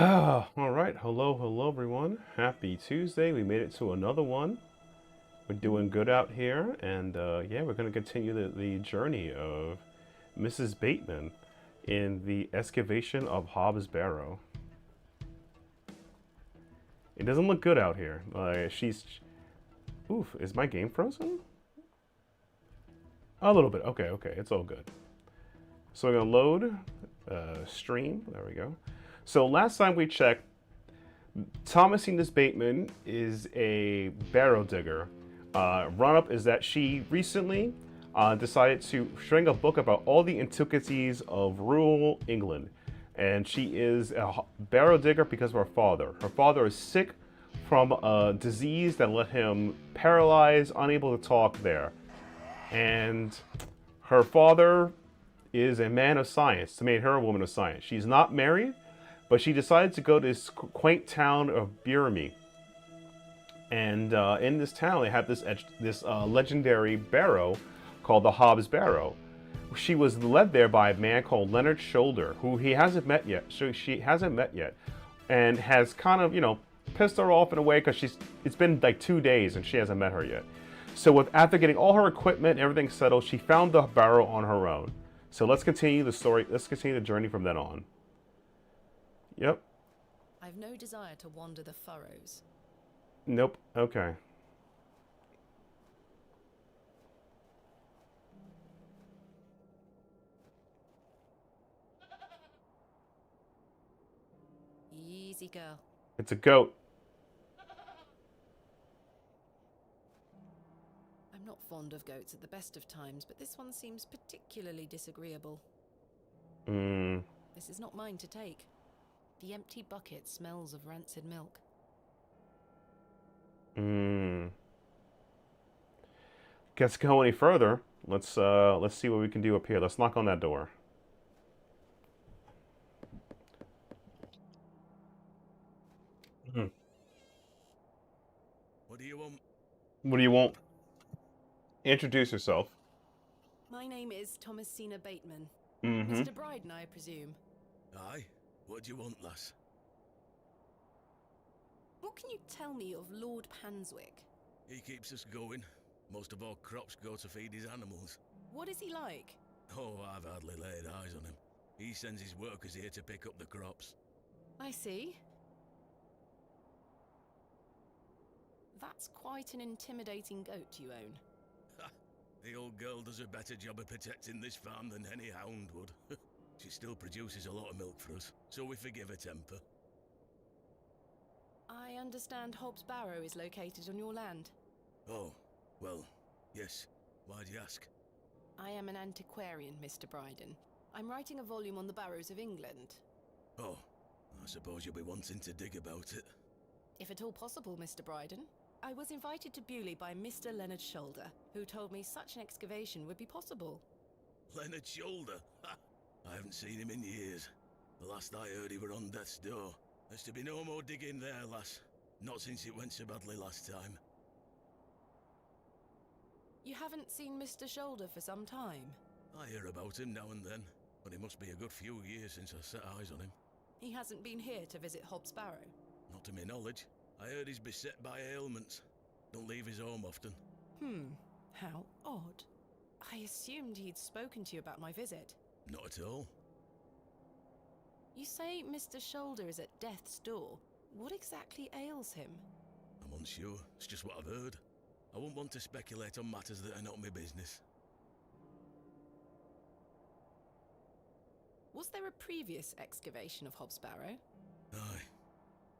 All right. Hello, everyone. Happy Tuesday. We made it to another one. We're doing good out here, and yeah, we're going to continue the journey of Mrs. Bateman in the Excavation of Hobbs Barrow. It doesn't look good out here. She's. Oof, is my game frozen? A little bit. Okay, it's all good. So we're going to load stream. There we go. So last time we checked, Thomasina Bateman is a barrow digger. Run-up is that she recently decided to string a book about all the intricacies of rural England. And she is a barrow digger because of her father. Her father is sick from a disease that left him paralyzed, unable to talk there. And her father is a man of science, made her a woman of science. She's not married, but she decided to go to this quaint town of Birmingham. And in this town, they have this legendary barrow called the Hobbs Barrow. She was led there by a man called Leonard Shoulder, who he hasn't met yet. So she hasn't met yet, and has kind of pissed her off in a way because it's been like 2 days and she hasn't met her yet. So after getting all her equipment and everything settled, she found the barrow on her own. So let's continue the story. Let's continue the journey from then on. Yep. I've no desire to wander the furrows. Nope. Okay. Easy, girl. It's a goat. I'm not fond of goats at the best of times, but this one seems particularly disagreeable. This is not mine to take. The empty bucket smells of rancid milk. Guess go any further. Let's see what we can do up here. Let's knock on that door. What do you want? What do you want? Introduce yourself. My name is Thomasina Bateman. Mm-hmm. Mr. Bryden, I presume. Aye. What do you want, lass? What can you tell me of Lord Panswick? He keeps us going. Most of our crops go to feed his animals. What is he like? Oh, I've hardly laid eyes on him. He sends his workers here to pick up the crops. I see. That's quite an intimidating goat you own. Ha! The old girl does a better job of protecting this farm than any hound would. She still produces a lot of milk for us, so we forgive her temper. I understand Hobbs Barrow is located on your land. Oh, well, yes. Why'd you ask? I am an antiquarian, Mr. Bryden. I'm writing a volume on the barrows of England. Oh, I suppose you'll be wanting to dig about it. If at all possible, Mr. Bryden. I was invited to Bewley by Mr. Leonard Shoulder, who told me such an excavation would be possible. Leonard Shoulder? Ha! I haven't seen him in years. The last I heard he were on death's door. There's to be no more digging there, lass. Not since it went so badly last time. You haven't seen Mr. Shoulder for some time? I hear about him now and then, but it must be a good few years since I set eyes on him. He hasn't been here to visit Hobbs Barrow? Not to my knowledge. I heard he's beset by ailments. Don't leave his home often. How odd. I assumed he'd spoken to you about my visit. Not at all. You say Mr. Shoulder is at death's door. What exactly ails him? I'm unsure. It's just what I've heard. I wouldn't want to speculate on matters that are not my business. Was there a previous excavation of Hobbs Barrow? Aye.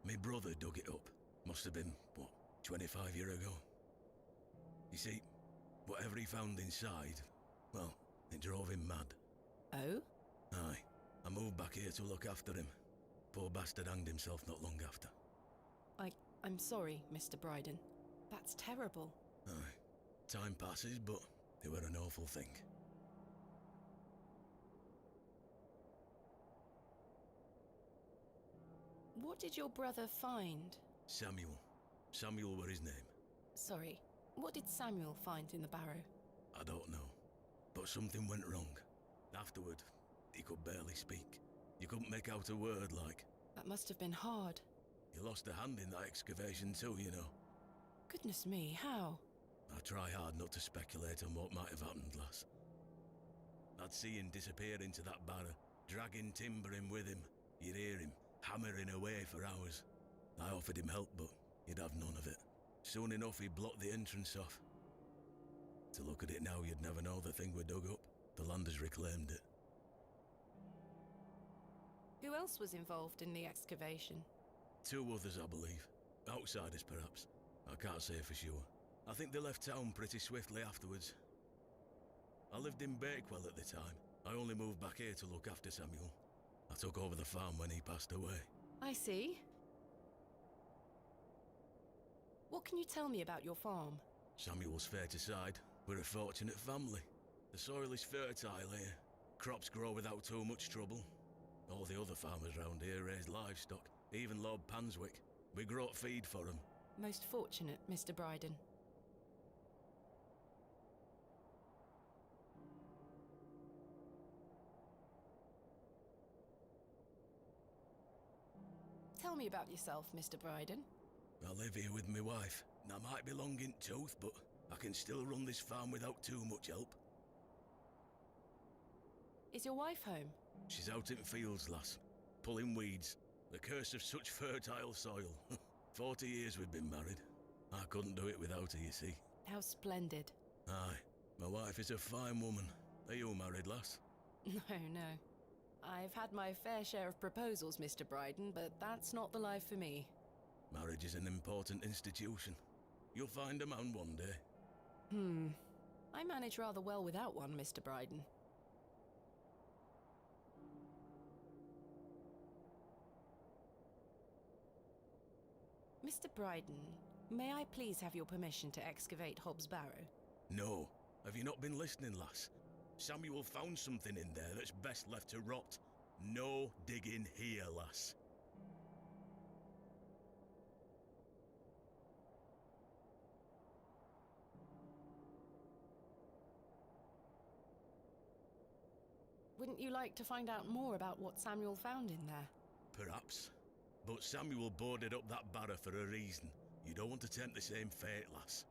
My brother dug it up. Must have been, 25 years ago. You see, whatever he found inside, well, it drove him mad. Oh? Aye. I moved back here to look after him. Poor bastard hanged himself not long after. I'm sorry, Mr. Bryden. That's terrible. Aye. Time passes, but it were an awful thing. What did your brother find? Samuel. Samuel were his name. Sorry, what did Samuel find in the barrow? I don't know. But something went wrong. Afterward, he could barely speak. You couldn't make out a word like. That must have been hard. You lost a hand in that excavation too, you know. Goodness me, how? I try hard not to speculate on what might have happened, lass. I'd see him disappear into that barrow, dragging timber in with him. You'd hear him hammering away for hours. I offered him help, but he'd have none of it. Soon enough, he blocked the entrance off. To look at it now, you'd never know the thing we dug up. The landers reclaimed it. Who else was involved in the excavation? 2 others, I believe. Outsiders, perhaps. I can't say for sure. I think they left town pretty swiftly afterwards. I lived in Bakewell at the time. I only moved back here to look after Samuel. I took over the farm when he passed away. I see. What can you tell me about your farm? Samuel's fair-to-side. We're a fortunate family. The soil is fertile here. Crops grow without too much trouble. All the other farmers round here raise livestock. Even Lord Panswick. We grow feed for him. Most fortunate, Mr. Bryden. Tell me about yourself, Mr. Bryden. I live here with my wife. And I might be long in tooth, but I can still run this farm without too much help. Is your wife home? She's out in fields, lass. Pulling weeds. The curse of such fertile soil. 40 years we've been married. I couldn't do it without her, you see. How splendid. Aye. My wife is a fine woman. Are you married, lass? No, no. I've had my fair share of proposals, Mr. Bryden, but that's not the life for me. Marriage is an important institution. You'll find a man one day. I manage rather well without one, Mr. Bryden. Mr. Bryden, may I please have your permission to excavate Hob's Barrow? No. Have you not been listening, lass? Samuel found something in there that's best left to rot. No digging here, lass. Wouldn't you like to find out more about what Samuel found in there? Perhaps. But Samuel boarded up that barrow for a reason. You don't want to tempt the same fate, lass.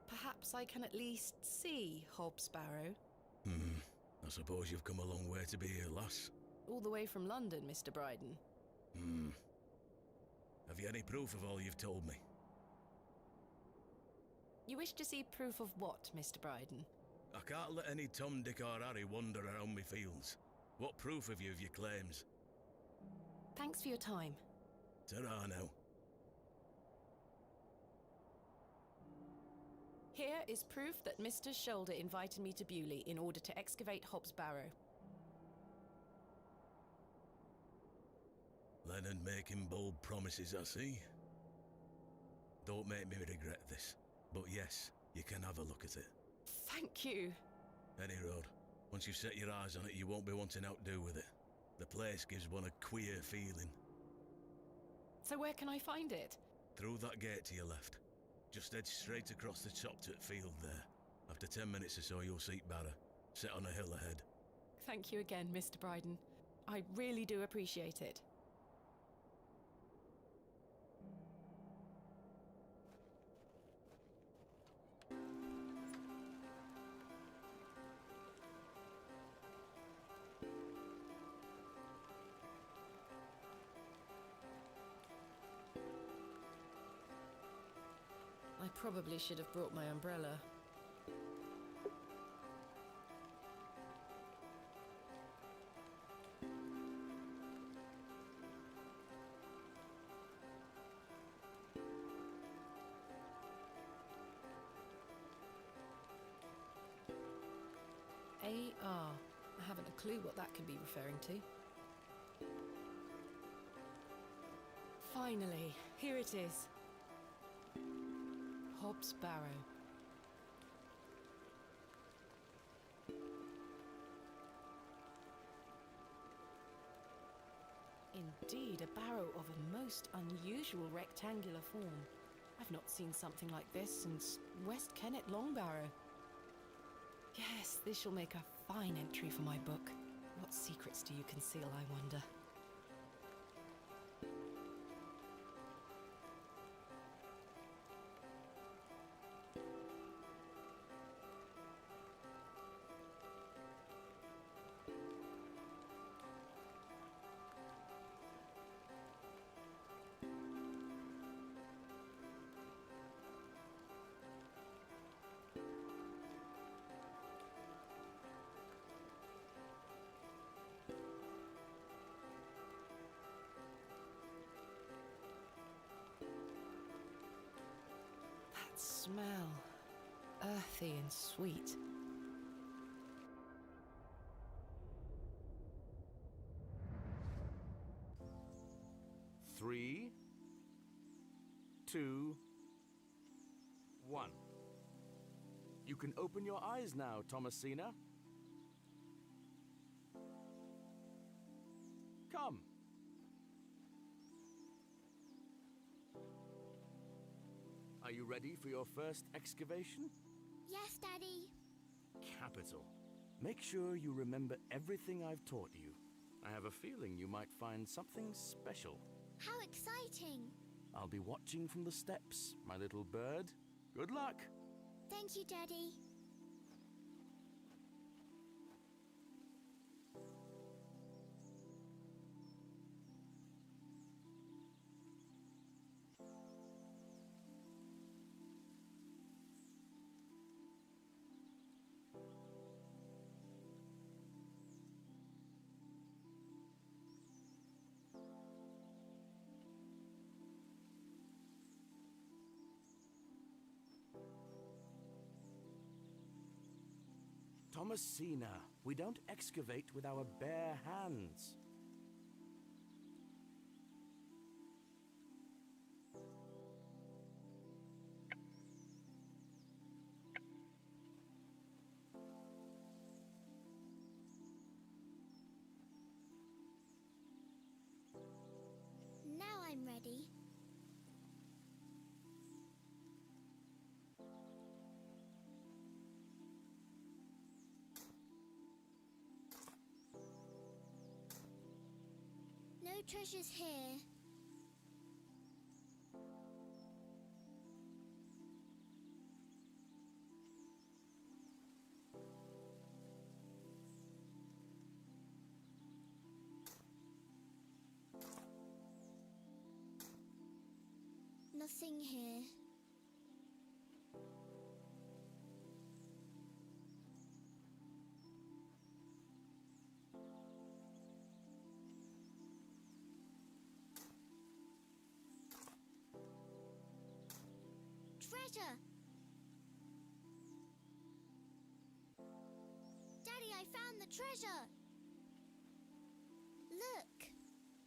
Perhaps I can at least see Hob's Barrow. I suppose you've come a long way to be here, lass. All the way from London, Mr. Bryden. Have you any proof of all you've told me? You wish to see proof of what, Mr. Bryden? I can't let any Tom, Dick or Harry wander around me fields. What proof have you of your claims? Thanks for your time. Ta-ra now. Here is proof that Mr. Shoulder invited me to Bewley in order to excavate Hob's Barrow. Leonard making bold promises, I see. Don't make me regret this. But yes, you can have a look at it. Thank you. Any road. Once you've set your eyes on it, you won't be wanting outdo with it. The place gives one a queer feeling. So where can I find it? Through that gate to your left. Just head straight across the top to the field there. After 10 minutes or so, you'll see Barrow, set on a hill ahead. Thank you again, Mr. Bryden. I really do appreciate it. I probably should have brought my umbrella. AR. I haven't a clue what that could be referring to. Finally, here it is. Hob's Barrow. Indeed, a barrow of a most unusual rectangular form. I've not seen something like this since West Kennet Long Barrow. Yes, this shall make a fine entry for my book. What secrets do you conceal, I wonder? Smell. Earthy and sweet. Three, two, one. You can open your eyes now, Thomasina. Come. Are you ready for your first excavation? Yes, Daddy. Capital. Make sure you remember everything I've taught you. I have a feeling you might find something special. How exciting! I'll be watching from the steps, my little bird. Good luck! Thank you, Daddy. Thomasina, we don't excavate with our bare hands. Now I'm ready. No treasures here. Nothing here. Treasure! Daddy, I found the treasure! Look!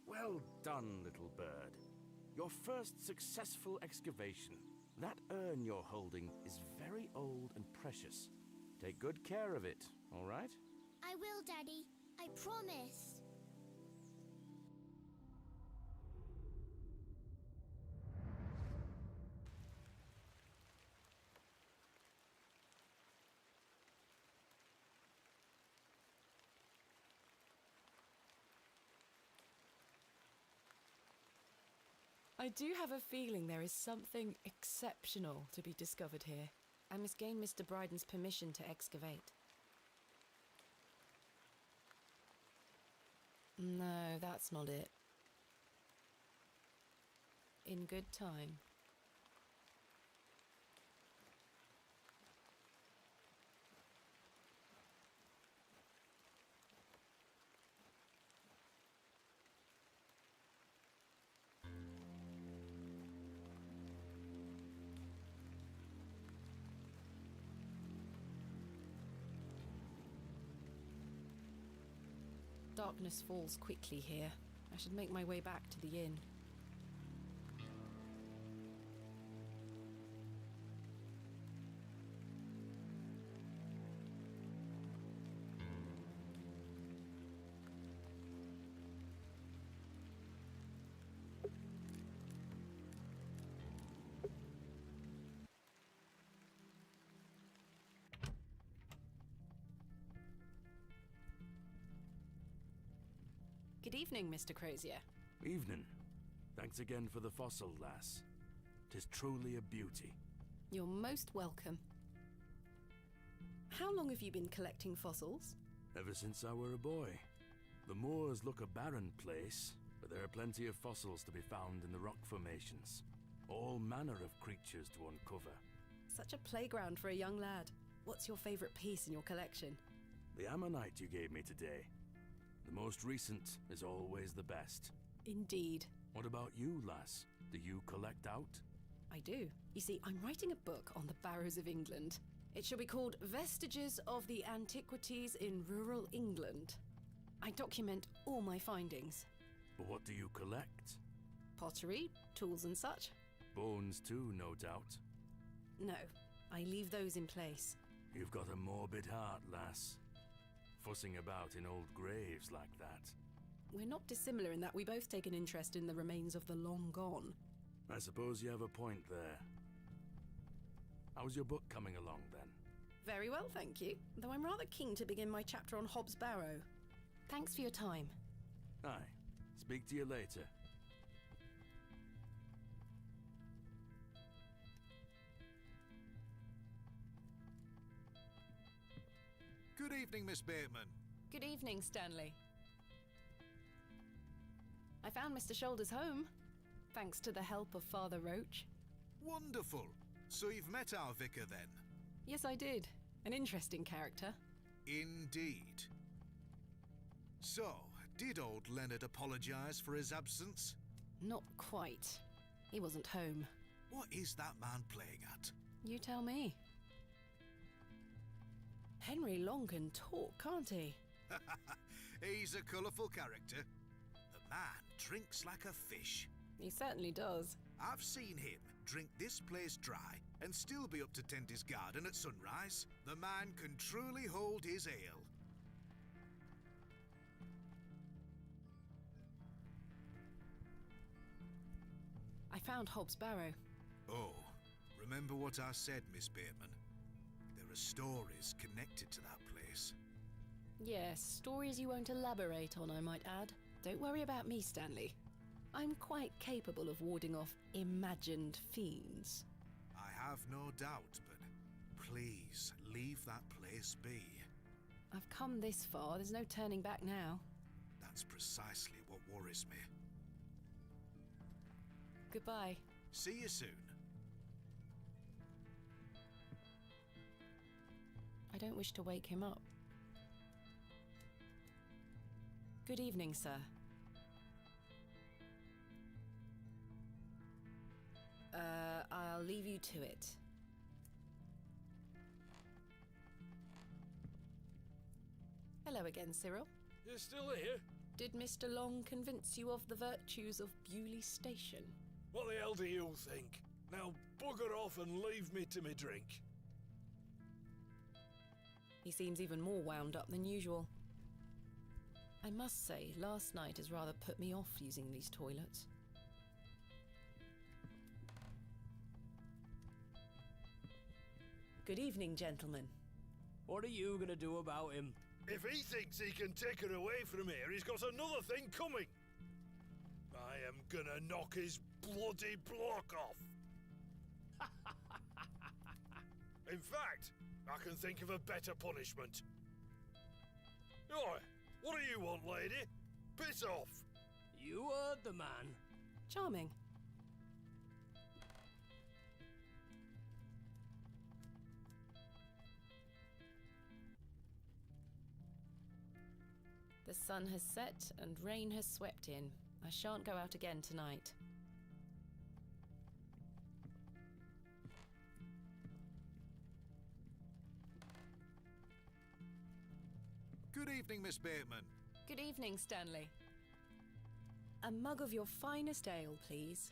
Well done, little bird. Your first successful excavation. That urn you're holding is very old and precious. Take good care of it, all right? I will, Daddy. I promise. I do have a feeling there is something exceptional to be discovered here. I must gain Mr. Bryden's permission to excavate. No, that's not it. In good time. Darkness falls quickly here. I should make my way back to the inn. Good evening, Mr. Crozier. Evening. Thanks again for the fossil, lass. 'Tis truly a beauty. You're most welcome. How long have you been collecting fossils? Ever since I were a boy. The moors look a barren place, but there are plenty of fossils to be found in the rock formations. All manner of creatures to uncover. Such a playground for a young lad. What's your favourite piece in your collection? The ammonite you gave me today. The most recent is always the best. Indeed. What about you, lass? Do you collect out? I do. You see, I'm writing a book on the Barrows of England. It shall be called Vestiges of the Antiquities in Rural England. I document all my findings. But what do you collect? Pottery, tools and such. Bones too, no doubt. No, I leave those in place. You've got a morbid heart, lass. Fussing about in old graves like that. We're not dissimilar in that we both take an interest in the remains of the long gone. I suppose you have a point there. How's your book coming along, then? Very well, thank you. Though I'm rather keen to begin my chapter on Hob's Barrow. Thanks for your time. Aye. Speak to you later. Good evening, Miss Bateman. Good evening, Stanley. I found Mr. Shoulder's home, thanks to the help of Father Roach. Wonderful. So you've met our vicar then? Yes, I did. An interesting character. Indeed. So, did old Leonard apologise for his absence? Not quite. He wasn't home. What is that man playing at? You tell me. Henry Long can talk, can't he? He's a colourful character. The man drinks like a fish. He certainly does. I've seen him drink this place dry and still be up to tend his garden at sunrise. The man can truly hold his ale. I found Hob's Barrow. Oh, remember what I said, Miss Bateman? There are stories connected to that place. Yes, stories you won't elaborate on, I might add. Don't worry about me, Stanley. I'm quite capable of warding off imagined fiends. I have no doubt, but please leave that place be. I've come this far, there's no turning back now. That's precisely what worries me. Goodbye. See you soon. I don't wish to wake him up. Good evening, sir. I'll leave you to it. Hello again, Cyril. You're still here? Did Mr. Long convince you of the virtues of Bewley Station? What the hell do you think? Now bugger off and leave me to me drink. He seems even more wound up than usual. I must say, last night has rather put me off using these toilets. Good evening, gentlemen. What are you gonna do about him? If he thinks he can take her away from here, he's got another thing coming. I am gonna knock his bloody block off. In fact, I can think of a better punishment. Oi, what do you want, lady? Piss off. You heard the man. Charming. The sun has set and rain has swept in. I shan't go out again tonight. Good evening, Miss Bateman. Good evening, Stanley. A mug of your finest ale, please.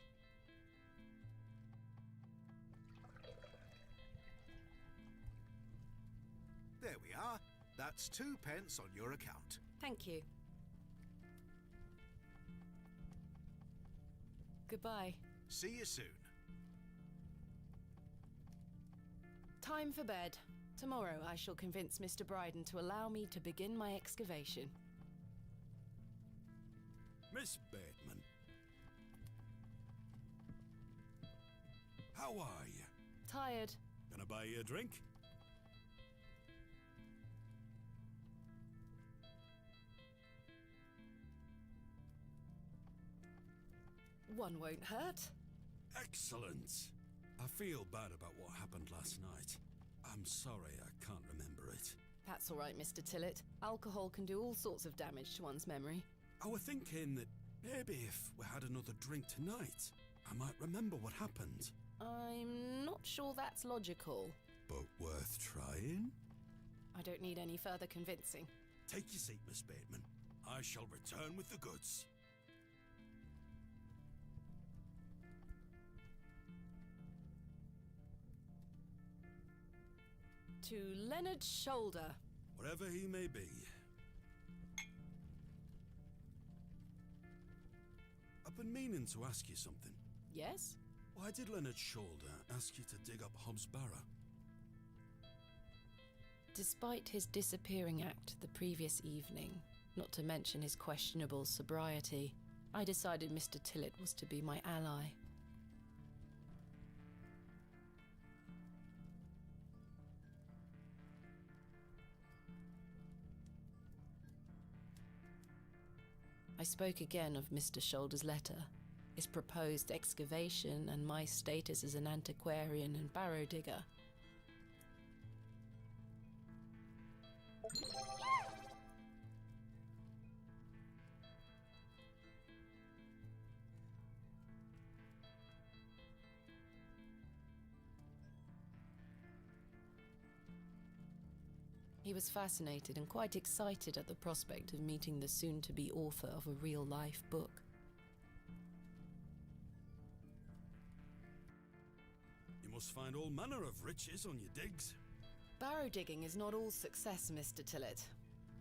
There we are. That's 2 pence on your account. Thank you. Goodbye. See you soon. Time for bed. Tomorrow I shall convince Mr. Bryden to allow me to begin my excavation. Miss Bateman. How are you? Tired. Can I buy you a drink? One won't hurt. Excellent. I feel bad about what happened last night. I'm sorry I can't remember it. That's all right, Mr. Tillett. Alcohol can do all sorts of damage to one's memory. I was thinking that maybe if we had another drink tonight, I might remember what happened. I'm not sure that's logical. But worth trying? I don't need any further convincing. Take your seat, Miss Bateman. I shall return with the goods. To Leonard's shoulder. Wherever he may be. I've been meaning to ask you something. Yes? Why did Leonard's shoulder ask you to dig up Hobbs' Barrow? Despite his disappearing act the previous evening, not to mention his questionable sobriety, I decided Mr. Tillett was to be my ally. I spoke again of Mr. Shoulder's letter, his proposed excavation, and my status as an antiquarian and barrow digger. He was fascinated and quite excited at the prospect of meeting the soon-to-be author of a real-life book. You must find all manner of riches on your digs. Barrow digging is not all success, Mr. Tillett.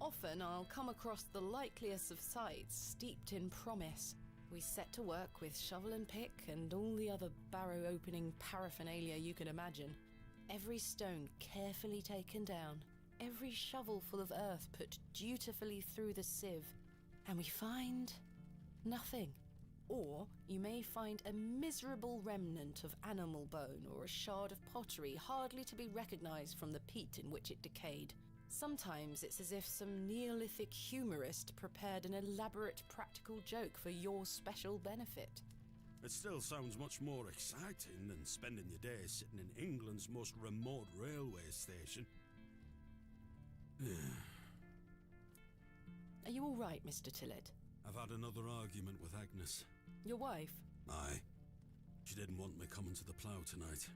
Often I'll come across the likeliest of sites steeped in promise. We set to work with shovel and pick and all the other barrow-opening paraphernalia you can imagine. Every stone carefully taken down. Every shovel full of earth put dutifully through the sieve, and we find nothing. Or you may find a miserable remnant of animal bone or a shard of pottery hardly to be recognized from the peat in which it decayed. Sometimes it's as if some Neolithic humorist prepared an elaborate practical joke for your special benefit. It still sounds much more exciting than spending your days sitting in England's most remote railway station. Are you all right, Mr. Tillett? I've had another argument with Agnes. Your wife? Aye. She didn't want me coming to the plough tonight.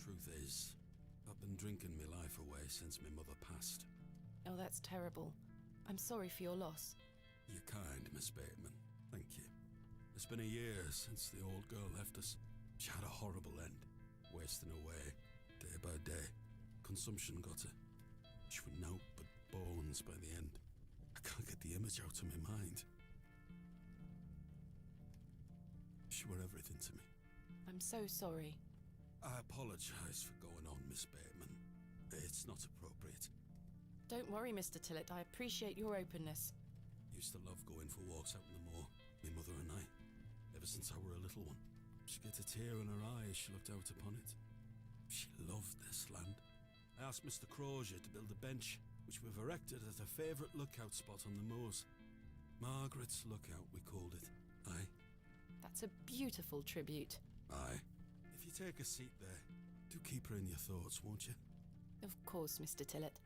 Truth is, I've been drinking my life away since my mother passed. Oh, that's terrible. I'm sorry for your loss. You're kind, Miss Bateman. Thank you. It's been a year since the old girl left us. She had a horrible end, wasting away, day by day. Consumption got her. She was naught but bones by the end. I can't get the image out of my mind. She were everything to me. I'm so sorry. I apologise for going on, Miss Bateman. It's not appropriate. Don't worry, Mr. Tillett. I appreciate your openness. Used to love going for walks out in the moor, my mother and I, ever since I were a little one. She'd get a tear in her eye as she looked out upon it. She loved this land. I asked Mr. Crozier to build a bench, which we've erected at a favourite lookout spot on the moors. Margaret's Lookout, we called it. Aye. That's a beautiful tribute. Aye. If you take a seat there, do keep her in your thoughts, won't you? Of course, Mr. Tillett.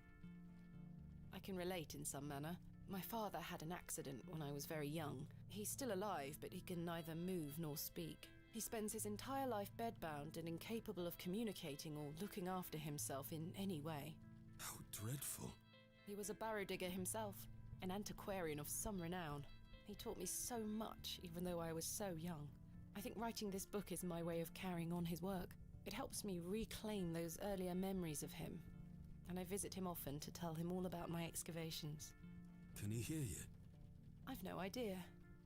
I can relate in some manner. My father had an accident when I was very young. He's still alive, but he can neither move nor speak. He spends his entire life bedbound and incapable of communicating or looking after himself in any way. How dreadful. He was a barrow digger himself, an antiquarian of some renown. He taught me so much, even though I was so young. I think writing this book is my way of carrying on his work. It helps me reclaim those earlier memories of him, and I visit him often to tell him all about my excavations. Can he hear you? I've no idea.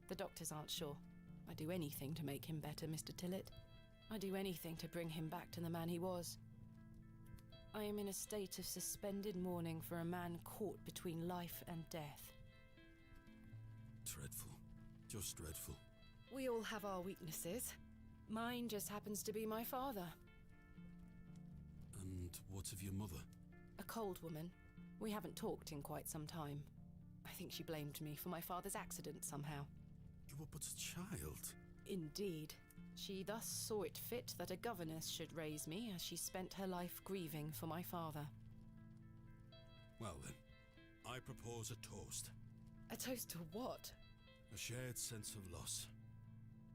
The doctors aren't sure. I'd do anything to make him better, Mr. Tillett. I'd do anything to bring him back to the man he was. I am in a state of suspended mourning for a man caught between life and death. Dreadful. just dreadful. We all have our weaknesses. Mine just happens to be my father. And what of your mother? A cold woman. We haven't talked in quite some time. I think she blamed me for my father's accident somehow. You were but a child. Indeed. She thus saw it fit that a governess should raise me as she spent her life grieving for my father. Well then, I propose a toast. A toast to what? A shared sense of loss.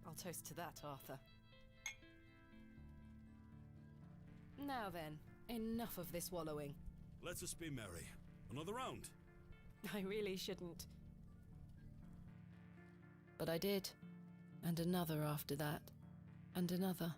I'll toast to that, Arthur. Now then, enough of this wallowing. Let us be merry. Another round. I really shouldn't. But I did. And another after that. And another.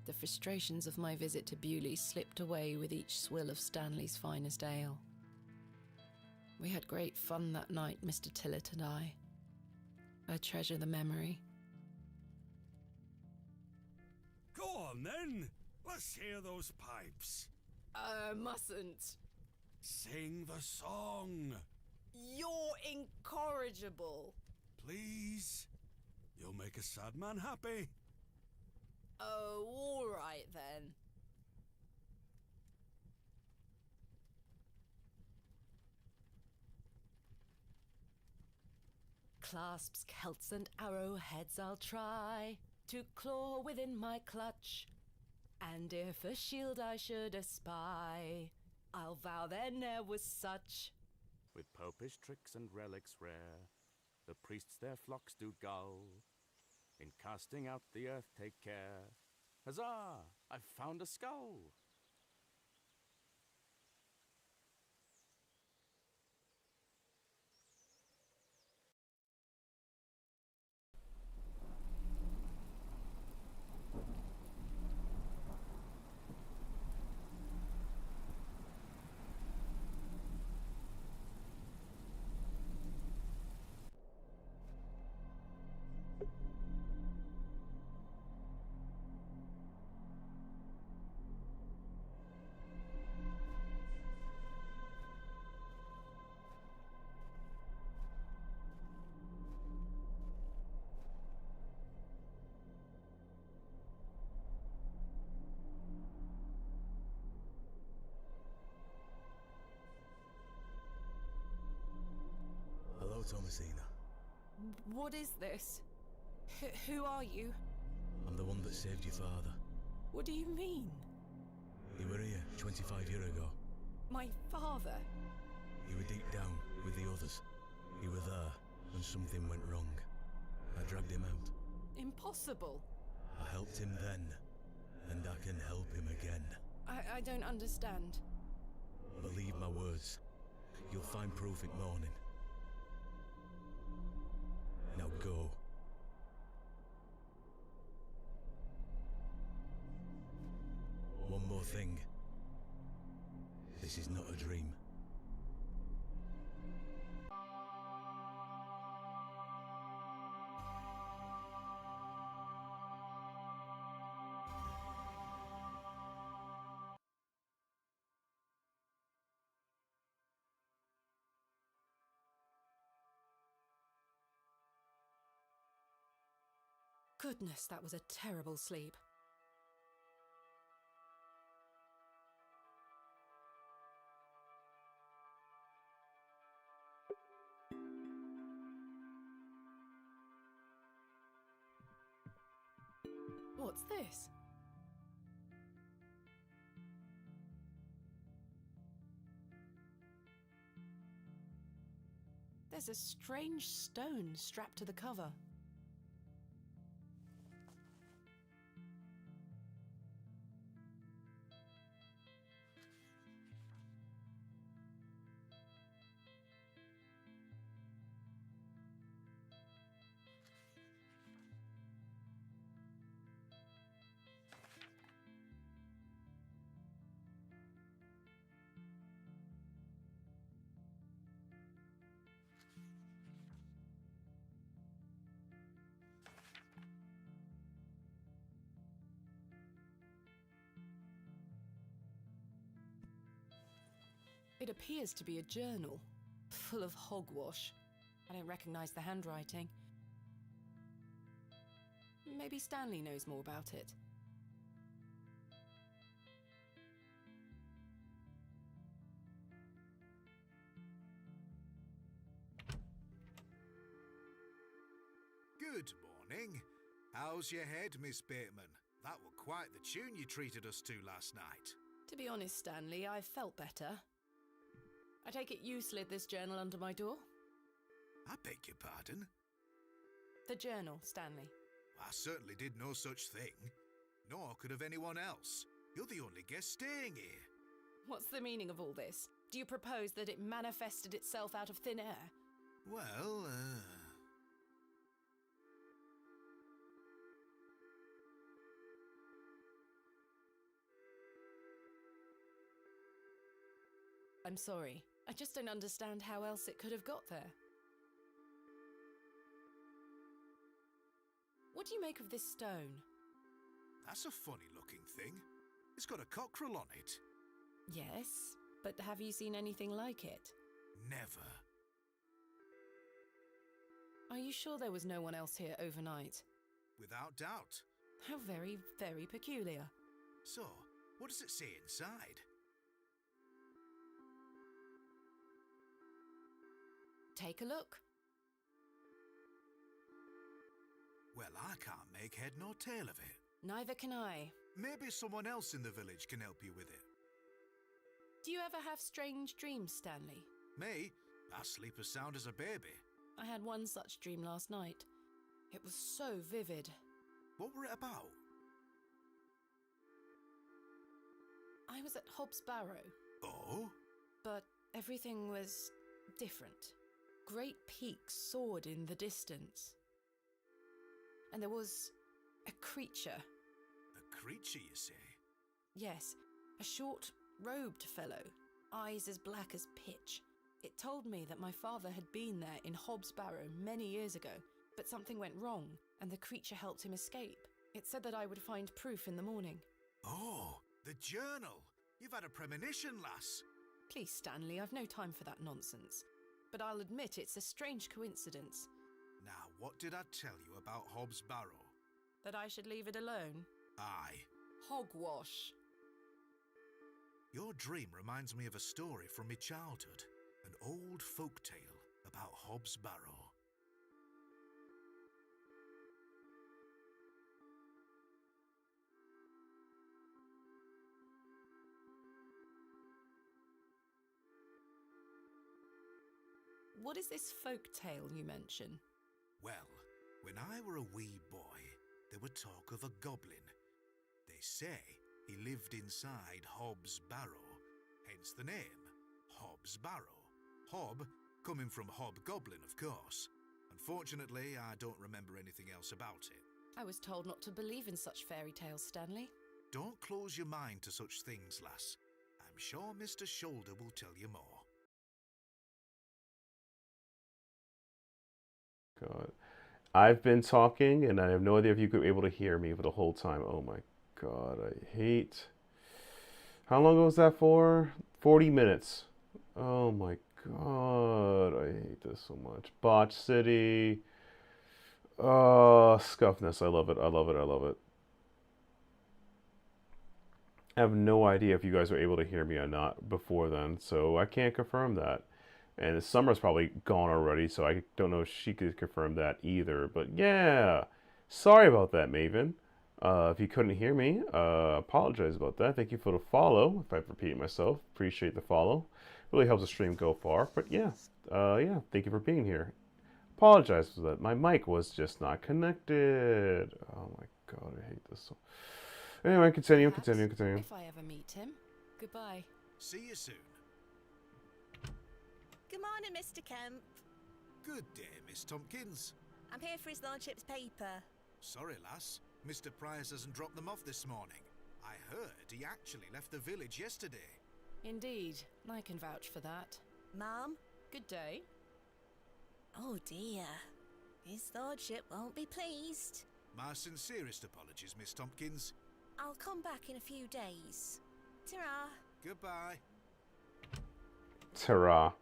The frustrations of my visit to Bewley slipped away with each swill of Stanley's finest ale. We had great fun that night, Mr. Tillett and I. I treasure the memory. Go on then. Let's hear those pipes. Mustn't. Sing the song. You're incorrigible. Please. You'll make a sad man happy. Oh, all right then. Clasps, celts, and arrowheads I'll try to claw within my clutch. And if a shield I should espy, I'll vow there ne'er was such. With popish tricks and relics rare, the priests their flocks do gull. In casting out the earth take care. Huzzah! I've found a skull! Hello, Thomasina. What is this? Who are you? I'm the one that saved your father. What do you mean? You were here 25 years ago. My father? You were deep down with the others. You were there, and something went wrong. I dragged him out. Impossible. I helped him then, and I can help him again. I don't understand. Believe my words. You'll find proof in morning. Now go. One more thing. This is not a dream. Goodness, that was a terrible sleep. What's this? There's a strange stone strapped to the cover. It appears to be a journal, full of hogwash. I don't recognize the handwriting. Maybe Stanley knows more about it. Good morning. How's your head, Miss Bateman? That were quite the tune you treated us to last night. To be honest, Stanley, I felt better. I take it you slid this journal under my door? I beg your pardon? The journal, Stanley. I certainly did no such thing. Nor could have anyone else. You're the only guest staying here. What's the meaning of all this? Do you propose that it manifested itself out of thin air? Well, I'm sorry. I just don't understand how else it could have got there. What do you make of this stone? That's a funny-looking thing. It's got a cockerel on it. Yes, but have you seen anything like it? Never. Are you sure there was no one else here overnight? Without doubt. How very, very peculiar. So, what does it say inside? Take a look. Well, I can't make head nor tail of it. Neither can I. Maybe someone else in the village can help you with it. Do you ever have strange dreams, Stanley? Me? I sleep as sound as a baby. I had one such dream last night. It was so vivid. What were it about? I was at Hob's Barrow, Oh? but everything was different. Great peaks soared in the distance. And there was a creature. A creature, you say? Yes, a short, robed fellow, eyes as black as pitch. It told me that my father had been there in Hob's Barrow many years ago, but something went wrong, and the creature helped him escape. It said that I would find proof in the morning. Oh, the journal! You've had a premonition, lass. Please, Stanley, I've no time for that nonsense. But I'll admit it's a strange coincidence. Now, what did I tell you about Hob's Barrow? That I should leave it alone? Aye. Hogwash. Your dream reminds me of a story from my childhood. An old folk tale about Hob's Barrow. What is this folk tale you mention? Well, when I were a wee boy, there were talk of a goblin. They say he lived inside Hob's Barrow, hence the name, Hob's Barrow. Hob, coming from hobgoblin, of course. Unfortunately, I don't remember anything else about it. I was told not to believe in such fairy tales, Stanley. Don't close your mind to such things, lass. I'm sure Mr. Shoulder will tell you more. God. I've been talking, and I have no idea if you could be able to hear me for the whole time. Oh my God, I hate... How long was that for? 40 minutes. Oh my God, I hate this so much. Botch City. Oh, Scuffness. I love it. I love it. I love it. I have no idea if you guys were able to hear me or not before then, so I can't confirm that. And the summer's probably gone already, so I don't know if she could confirm that either. But yeah, sorry about that, Maven. If you couldn't hear me, apologize about that. Thank you for the follow. If I've repeated myself, appreciate the follow. Really helps the stream go far. But yeah, thank you for being here. Apologize for that. My mic was just not connected. Oh my God, I hate this. Anyway, continue. If I ever meet him. Goodbye. See you soon. Good morning, Mr. Kemp. Good day, Miss Tompkins. I'm here for his lordship's paper. Sorry, lass. Mr. Price hasn't dropped them off this morning. I heard he actually left the village yesterday. Indeed, I can vouch for that. Ma'am? Good day. Oh dear. His lordship won't be pleased. My sincerest apologies, Miss Tompkins. I'll come back in a few days. Ta-ra. Goodbye. Ta-ra.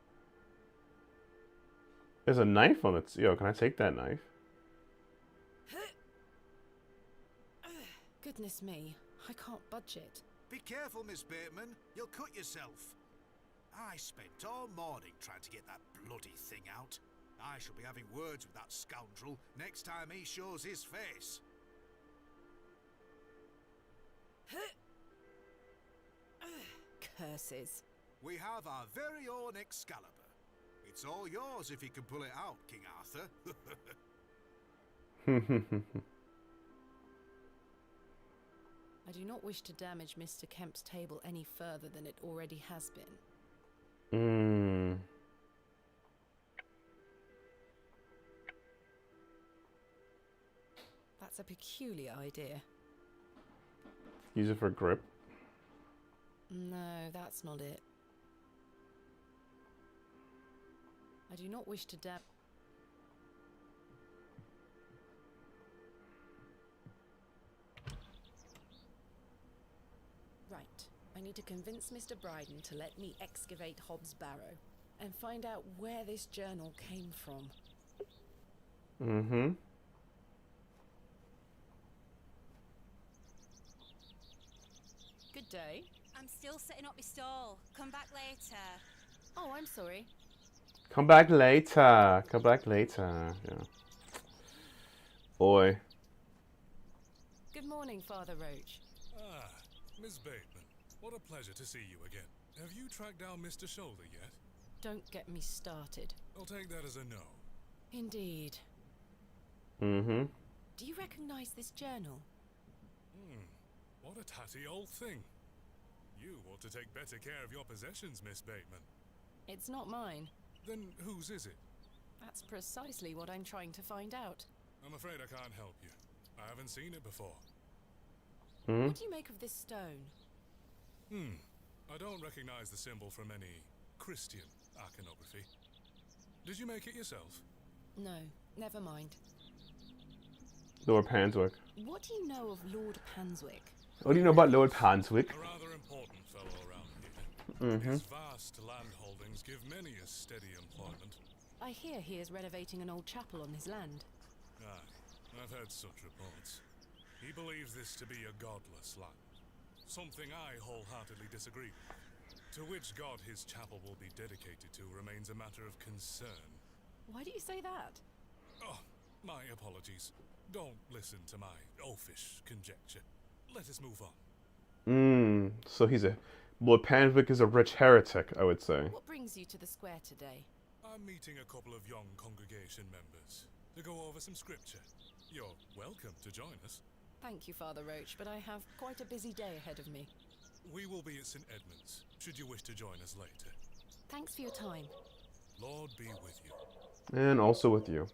There's a knife on it. Yo, can I take that knife? Goodness me, I can't budge it. Be careful, Miss Bateman. You'll cut yourself. I spent all morning trying to get that bloody thing out. I shall be having words with that scoundrel next time he shows his face. Curses. We have our very own Excalibur. It's all yours if you can pull it out, King Arthur. I do not wish to damage Mr. Kemp's table any further than it already has been. That's a peculiar idea. Use it for grip. No, that's not it. I do not wish to Right. I need to convince Mr. Bryden to let me excavate Hobbs' Barrow and find out where this journal came from. Good day. I'm still setting up my stall. Come back later. Oh, I'm sorry. Come back later. Come back later. Yeah. Boy. Good morning, Father Roach. Ah, Miss Bateman. What a pleasure to see you again. Have you tracked down Mr. Shoulder yet? Don't get me started. I'll take that as a no. Indeed. Mm-hmm. Do you recognize this journal? What a tatty old thing. You ought to take better care of your possessions, Miss Bateman. It's not mine. Then whose is it? That's precisely what I'm trying to find out. I'm afraid I can't help you. I haven't seen it before. What do you make of this stone? I don't recognize the symbol from any Christian iconography. Did you make it yourself? No, never mind. Lord Panswick. What do you know of Lord Panswick? What do you know about Lord Panswick? A rather important fellow around here. His vast land holdings give many a steady employment. I hear he is renovating an old chapel on his land. Aye, I've heard such reports. He believes this to be a godless land. Something I wholeheartedly disagree with. To which god his chapel will be dedicated to remains a matter of concern. Why do you say that? Oh, my apologies. Don't listen to my oafish conjecture. Let us move on. So Lord Panswick is a rich heretic, I would say. What brings you to the square today? I'm meeting a couple of young congregation members to go over some scripture. You're welcome to join us. Thank you, Father Roach, but I have quite a busy day ahead of me. We will be at St. Edmund's, should you wish to join us later. Thanks for your time. Lord be with you. And also with you.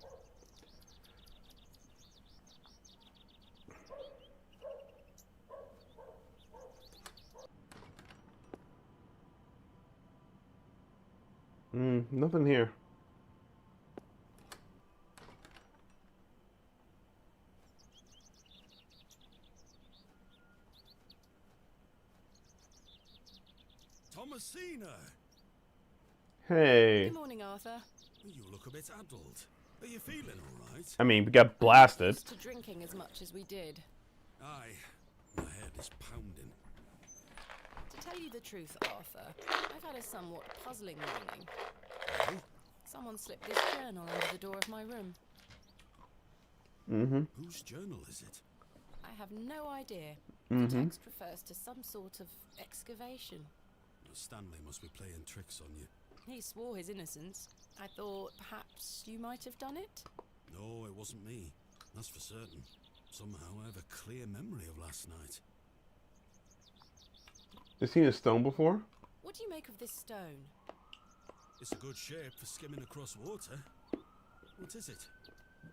Nothing here. Thomasina! Hey. Good morning, Arthur. You look a bit addled. Are you feeling all right? I mean, we got blasted. Used to drinking as much as we did. Aye. My head is pounding. To tell you the truth, Arthur, I've had a somewhat puzzling morning. Oh? Someone slipped this journal under the door of my room. Whose journal is it? I have no idea. The text refers to some sort of excavation. Stanley must be playing tricks on you. He swore his innocence. I thought perhaps you might have done it? No, it wasn't me. That's for certain. Somehow I have a clear memory of last night. You seen a stone before? What do you make of this stone? It's a good shape for skimming across water. What is it?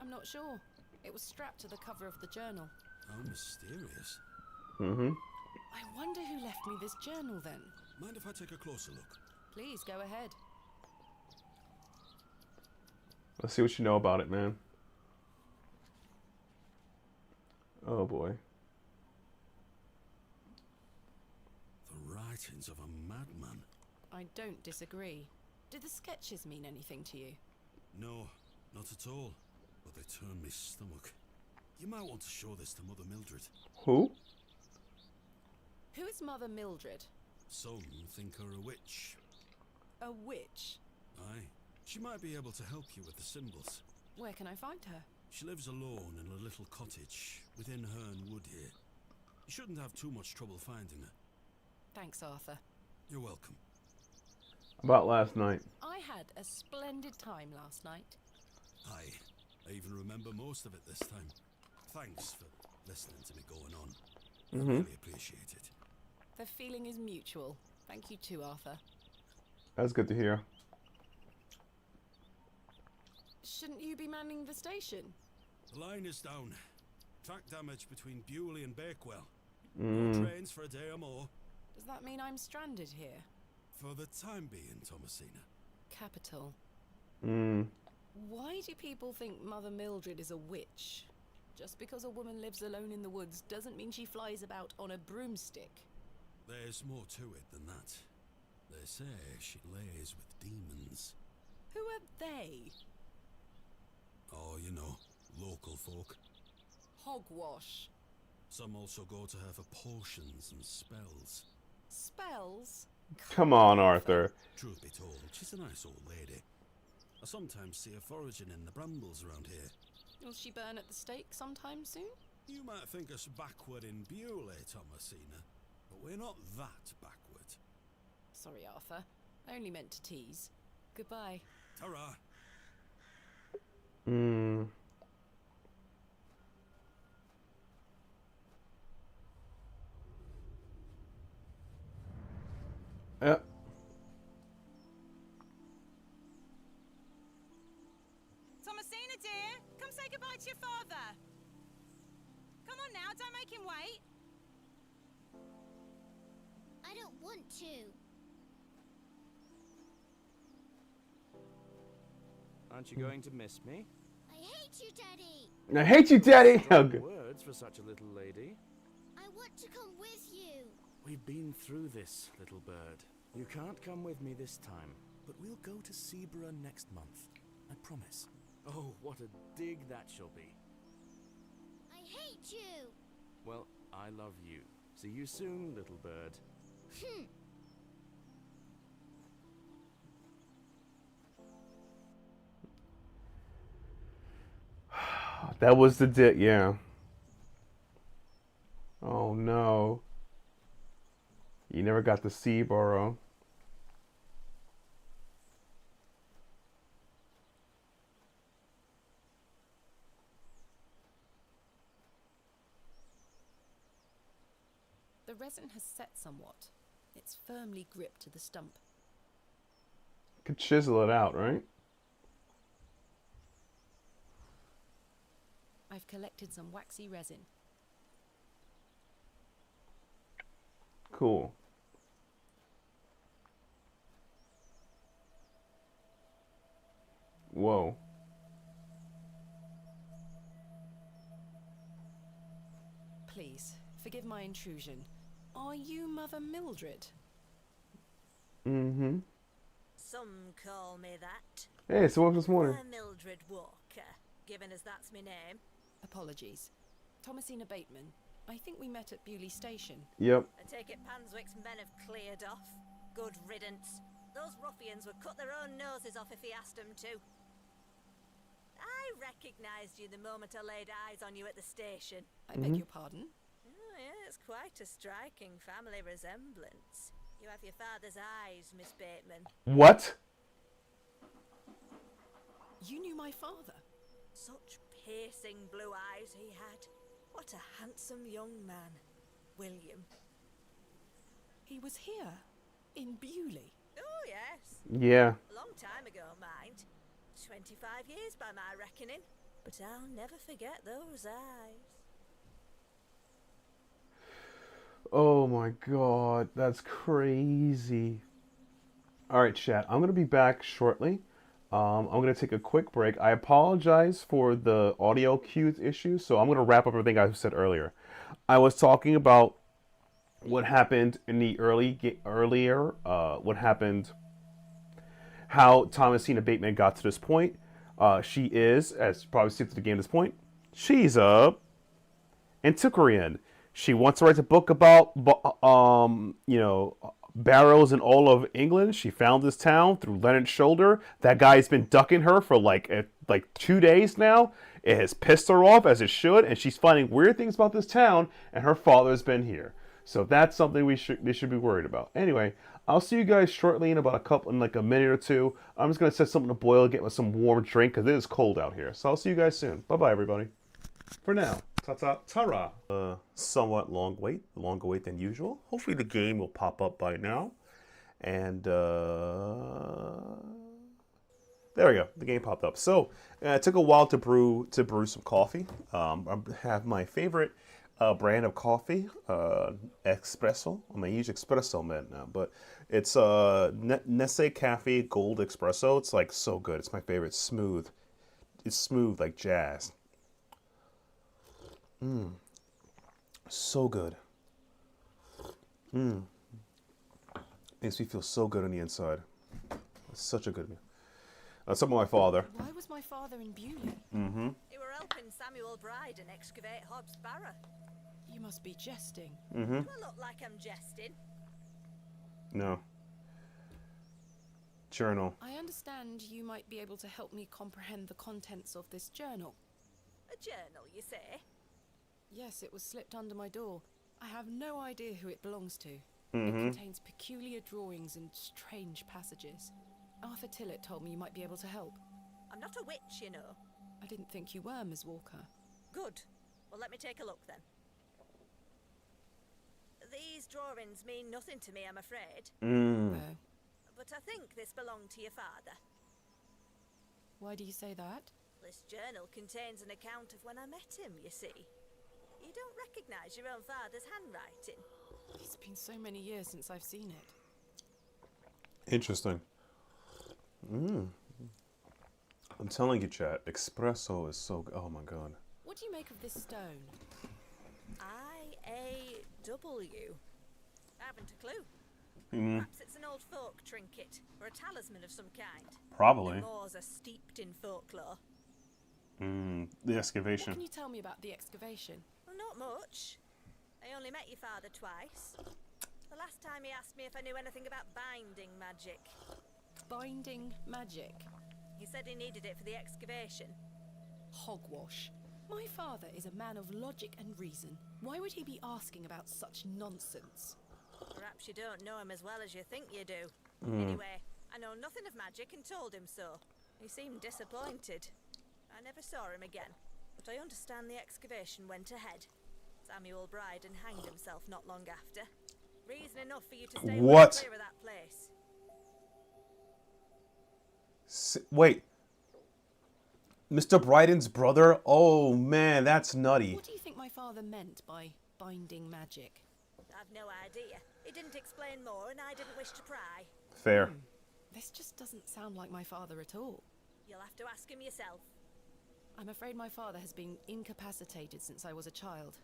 I'm not sure. It was strapped to the cover of the journal. How mysterious. I wonder who left me this journal then. Mind if I take a closer look? Please, go ahead. Let's see what you know about it, man. Oh boy. The writings of a madman. I don't disagree. Did the sketches mean anything to you? No, not at all. But they turn me stomach. You might want to show this to Mother Mildred. Who? Who is Mother Mildred? Some think her a witch. A witch? Aye. She might be able to help you with the symbols. Where can I find her? She lives alone in a little cottage within Herne Wood here. You shouldn't have too much trouble finding her. Thanks, Arthur. You're welcome. About last night. I had a splendid time last night. Aye. I even remember most of it this time. Thanks for listening to me going on. I really appreciate it. The feeling is mutual. Thank you too, Arthur. That's good to hear. Shouldn't you be manning the station? The line is down. Track damage between Bewley and Bakewell. No trains for a day or more. Does that mean I'm stranded here? For the time being, Thomasina. Capital. Mm. Why do people think Mother Mildred is a witch? Just because a woman lives alone in the woods doesn't mean she flies about on a broomstick. There's more to it than that. They say she lays with demons. Who are they? Oh, you know, local folk. Hogwash. Some also go to her for potions and spells. Spells? Come on, Arthur. Truth be told, she's a nice old lady. I sometimes see her foraging in the brambles around here. Will she burn at the stake sometime soon? You might think us backward in Bewley, Thomasina, but we're not that backward. Sorry, Arthur. I only meant to tease. Goodbye. Ta-ra! Mm. Yep. Thomasina, dear, come say goodbye to your father. Come on now, don't make him wait. I don't want to. Aren't you going to miss me? I hate you, Daddy. I hate you, Daddy. Strong Okay. words for such a little lady. I want to come with you. We've been through this, little bird. You can't come with me this time, but we'll go to Seaborough next month. I promise. Oh, what a dig that shall be. I hate you. Well, I love you. See you soon, little bird. That was the yeah. Oh no. You never got to see Barrow. The resin has set somewhat. It's firmly gripped to the stump. Could chisel it out, right? I've collected some waxy resin. Cool. Whoa. Please, forgive my intrusion. Are you Mother Mildred? Mm-hmm. Some call me that. Hey, so what was this morning? I'm Mildred Walker, given as that's my name. Apologies. Thomasina Bateman. I think we met at Bewley Station. Yep. I take it Panswick's men have cleared off. Good riddance. Those ruffians would cut their own noses off if he asked them to. I recognised you the moment I laid eyes on you at the station. I beg your pardon? Oh, yeah, it's quite a striking family resemblance. You have your father's eyes, Miss Bateman. What? You knew my father? Such piercing blue eyes he had. What a handsome young man. William. He was here, in Bewley. Oh, yes. Yeah. A long time ago, mind. 25 years by my reckoning. But I'll never forget those eyes. Oh my god, that's crazy. Alright, chat, I'm going to be back shortly. I'm going to take a quick break. I apologize for the audio cues issue, so I'm going to wrap up everything I said earlier. I was talking about what happened in the earlier, what happened, how Thomasina Bateman got to this point. She is, as you probably see through the game at this point, she's a antiquarian. She wants to write a book about, barrows in all of England. She found this town through Leonard's shoulder. That guy's been ducking her for like 2 days now. It has pissed her off, as it should, and she's finding weird things about this town, and her father's been here. So that's something they should be worried about. Anyway, I'll see you guys shortly in like a minute or two. I'm just gonna set something to boil, get with some warm drink, because it is cold out here. So I'll see you guys soon. Bye-bye, everybody. For now, ta-ta-ta-ra. Somewhat longer wait than usual. Hopefully the game will pop up by now. And there we go. The game popped up. So it took a while to brew some coffee. I have my favorite brand of coffee, espresso. I use espresso man now, but it's Nescafe Gold Espresso. It's like so good. It's my favorite. Smooth. It's smooth like jazz. So good. Makes me feel so good on the inside. It's such a good meal. Some of my father. Why was my father in Bewley? You were helping Samuel Bryden excavate Hobbs Barrow. You must be jesting. Do I look like I'm jesting? No. Journal. I understand you might be able to help me comprehend the contents of this journal. A journal, you say? Yes, it was slipped under my door. I have no idea who it belongs to. Mm-hmm. It contains peculiar drawings and strange passages. Arthur Tillett told me you might be able to help. I'm not a witch, you know. I didn't think you were, Ms. Walker. Good. Well, let me take a look then. These drawings mean nothing to me, I'm afraid. Oh. But I think this belonged to your father. Why do you say that? This journal contains an account of when I met him, you see. You don't recognise your own father's handwriting. It's been so many years since I've seen it. Interesting. I'm telling you, chat, espresso is so good. Oh my god. What do you make of this stone? I-A-W. I haven't a clue. Perhaps it's an old folk trinket, or a talisman of some kind. Probably. The Moors are steeped in folklore. The excavation. What can you tell me about the excavation? Well, not much. I only met your father twice. The last time he asked me if I knew anything about binding magic. Binding magic? He said he needed it for the excavation. Hogwash. My father is a man of logic and reason. Why would he be asking about such nonsense? Perhaps you don't know him as well as you think you do. Anyway, I know nothing of magic and told him so. He seemed disappointed. I never saw him again, but I understand the excavation went ahead. Samuel Bryden hanged himself not long after. Reason enough for you to stay clear of that place. Wait. Mr. Bryden's brother? Oh man, that's nutty. What do you think my father meant by binding magic? I've no idea. He didn't explain more and I didn't wish to pry. Fair. This just doesn't sound like my father at all. You'll have to ask him yourself. I'm afraid my father has been incapacitated since I was a child.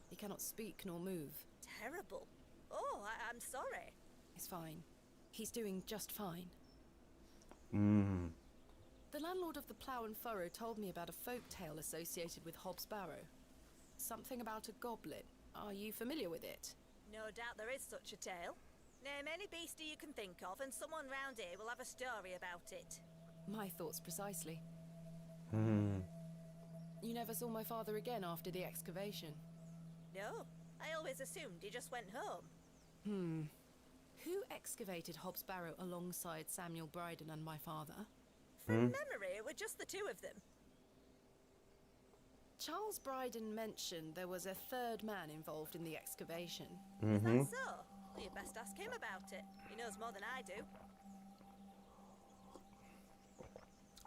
He cannot speak nor move. Terrible. Oh, I'm sorry. It's fine. He's doing just fine. The landlord of the Plough and Furrow told me about a folk tale associated with Hobbs Barrow. Something about a goblin. Are you familiar with it? No doubt there is such a tale. Name any beastie you can think of and someone round here will have a story about it. My thoughts precisely. You never saw my father again after the excavation? No, I always assumed he just went home. Who excavated Hobbs Barrow alongside Samuel Bryden and my father? From memory, it were just the two of them. Charles Bryden mentioned there was a third man involved in the excavation. Is that so? Well, you'd best ask him about it. He knows more than I do.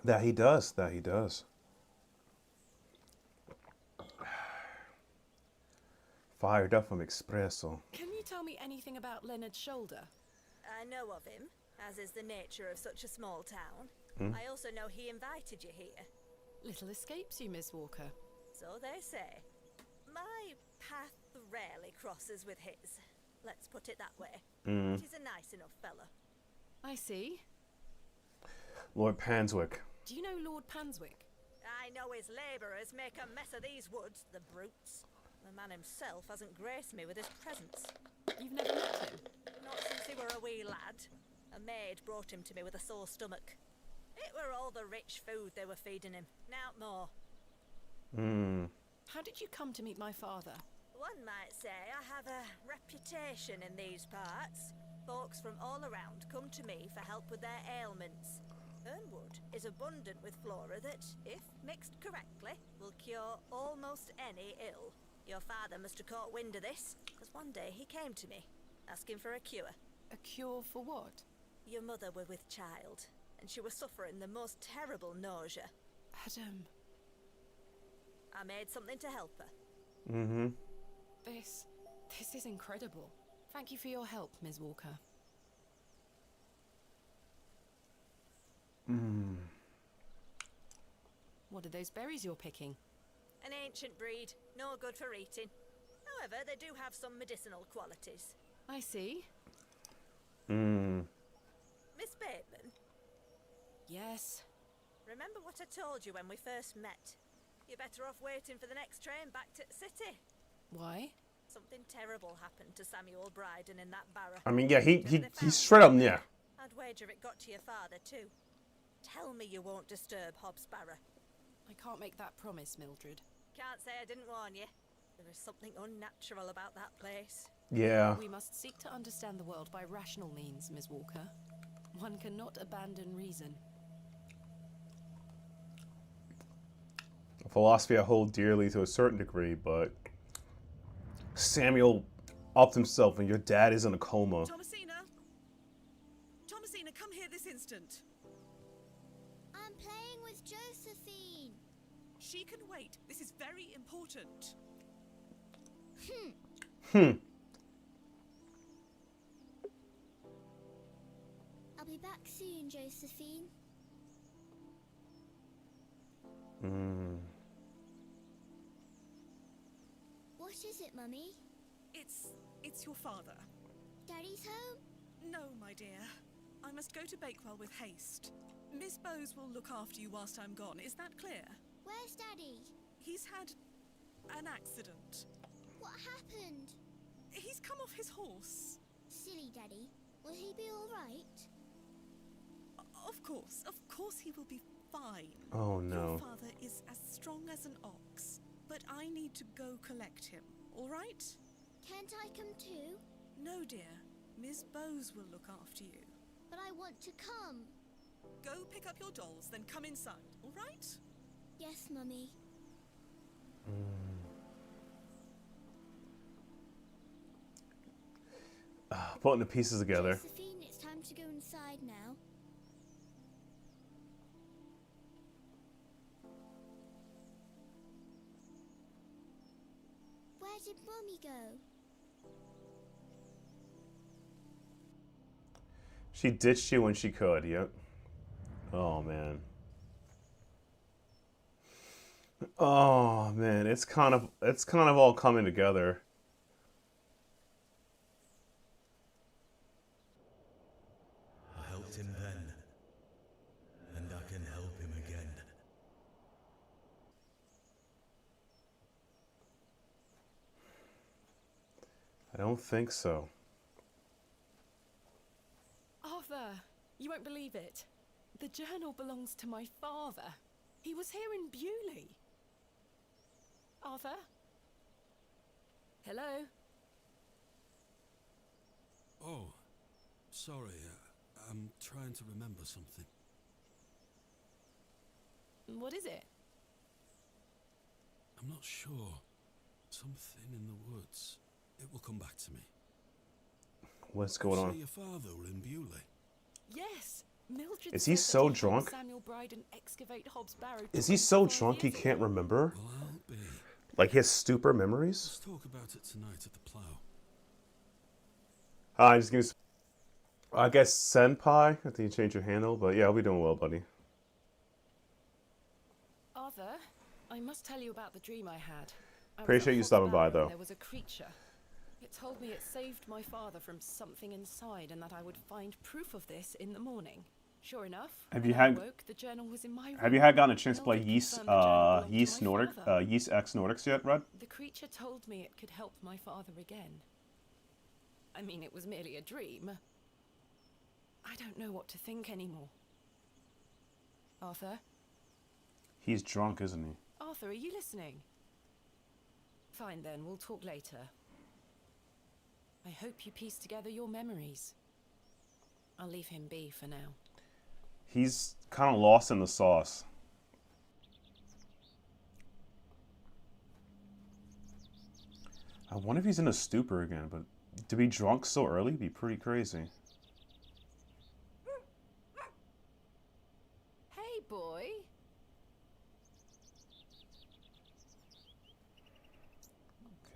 That he does. Fired up from espresso. Can you tell me anything about Leonard's shoulder? I know of him, as is the nature of such a small town. I also know he invited you here. Little escapes you, Miss Walker. So they say. My path rarely crosses with his. let's put it that way. Mm. He's a nice enough fella. I see. Lord Panswick. Do you know Lord Panswick? I know his labourers make a mess of these woods, the brutes. The man himself hasn't graced me with his presence. You've never met him? Not since he were a wee lad. A maid brought him to me with a sore stomach. It were all the rich food they were feeding him, nowt more. Hmm. How did you come to meet my father? One might say I have a reputation in these parts. Folks from all around come to me for help with their ailments. Ernwood is abundant with flora that, if mixed correctly, will cure almost any ill. Your father must have caught wind of this, because one day he came to me, asking for a cure. A cure for what? Your mother were with child, and she was suffering the most terrible nausea. Adam. I made something to help her. Mm-hmm. This is incredible. Thank you for your help, Ms. Walker. Mm. What are those berries you're picking? An ancient breed, no good for eating. However, they do have some medicinal qualities. I see. Mm. Miss Bateman? Yes. Remember what I told you when we first met? You're better off waiting for the next train back to the city. Why? Something terrible happened to Samuel Bryden in that barrow. I mean, yeah, he's straight up, yeah. I'd wager it got to your father too. Tell me you won't disturb Hobbs Barrow. I can't make that promise, Mildred. Can't say I didn't warn you. There is something unnatural about that place. Yeah. We must seek to understand the world by rational means, Ms. Walker. One cannot abandon reason. A philosophy I hold dearly to a certain degree, but Samuel upped himself and your dad is in a coma. Thomasina! Thomasina, come here this instant. I'm playing with Josephine. She can wait. This is very important. I'll be back soon, Josephine. What is it, Mummy? It's your father. Daddy's home? No, my dear. I must go to Bakewell with haste. Miss Bowes will look after you whilst I'm gone. Is that clear? Where's Daddy? He's had an accident. What happened? He's come off his horse. Silly Daddy. Will he be all right? Of course he will be fine. Oh no. Your father is as strong as an ox, but I need to go collect him, all right? Can't I come too? No, dear. Miss Bowes will look after you. But I want to come. Go pick up your dolls, then come inside, all right? Yes, Mummy. Putting the pieces together. Josephine, it's time to go inside now. Where did Mummy go? She ditched you when she could, yep. Oh man. Oh man, it's kind of all coming together. I helped him then, and I can help him again. I don't think so. Arthur, you won't believe it. The journal belongs to my father. He was here in Bewley. Arthur? Hello? Oh, sorry. I'm trying to remember something. What is it? I'm not sure. Something in the woods. It will come back to me. What's going You on? say your father were in Bewley? Yes. Mildred Is he said that so helped drunk? Samuel Bryden excavate Hobbs Barrow. Is he so drunk he can't remember? Well, I'll be. Like his stupor memories? Let's talk about it tonight at the plough. Just give me I guess Senpai. I think you changed your handle, but yeah, I'll be doing well, buddy. Arthur, I must tell you about the dream I had. I was Appreciate at you Hobbs stopping by, Barrow though. and there was a creature. It told me it saved my father from something inside and that I would find proof of this in the morning. Sure enough, Have you when I had- woke, the journal was in my room. Have you gotten a chance to And play Nordic Yeast, confirmed the journal belonged to Yeast my Nordic, father. Yeast X Nordics yet, Red? The creature told me it could help my father again. I mean, it was merely a dream. I don't know what to think anymore. Arthur? He's drunk, isn't he? Arthur, are you listening? Fine then, we'll talk later. I hope you piece together your memories. I'll leave him be for now. He's kind of lost in the sauce. I wonder if he's in a stupor again, but to be drunk so early would be pretty crazy. Hey, boy.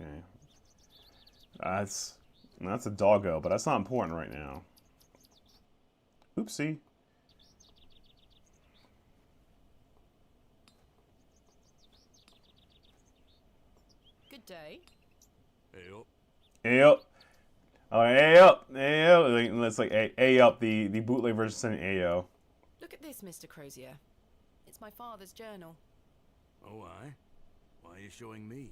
Okay. That's a doggo, but that's not important right now. Oopsie. Good day. Hey up. Hey up. Oh, hey up. Hey up. It's like hey up. The bootleg version saying Ayo. Look at this, Mr. Crozier. It's my father's journal. Oh, aye? Why are you showing me?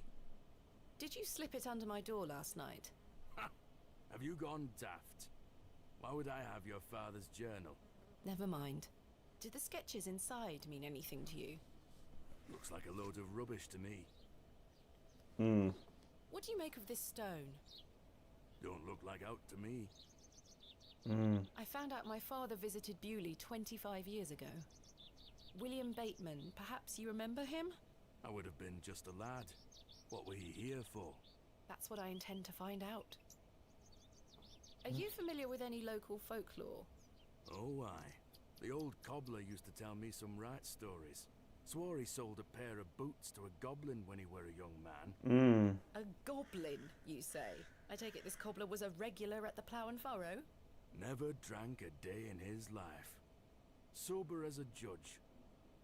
Did you slip it under my door last night? Ha! Have you gone daft? Why would I have your father's journal? Never mind. Did the sketches inside mean anything to you? Looks like a load of rubbish to me. Hmm. What do you make of this stone? Don't look like out to me. Hmm. I found out my father visited Bewley 25 years ago. William Bateman, perhaps you remember him? I would have been just a lad. What were he here for? That's what I intend to find out. Are you familiar with any local folklore? Oh, aye. The old cobbler used to tell me some right stories. Swore he sold a pair of boots to a goblin when he were a young man. A goblin, you say? I take it this cobbler was a regular at the Plough and Furrow? Never drank a day in his life. Sober as a judge.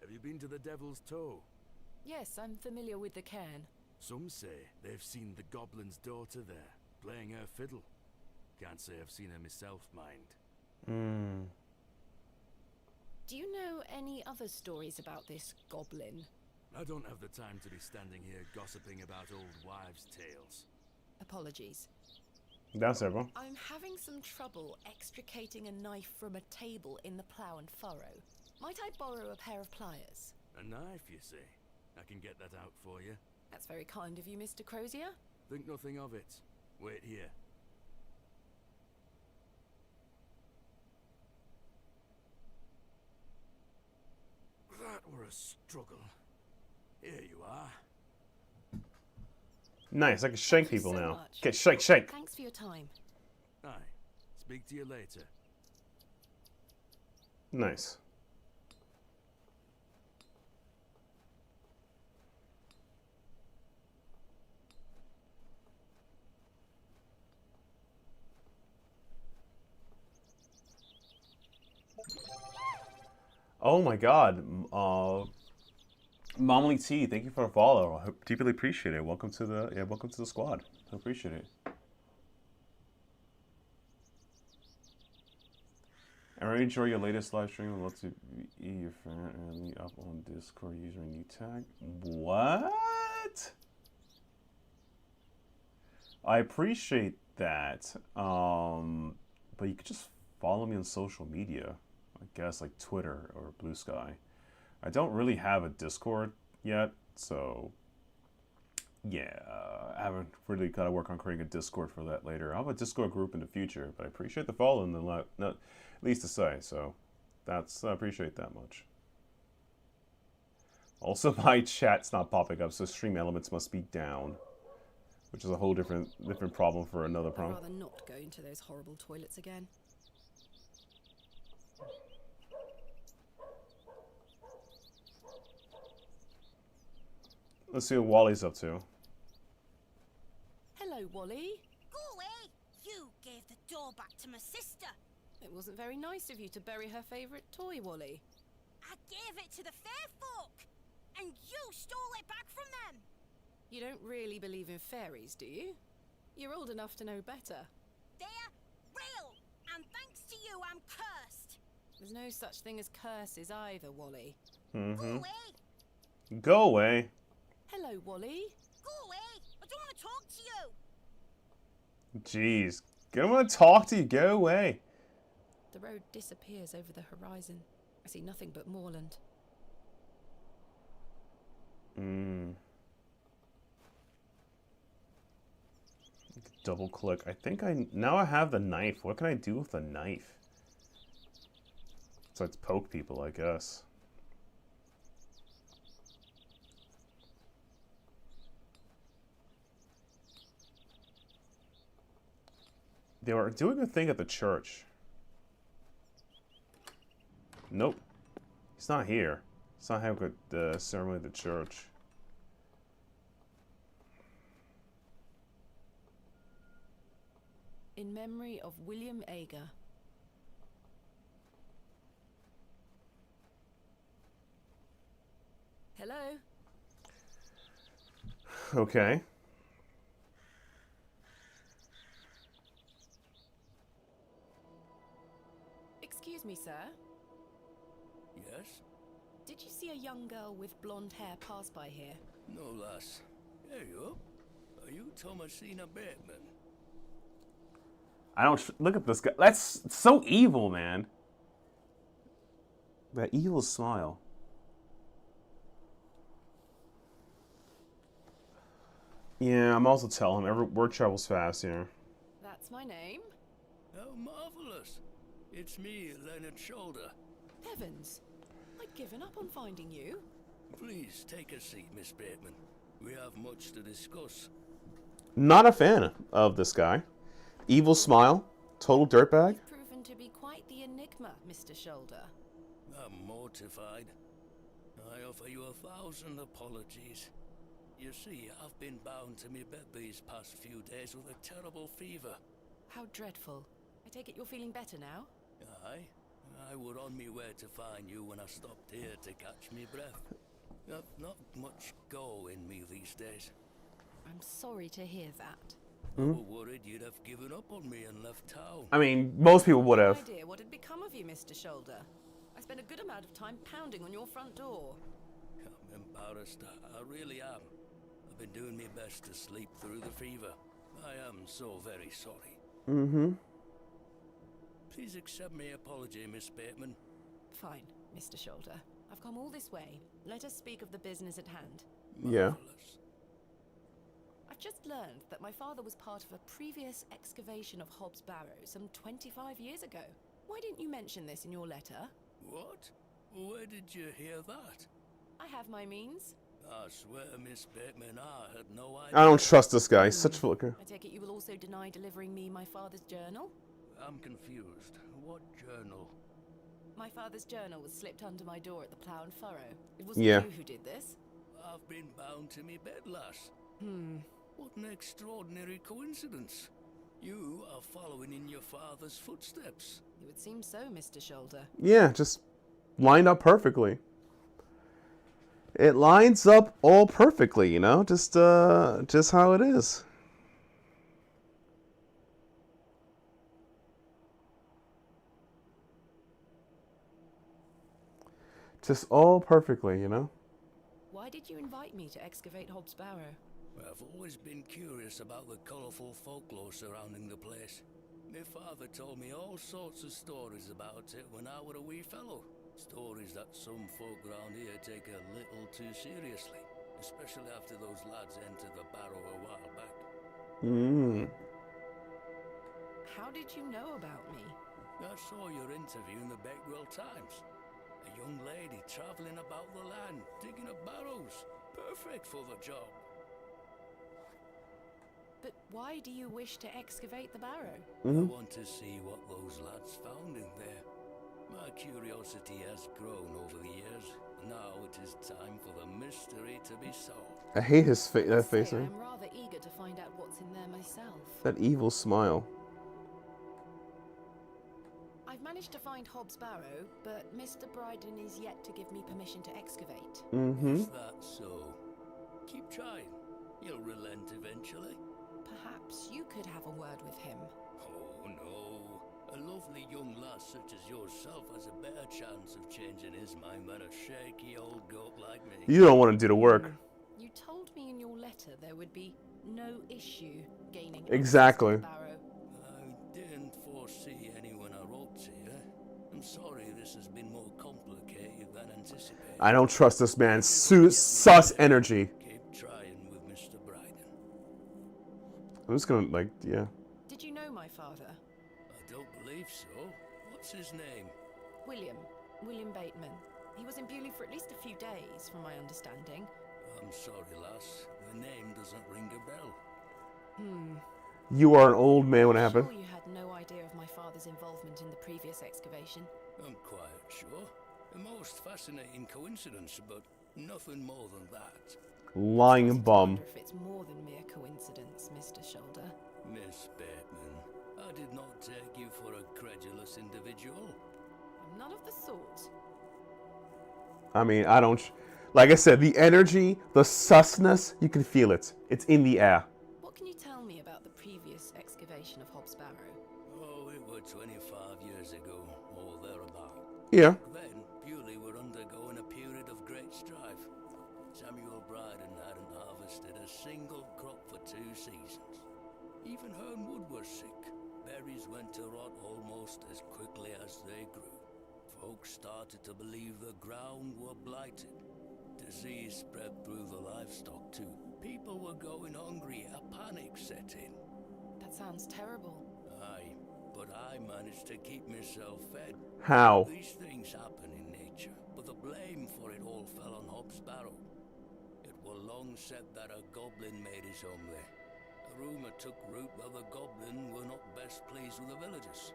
Have you been to the Devil's Toe? Yes, I'm familiar with the cairn. Some say they've seen the goblin's daughter there, playing her fiddle. Can't say I've seen her myself, mind. Do you know any other stories about this goblin? I don't have the time to be standing here gossiping about old wives' tales. Apologies. That's everyone. I'm having some trouble extricating a knife from a table in the Plough and Furrow. Might I borrow a pair of pliers? A knife, you say? I can get that out for you. That's very kind of you, Mr. Crozier. Think nothing of it. Wait here. That were a struggle. Here you are. Nice. I can shank Thank you people so now. much. Okay, shake. Thanks for your time. Aye. Speak to you later. Nice. Oh my God, Momly T, thank you for the follow. I deeply appreciate it. Welcome to the squad. I appreciate it. I really enjoy your latest live stream. I'd love to be your fan and meet up on Discord using new tag. What? I appreciate that. But you could just follow me on social media. I guess like Twitter or Blue Sky. I don't really have a Discord yet, so yeah, I haven't really got to work on creating a Discord for that later. I'll have a Discord group in the future, but I appreciate the follow and the not least to say, so I appreciate that much. Also, my chat's not popping up, so stream elements must be down, which is a whole different problem for another I'd problem. rather not go into those horrible toilets again. Let's see what Wally's up to. Hello, Wally. Go away! You gave the door back to my sister. It wasn't very nice of you to bury her favourite toy, Wally. I gave it to the fair folk, and you stole it back from them. You don't really believe in fairies, do you? You're old enough to know better. They're real, and thanks to you, I'm cursed. There's no such thing as curses either, Wally. Go Mm-hmm. away. Go away. Hello, Wally. Go away. I don't want to talk to you. Jeez. I want to talk to you. Go away. The road disappears over the horizon. I see nothing but moorland. Double click. I think now I have the knife. What can I do with the knife? So it's poke people, I guess. They were doing a thing at the church. Nope. He's not here. He's not having the ceremony at the church. In memory of William Ager. Hello? Okay. Excuse me, sir. Yes? Did you see a young girl with blonde hair pass by here? No, lass. There you are. Are you Thomasina Bateman? I don't look at this guy. That's so evil, man. That evil smile. Yeah, I'm also telling him every word travels fast here. That's my name. How marvelous. It's me, Leonard Shoulder. Heavens. I'd given up on finding you. Please take a seat, Miss Bateman. We have much to discuss. Not a fan of this guy. Evil smile. Total dirtbag. You've proven to be quite the enigma, Mr. Shoulder. I'm mortified. I offer you 1,000 apologies. You see, I've been bound to me bed these past few days with a terrible fever. How dreadful. I take it you're feeling better now? Aye. I were on me way to find you when I stopped here to catch me breath. I've not much go in me these days. I'm sorry to hear that. I were worried you'd have given up on me and left town. I mean, most people would have. No idea what had become of you, Mr. Shoulder. I spent a good amount of time pounding on your front door. I'm embarrassed. I really am. I've been doing my best to sleep through the fever. I am so very sorry. Mm-hmm. Please accept my apology, Miss Bateman. Fine, Mr. Shoulder. I've come all this way. Let us speak of the business at hand. Yeah. Marvelous. I've just learned that my father was part of a previous excavation of Hob's Barrow some 25 years ago. Why didn't you mention this in your letter? What? Where did you hear that? I have my means. I swear, Miss Bateman, I had no idea. I don't trust this guy. He's such a flicker. I take it you will also deny delivering me my father's journal? I'm confused. What journal? My father's journal was slipped under my door at the Plough and Furrow. It wasn't Yeah. you who did this. I've been bound to me bed, lass. What an extraordinary coincidence. You are following in your father's footsteps. It would seem so, Mr. Shoulder. Yeah, just lined up perfectly. It lines up all perfectly, you know? Just how it is. Just all perfectly, you know? Why did you invite me to excavate Hob's Barrow? I've always been curious about the colourful folklore surrounding the place. My father told me all sorts of stories about it when I were a wee fellow. Stories that some folk around here take a little too seriously, especially after those lads entered the Barrow a while back. How did you know about me? I saw your interview in the Beckwell Times. A young lady travelling about the land, digging up barrows. Perfect for the job. But why do you wish to excavate the Barrow? I want to see what those lads found in there. My curiosity has grown over the years. Now it is time for the mystery to be solved. I hate his that face. I am rather eager to find out what's in there myself. That evil smile. I've managed to find Hob's Barrow, but Mr. Bryden is yet to give me permission to excavate. Is that so? Keep trying. You'll relent eventually. perhaps you could have a word with him. Oh no. A lovely young lass such as yourself has a better chance of changing his mind than a shaky old goat like me. You don't want to do the work. You told me in your letter there would be no issue gaining Exactly. access to Barrow. I didn't foresee any when I wrote to you. I'm sorry this has been more complicated than anticipated. I don't trust this man. Sus energy. Keep trying with Mr. Bryden. I'm just gonna, like, yeah. Did you know my father? I don't believe so. What's his name? William Bateman. He was in Bewley for at least a few days, from my understanding. I'm sorry, lass. The name doesn't ring a bell. You are an old man when it happened. Sure you had no idea of my father's involvement in the previous excavation? I'm quite sure. A most fascinating coincidence, but nothing more than that. Lying bum. I wonder if it's more than mere coincidence, Mr. Shoulder. Miss Bateman, I did not take you for a credulous individual. I'm none of the sort. I mean, I don't... Like I said, the energy, the susness, you can feel it. It's in the air. What can you tell me about the previous excavation of Hob's Barrow? Oh, it was 25 years ago, or thereabout. Yeah. Then, Bewley were undergoing a period of great strife. Samuel Bryden hadn't harvested a single crop for 2 seasons. Even Hernwood was sick. Berries went to rot almost as quickly as they grew. Folks started to believe the ground were blighted. Disease spread through the livestock too. People were going hungry, a panic set in. That sounds terrible. Aye, but I managed to keep myself fed. How? These things happen in nature, but the blame for it all fell on Hob's Barrow. It was long said that a goblin made his home there. A rumour took root that the goblin were not best pleased with the villagers.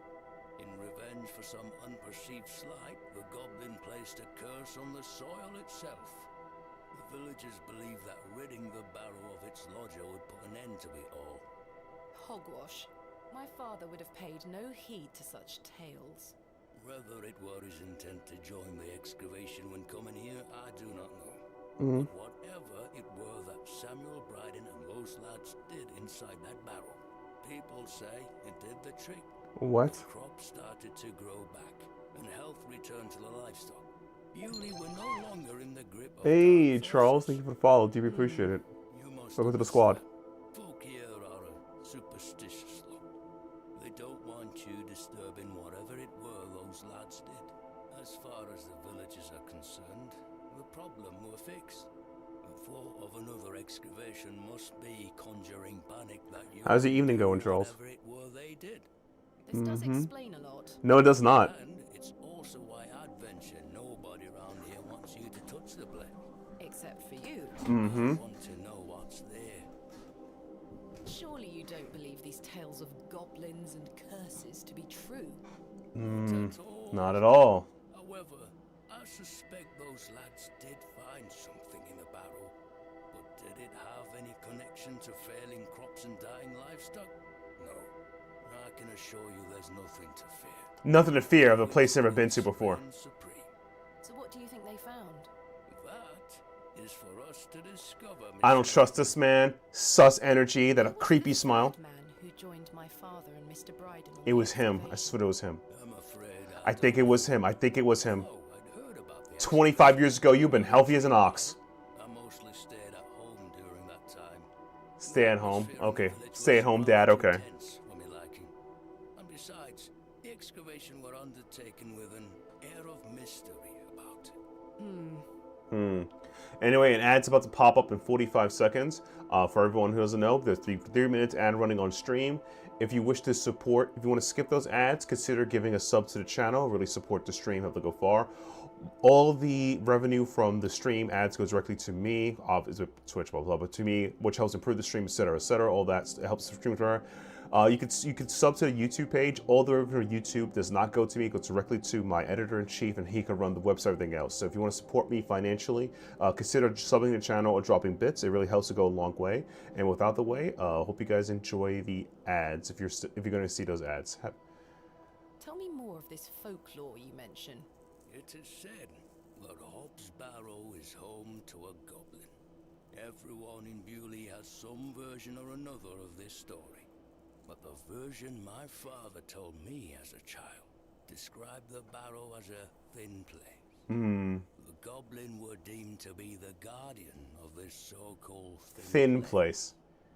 In revenge for some unperceived slight, the goblin placed a curse on the soil itself. The villagers believed that ridding the Barrow of its lodger would put an end to it all. Hogwash. My father would have paid no heed to such tales. Whether it were his intent to join the excavation when coming here, I do not know. But whatever it were that Samuel Bryden and those lads did inside that barrow, people say it did the trick. What? The crops started to grow back, and health returned to the livestock. Bewley were no longer in the grip of Hey, dark Charles. forces. Thank you for the follow. Deeply appreciate it. You must Welcome to the squad. understand, folk here are a superstitious lot. They don't want you disturbing whatever it were those lads did. As far as the villagers are concerned, the problem were fixed. The thought of another excavation must be conjuring panic that you... How's the evening going, Charles? Whatever it were they did. This does explain a lot. No, it does not. And it's also why I'd venture nobody around here wants you to touch the place. Except for you. I want to know what's there. Surely you don't believe these tales of goblins and curses to be true. Not at all. However, I suspect those lads did find something in the barrow. But did it have any connection to failing crops and dying livestock? No. I can assure you there's nothing to fear. Nothing to fear of a place I've never been to before. Supreme. So what do you think they found? That is for us to discover. I don't trust this man. Sus energy, that a creepy smile. Man who joined my father and Mr. Bryden on It the was him. I excavation. swear it was him. I'm afraid I think it was him. I think it was him. Oh, I'd heard about the 25 years ago, you've been healthy as an ox. I mostly stayed at home during that time. Stay at home. Okay. Stay at home, dad. Okay. Intense for me liking. And besides, the excavation were undertaken with an air of mystery about it. Anyway, an ad's about to pop up in 45 seconds. For everyone who doesn't know, there's 3 minutes ad running on stream. If you wish to support, if you want to skip those ads, consider giving a sub to the channel. Really support the stream, help it go far. All the revenue from the stream ads goes directly to me, obviously Twitch, blah, blah, but to me, which helps improve the stream, etc., etc. All that helps the stream. You could sub to the YouTube page. All the revenue from YouTube does not go to me. It goes directly to my editor-in-chief, and he can run the website, everything else. So if you want to support me financially, consider subbing the channel or dropping bits. It really helps to go a long way. And without the way, hope you guys enjoy the ads if you're going to see those ads. Tell me more of this folklore you mention. It is said that Hob's Barrow is home to a goblin. Everyone in Bewley has some version or another of this story. But the version my father told me as a child described the Barrow as a thin place. The goblin were deemed to be the guardian of this so-called Thin place.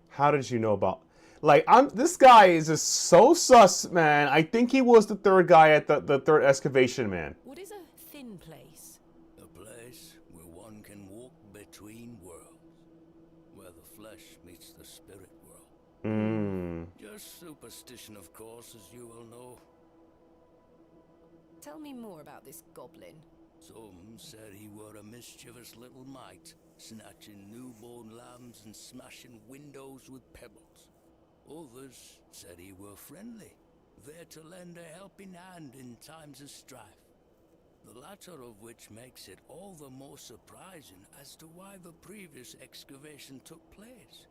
How did you know about... Like, this guy is just so sus, man. I think he was the third guy at the third excavation, man. What is a thin place? A place where one can walk between worlds, where the flesh meets the spirit world. Just superstition, of course, as you will know. Tell me more about this goblin. Some said he were a mischievous little mite, snatching newborn lambs and smashing windows with pebbles. Others said he were friendly, there to lend a helping hand in times of strife. The latter of which makes it all the more surprising as to why the previous excavation took place.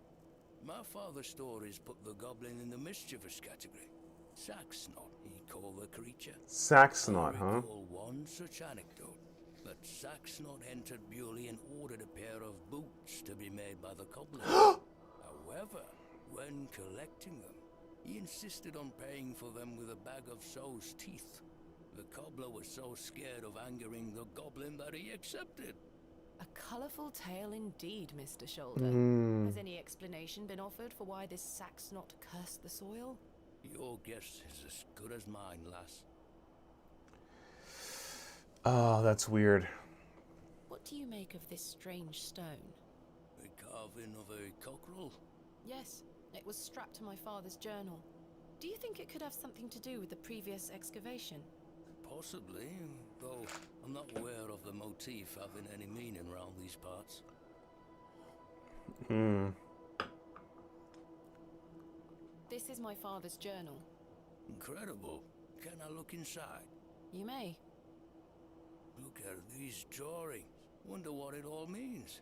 My father's stories put the goblin in the mischievous category. Saxnot, he called the creature. Saxnot, huh? I recall one such anecdote, that Saxnot entered Bewley and ordered a pair of boots to be made by the goblin. However, when collecting them, he insisted on paying for them with a bag of sow's teeth. The cobbler was so scared of angering the goblin that he accepted. A colourful tale indeed, Mr. Shoulder. Has any explanation been offered for why this Saxnot cursed the soil? Your guess is as good as mine, lass. Oh, that's weird. What do you make of this strange stone? A carving of a cockerel? Yes, it was strapped to my father's journal. Do you think it could have something to do with the previous excavation? Possibly, though I'm not aware of the motif having any meaning around these parts. This is my father's journal. Incredible. Can I look inside? You may. Look at these drawings. Wonder what it all means.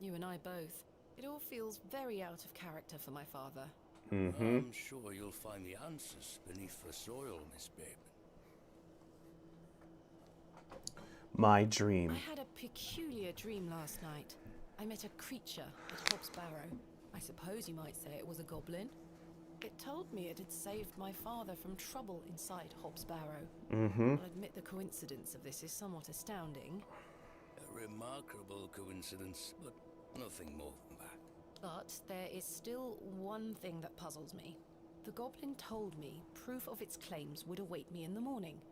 You and I both. It all feels very out of character for my father. I'm sure you'll find the answers beneath the soil, Miss Bateman. My dream. I had a peculiar dream last night. I met a creature at Hobbs Barrow. I suppose you might say it was a goblin. It told me it had saved my father from trouble inside Hobbs Barrow. I'll admit the coincidence of this is somewhat astounding. A remarkable coincidence, but nothing more than that. But there is still one thing that puzzles me. The goblin told me proof of its claims would await me in the morning.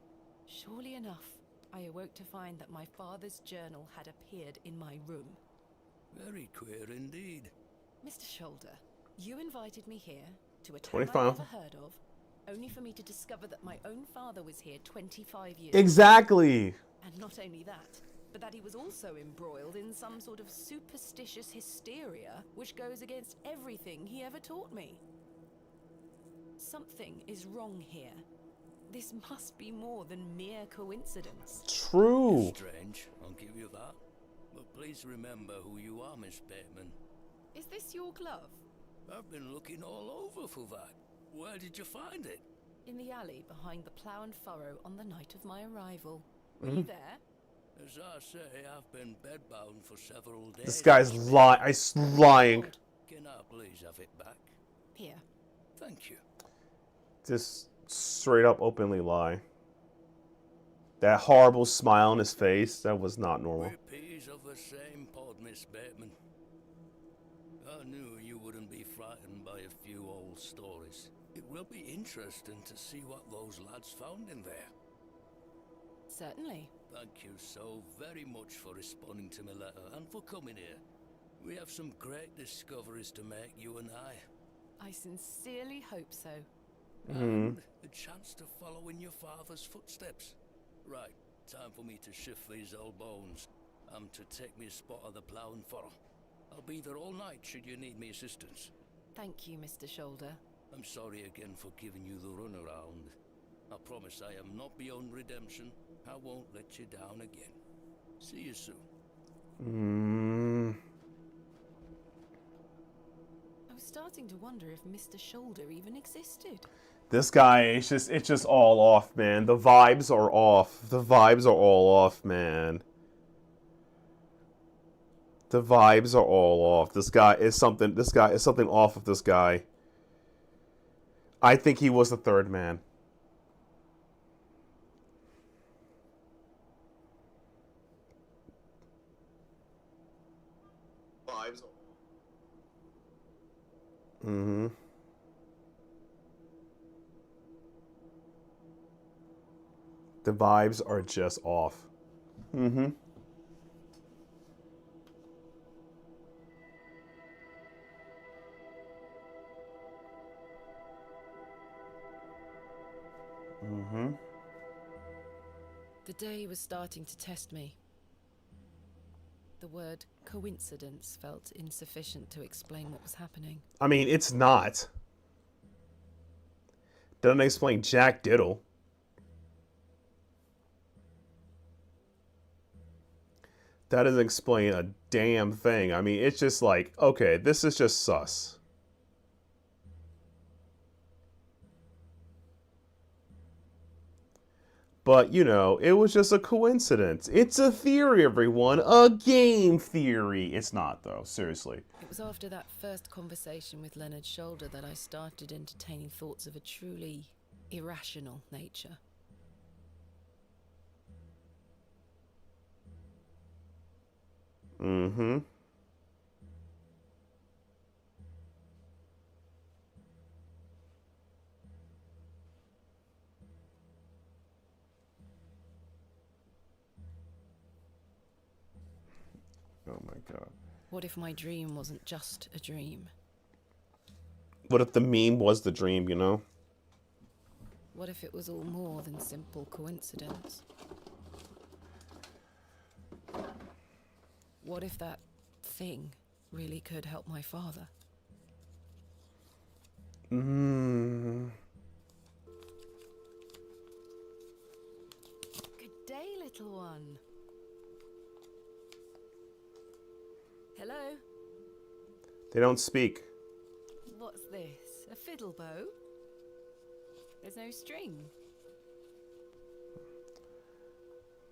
Surely enough, I awoke to find that my father's journal had appeared in my room. Very queer indeed. Mr. Shoulder, you invited me here to a town 25. I never heard of, only for me to discover that my own father was here 25 years Exactly. ago. And not only that, but that he was also embroiled in some sort of superstitious hysteria which goes against everything he ever taught me. Something is wrong here. This must be more than mere coincidence. True. Strange, I'll give you that. But please remember who you are, Miss Bateman. Is this your glove? I've been looking all over for that. Where did you find it? In the alley behind the plough and furrow on the night of my arrival. Were you there? As I say, I've been bedbound for several days. This guy's lying. Can I please have it back? Here. Thank you. Just straight up openly lie. That horrible smile on his face, that was not normal. We're peas of the same pod, Miss Bateman. I knew you wouldn't be frightened by a few old stories. It will be interesting to see what those lads found in there. Certainly. Thank you so very much for responding to my letter and for coming here. We have some great discoveries to make, you and I. I sincerely hope so. And a chance to follow in your father's footsteps. Right, time for me to shift these old bones. I'm to take me a spot of the plough and furrow. I'll be there all night should you need me assistance. Thank you, Mr. Shoulder. I'm sorry again for giving you the runaround. I promise I am not beyond redemption. I won't let you down again. See you soon. I was starting to wonder if Mr. Shoulder even existed. This guy, it's just all off, man. The vibes are off. The vibes are all off, man. The vibes are all off. This guy is something off with this guy. I think he was the third man. Vibes. Mm-hmm. The vibes are just off. Mm-hmm. Mm-hmm. The day was starting to test me. The word coincidence felt insufficient to explain what was happening. I mean, it's not. Doesn't explain jack diddle. That doesn't explain a damn thing. I mean, it's just like, okay, this is just sus. But, you know, it was just a coincidence. It's a theory, everyone. A game theory. It's not, though. Seriously. It was after that first conversation with Leonard's shoulder that I started entertaining thoughts of a truly irrational nature. Mm-hmm. Oh my god. What if my dream wasn't just a dream? What if the meme was the dream, you know? What if it was all more than simple coincidence? What if that thing really could help my father? Mm. Good day, little one. Hello? They don't speak. What's this? A fiddle bow? There's no string.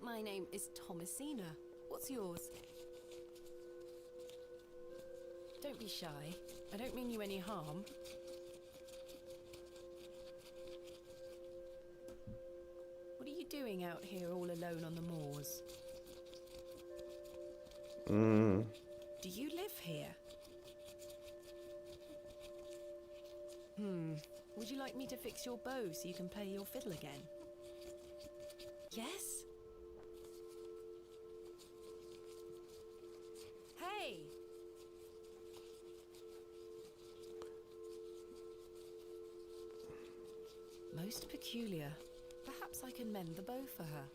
My name is Thomasina. What's yours? Don't be shy. I don't mean you any harm. What are you doing out here all alone on the moors? Do you live here? Would you like me to fix your bow so you can play your fiddle again? Yes? Hey! Most peculiar. Perhaps I can mend the bow for her.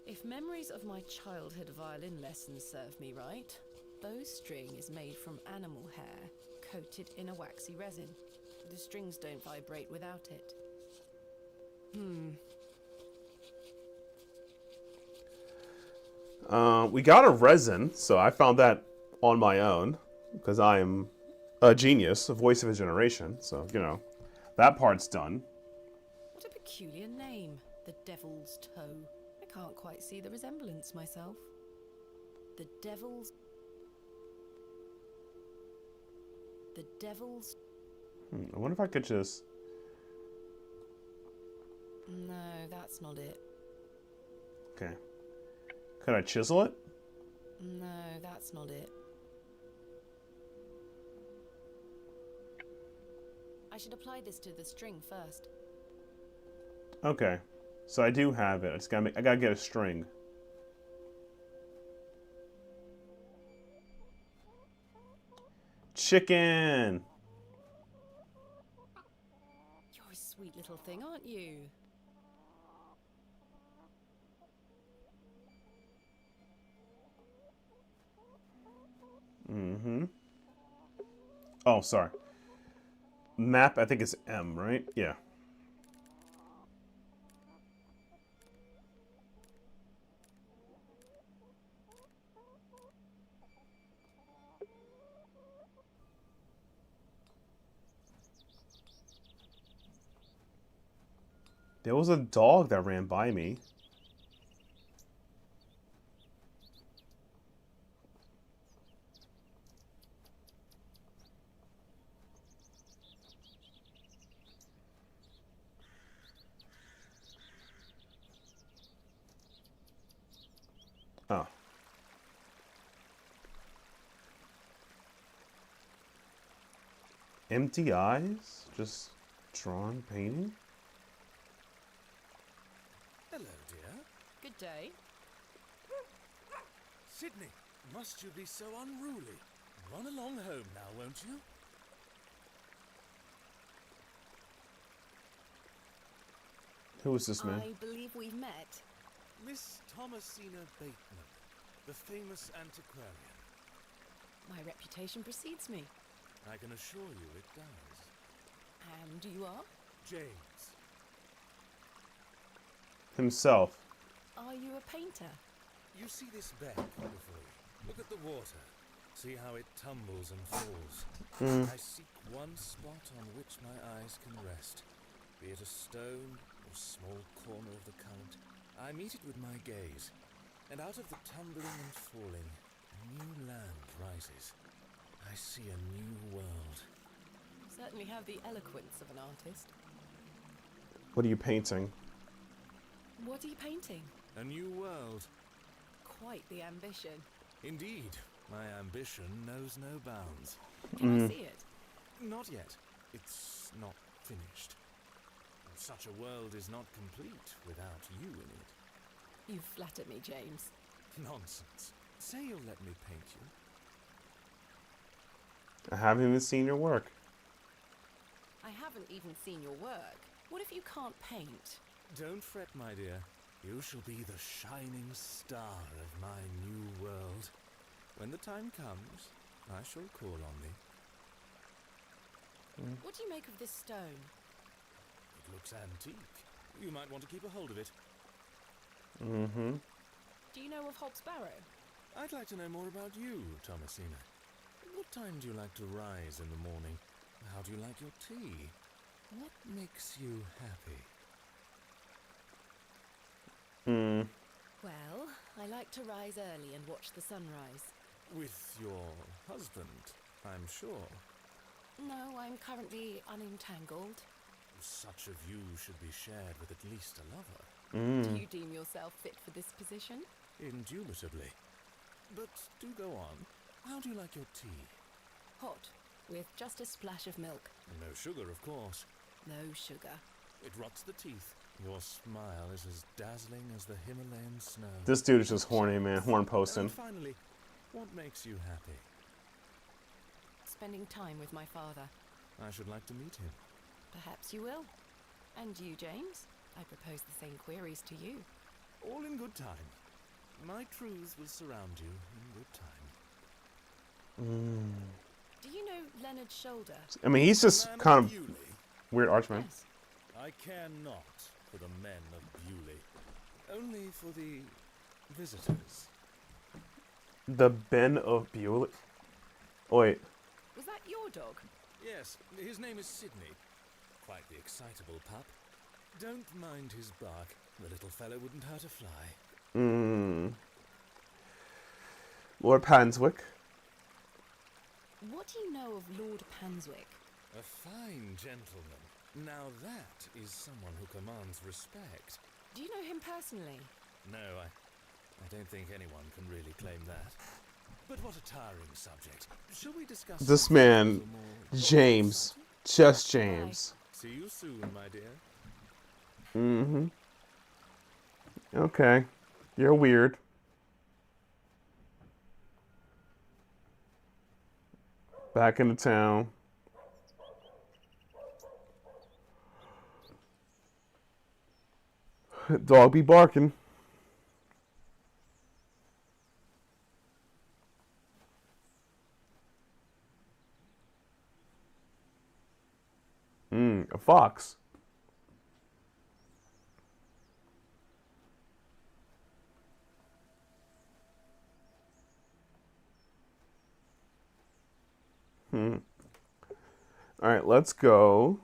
If memories of my childhood violin lessons serve me right, bowstring is made from animal hair, coated in a waxy resin. The strings don't vibrate without it. We got a resin, so I found that on my own, because I am a genius, a voice of a generation, so, you know, that part's done. What a peculiar name, the Devil's Toe. I can't quite see the resemblance myself. The Devil's... I wonder if I could just... No, that's not it. Okay. Could I chisel it? No, that's not it. I should apply this to the string first. Okay. So I do have it. I gotta get a string. Chicken! You're a sweet little thing, aren't you? Mm-hmm. Oh, sorry. Map, I think it's M, right? Yeah. There was a dog that ran by me. Empty eyes? Just drawn painting? Hello, dear. Good day. Sydney, must you be so unruly? Run along home now, won't you? Who is this man? I believe we've met. Miss Thomasina Bateman, the famous antiquarian. My reputation precedes me. I can assure you it does. And you are? James. Himself. Are you a painter? You see this beck before you. Look at the water. See how it tumbles and falls. I seek one spot on which my eyes can rest. Be it a stone or small corner of the current, I meet it with my gaze. And out of the tumbling and falling, a new land rises. I see a new world. You certainly have the eloquence of an artist. What are you painting? What are you painting? A new world. Quite the ambition. Indeed, my ambition knows no bounds. Can I see it? Not yet. It's not finished. Such a world is not complete without you in it. You flatter me, James. Nonsense. Say you'll let me paint you. I haven't even seen your work. I haven't even seen your work. What if you can't paint? Don't fret, my dear. You shall be the shining star of my new world. When the time comes, I shall call on thee. What do you make of this stone? It looks antique. You might want to keep a hold of it. Do you know of Hobb's Barrow? I'd like to know more about you, Thomasina. What time do you like to rise in the morning? How do you like your tea? What makes you happy? Well, I like to rise early and watch the sunrise. With your husband, I'm sure. No, I'm currently unentangled. Such a view should be shared with at least a lover. Do you deem yourself fit for this position? Indubitably. But do go on. How do you like your tea? Hot, with just a splash of milk. No sugar, of course. No sugar. It rots the teeth. Your smile is as dazzling as the Himalayan snow. This dude is just horny, man. Horn posting. And finally, what makes you happy? Spending time with my father. I should like to meet him. Perhaps you will. And you, James? I propose the same queries to you. All in good time. My truths will surround you in good time. Do you know Leonard Shoulder? I mean, he's just kind of Bewley. weird archman. Yes. I care not for the men of Bewley. Only for the visitors. The Ben of Bewley. Oh, wait. Was that your dog? Yes, his name is Sydney. Quite the excitable pup. Don't mind his bark. The little fellow wouldn't hurt a fly. Lord Panswick. What do you know of Lord Panswick? A fine gentleman. Now that is someone who commands respect. Do you know him personally? No, I don't think anyone can really claim that. But what a tiring subject. Shall we discuss This man, James. Just James. See you soon, my dear. Okay. You're weird. Back into town. Dog be barking. A fox. All right, let's go.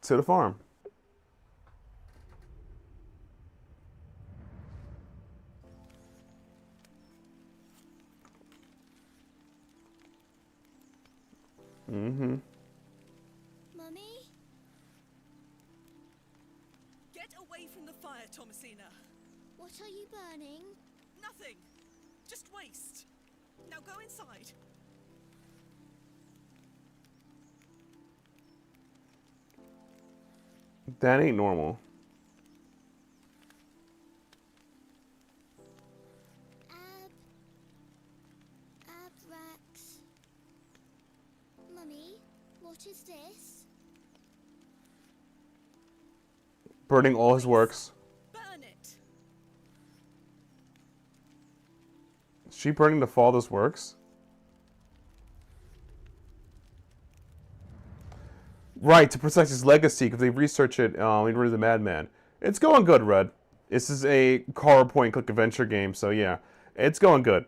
To the farm. Mummy? Get away from the fire, Thomasina. What are you burning? Nothing. Just waste. Now go inside. That ain't normal. Abrax. Mummy, what is this? Burning all his works. Burn it. Is she burning the father's works? Right, to protect his legacy, because they research it, in Rid of the Madman. It's going good, Red. This is a horror point-click adventure game, so yeah. It's going good.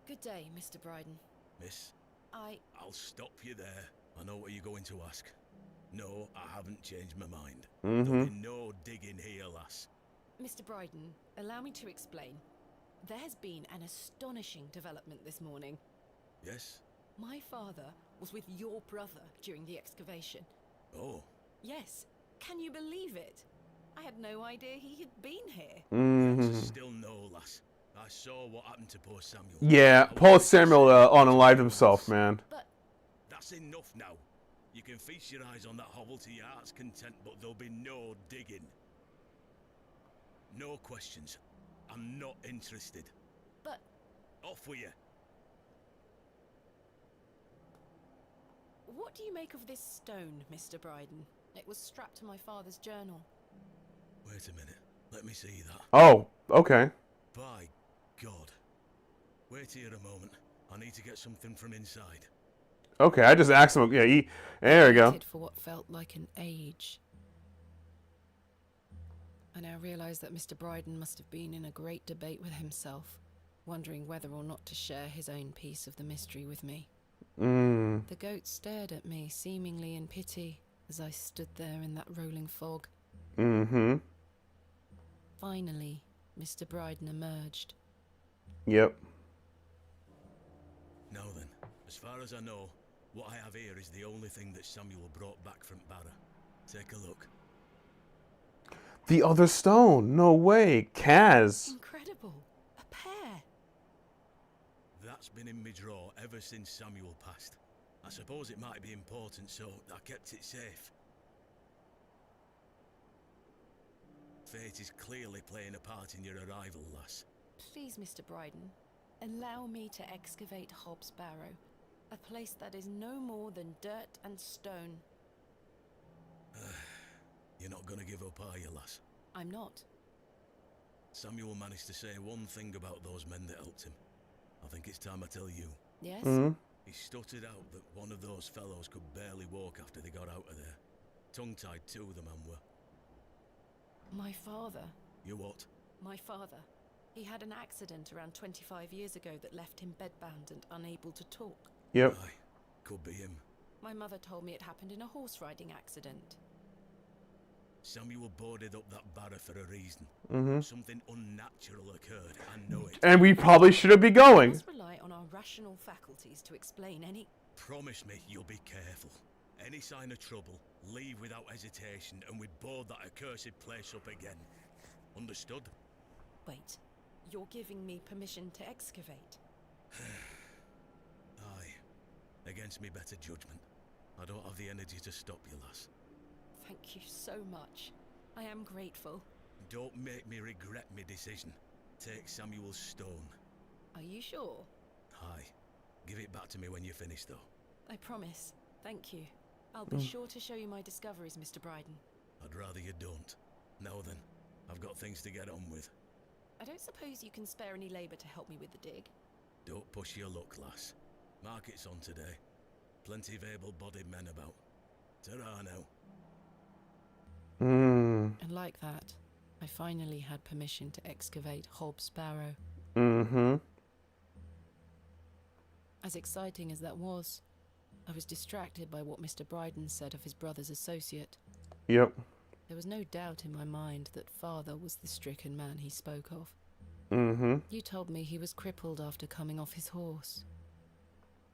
Good day, Mr. Bryden. Miss, I'll stop you there. I know what you're going to ask. No, I haven't changed my mind. Mm-hmm. There'll be no digging here, lass. Mr. Bryden, allow me to explain. There has been an astonishing development this morning. Yes? My father was with your brother during the excavation. Oh. Yes. Can you believe it? I had no idea he had been here. Mm-hmm. Still no, lass. I saw what happened to poor Samuel. Yeah, poor Samuel unalived himself, man. But that's enough now. You can feast your eyes on that hovel to your heart's content, but there'll be no digging. No questions. I'm not interested. But off with you. What do you make of this stone, Mr. Bryden? It was strapped to my father's journal. Wait a minute. Let me see that. Oh, okay. By God. Wait here a moment. I need to get something from inside. Okay, I just asked him. Yeah, there we go. For what felt like an age. I now realize that Mr. Bryden must have been in a great debate with himself, wondering whether or not to share his own piece of the mystery with me. The goat stared at me, seemingly in pity, as I stood there in that rolling fog. Finally, Mr. Bryden emerged. Yep. Now then, as far as I know, what I have here is the only thing that Samuel brought back from Barrow. Take a look. The other stone. No way. Kaz. Incredible. A pair. That's been in my drawer ever since Samuel passed. I suppose it might be important, so I kept it safe. Fate is clearly playing a part in your arrival, lass. Please, Mr. Bryden, allow me to excavate Hob's Barrow, a place that is no more than dirt and stone. You're not gonna give up, are you, lass? I'm not. Samuel managed to say one thing about those men that helped him. I think it's time I tell you. Yes? He stuttered out that one of those fellows could barely walk after they got out of there. Tongue-tied too, the man were. My father. You what? My father. He had an accident around 25 years ago that left him bedbound and unable to talk. Yep. Aye, could be him. My mother told me it happened in a horse-riding accident. Samuel boarded up that barrow for a reason. Something unnatural occurred, I know it. And we probably shouldn't be going. Let's rely on our rational faculties to explain any... Promise me you'll be careful. Any sign of trouble, leave without hesitation, and we board that accursed place up again. Understood? Wait, you're giving me permission to excavate? Aye. Against me better judgment. I don't have the energy to stop you, lass. Thank you so much. I am grateful. Don't make me regret my decision. Take Samuel's stone. Are you sure? Aye. Give it back to me when you're finished, though. I promise. Thank you. I'll be sure to show you my discoveries, Mr. Bryden. I'd rather you don't. Now then, I've got things to get on with. I don't suppose you can spare any labour to help me with the dig? Don't push your luck, lass. Market's on today. Plenty of able-bodied men about. Ta-ra now. And like that, I finally had permission to excavate Hob's Barrow. As exciting as that was, I was distracted by what Mr. Bryden said of his brother's associate. Yep. There was no doubt in my mind that father was the stricken man he spoke of. You told me he was crippled after coming off his horse.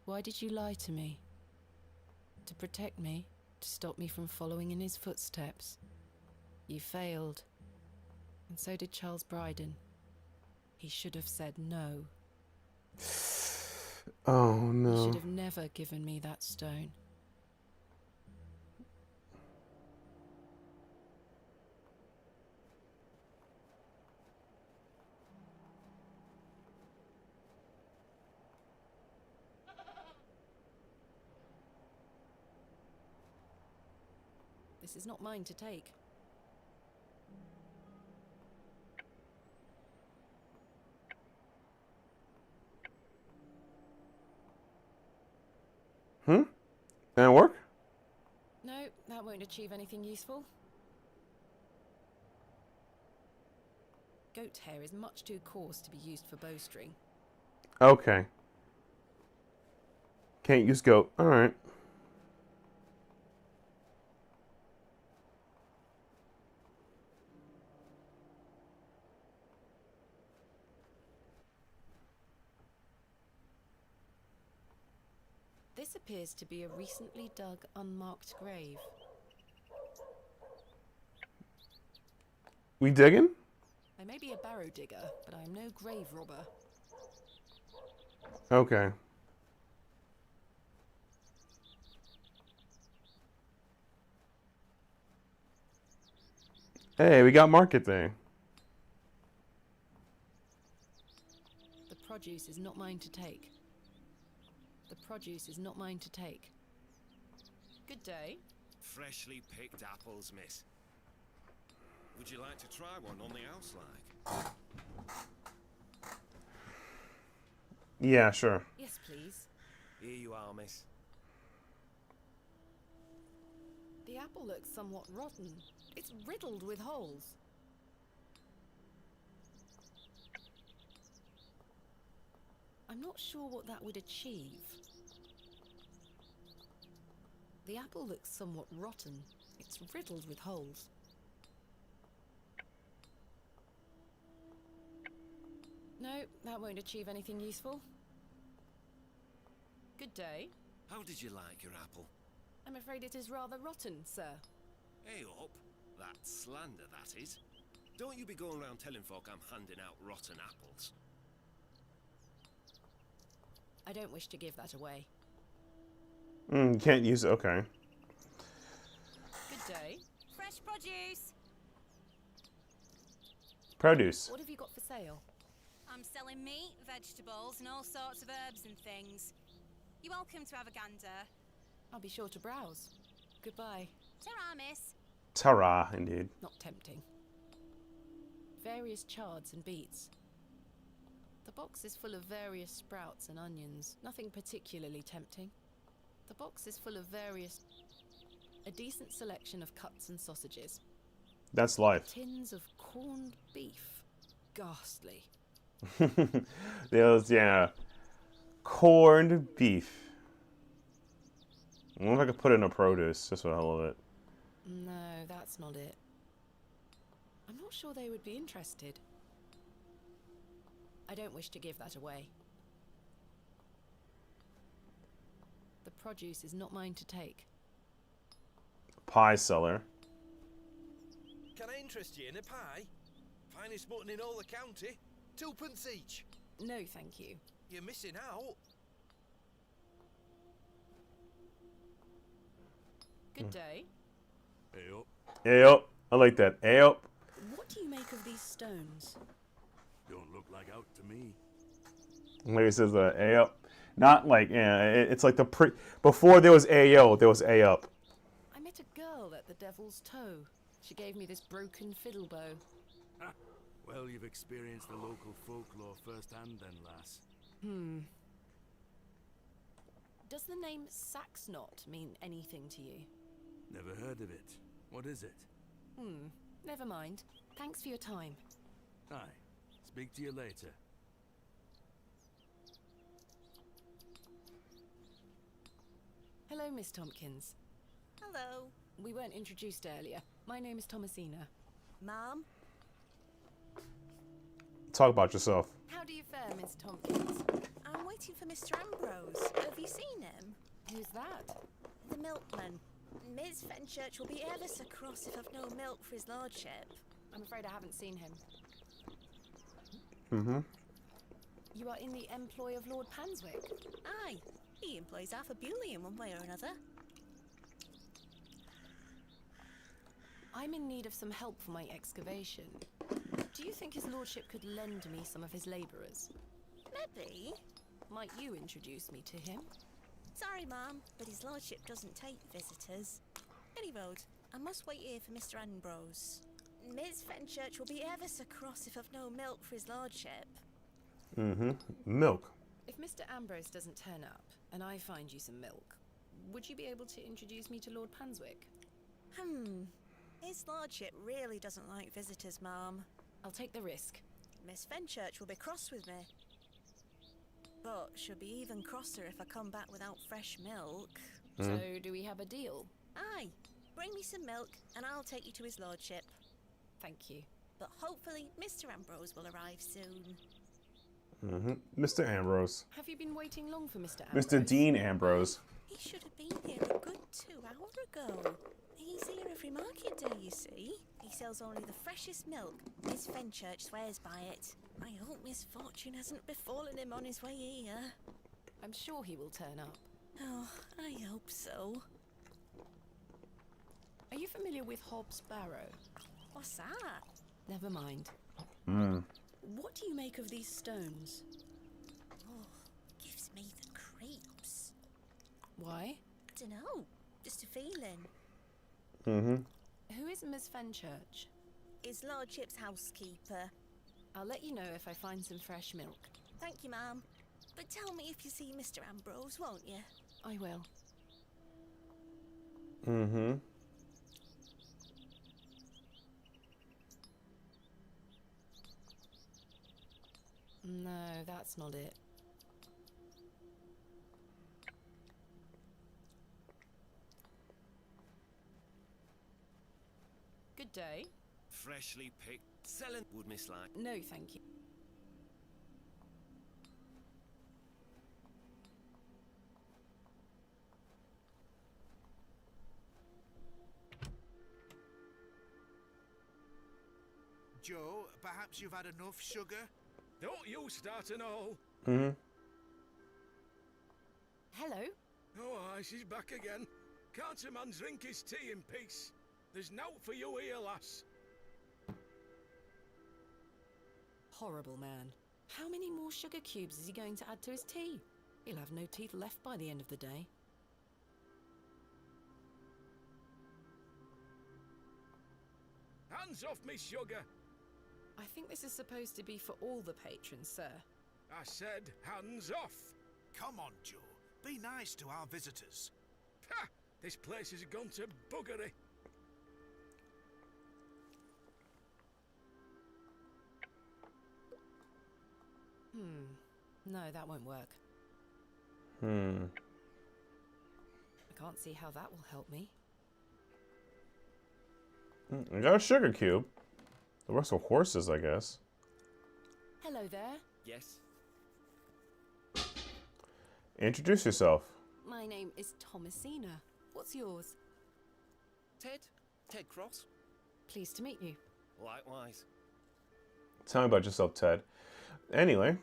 Why did you lie to me? To protect me? To stop me from following in his footsteps? You failed. And so did Charles Bryden. He should have said no. Oh He no. should have never given me that stone. This is not mine to take. That work? No, that won't achieve anything useful. Goat hair is much too coarse to be used for bowstring. Okay. Can't use goat. Alright. This appears to be a recently dug, unmarked grave. We digging? I may be a barrow digger, but I am no grave robber. Okay. Hey, we got market day. The produce is not mine to take. The produce is not mine to take. Good day. Freshly picked apples, miss. Would you like to try one on the house like? Yeah, sure. Yes, please. Here you are, miss. The apple looks somewhat rotten. It's riddled with holes. I'm not sure what that would achieve. The apple looks somewhat rotten. It's riddled with holes. No, that won't achieve anything useful. Good day. How did you like your apple? I'm afraid it is rather rotten, sir. Hey up. That's slander, that is. Don't you be going around telling folk I'm handing out rotten apples. I don't wish to give that away. Can't use it. Okay. Good day. Fresh produce. Produce. What have you got for sale? I'm selling meat, vegetables, and all sorts of herbs and things. You're welcome to have a gander. I'll be sure to browse. Goodbye. Ta-ra, miss. Ta-ra, indeed. Not tempting. Various chards and beets. The box is full of various sprouts and onions. Nothing particularly tempting. The box is full of a decent selection of cuts and sausages. That's life. Tins of corned beef. Ghastly. Those, yeah. Corned beef. I wonder if I could put in a produce, just for the hell of it. No, that's not it. I'm not sure they would be interested. I don't wish to give that away. The produce is not mine to take. Pie seller. Can I interest you in a pie? Finest mutton in all the county. 2p each. No, thank you. You're missing out. Good day. Hey up. Hey up. I like that. Hey up. What do you make of these stones? Don't look like out to me. Maybe it says A up. Not like, yeah, it's like before there was AO, there was A up. I met a girl at the Devil's Toe. She gave me this broken fiddle bow. Ha! Well, you've experienced the local folklore firsthand then, lass. Does the name Saxknot mean anything to you? Never heard of it. What is it? Never mind. Thanks for your time. Aye. Speak to you later. Hello, Miss Tompkins. Hello. We weren't introduced earlier. My name is Thomasina. Mom? Talk about yourself. How do you fare, Miss Tompkins? I'm waiting for Mr. Ambrose. Have you seen him? Who's that? The milkman. Miss Fenchurch will be ever so cross if I've no milk for his lordship. I'm afraid I haven't seen him. Mm-hmm. You are in the employ of Lord Panswick. Aye, he employs half a Bewley in one way or another. I'm in need of some help for my excavation. Do you think his lordship could lend me some of his labourers? Maybe. Might you introduce me to him? Sorry, Ma'am, but his lordship doesn't take visitors. Any road, I must wait here for Mr. Ambrose. Miss Fenchurch will be ever so cross if I've no milk for his lordship. Mm-hmm. Milk. If Mr. Ambrose doesn't turn up, and I find you some milk, would you be able to introduce me to Lord Panswick? His lordship really doesn't like visitors, Ma'am. I'll take the risk. Miss Fenchurch will be cross with me. But she'll be even crosser if I come back without fresh milk. So, do we have a deal? Aye. Bring me some milk, and I'll take you to his lordship. Thank you. But hopefully Mr. Ambrose will arrive soon. Mm-hmm. Mr. Ambrose. Have you been waiting long for Mr. Ambrose? Mr. Dean Ambrose. He should have been here a good 2 hours ago. He's here every market day, you see. He sells only the freshest milk. Miss Fenchurch swears by it. I hope misfortune hasn't befallen him on his way here. I'm sure he will turn up. Oh, I hope so. Are you familiar with Hob's Barrow? What's that? Never mind. What do you make of these stones? Oh, gives me the creeps. Why? Dunno, just a feeling. Mm-hmm. Who is Miss Fenchurch? His lordship's housekeeper. I'll let you know if I find some fresh milk. Thank you, ma'am. But tell me if you see Mr. Ambrose, won't you? I will. Mm-hmm. No, that's not it. Good day. Freshly picked. Selling would miss like. No, thank you. Joe, perhaps you've had enough sugar? Don't you start an all. Mm-hmm. Hello? Oh, aye, she's back again. Can't a man drink his tea in peace? There's nought for you here, lass. Horrible man. How many more sugar cubes is he going to add to his tea? He'll have no teeth left by the end of the day. Hands off me, sugar. I think this is supposed to be for all the patrons, sir. I said hands off. Come on, Joe. Be nice to our visitors. Ha! This place has gone to buggery. No, that won't work. Hmm. I can't see how that will help me. I got a sugar cube. The rest are horses, I guess. Hello there. Yes. Introduce yourself. My name is Thomasina. What's yours? Ted? Ted Cross? Pleased to meet you. Likewise. Tell me about yourself, Ted. Anyway,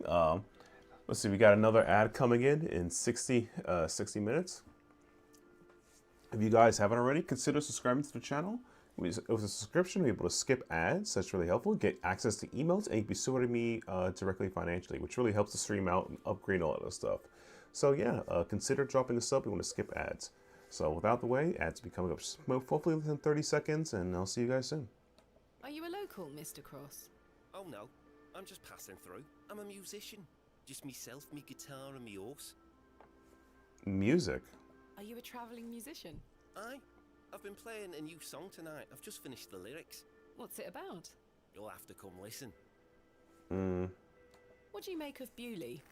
let's see. We got another ad coming in 60 minutes. If you guys haven't already, consider subscribing to the channel. With a subscription, you're able to skip ads. That's really helpful. Get access to emails, and you can be supporting me directly financially, which really helps the stream out and upgrade all that other stuff. So yeah, consider dropping a sub. You want to skip ads. So without the way, ads will be coming up hopefully within 30 seconds, and I'll see you guys soon. Are you a local, Mr. Cross? Oh no, I'm just passing through. I'm a musician. Just myself, me guitar and me horse. Music. Are you a travelling musician? Aye. I've been playing a new song tonight. I've just finished the lyrics. What's it about? You'll have to come listen. What do you make of Bewley?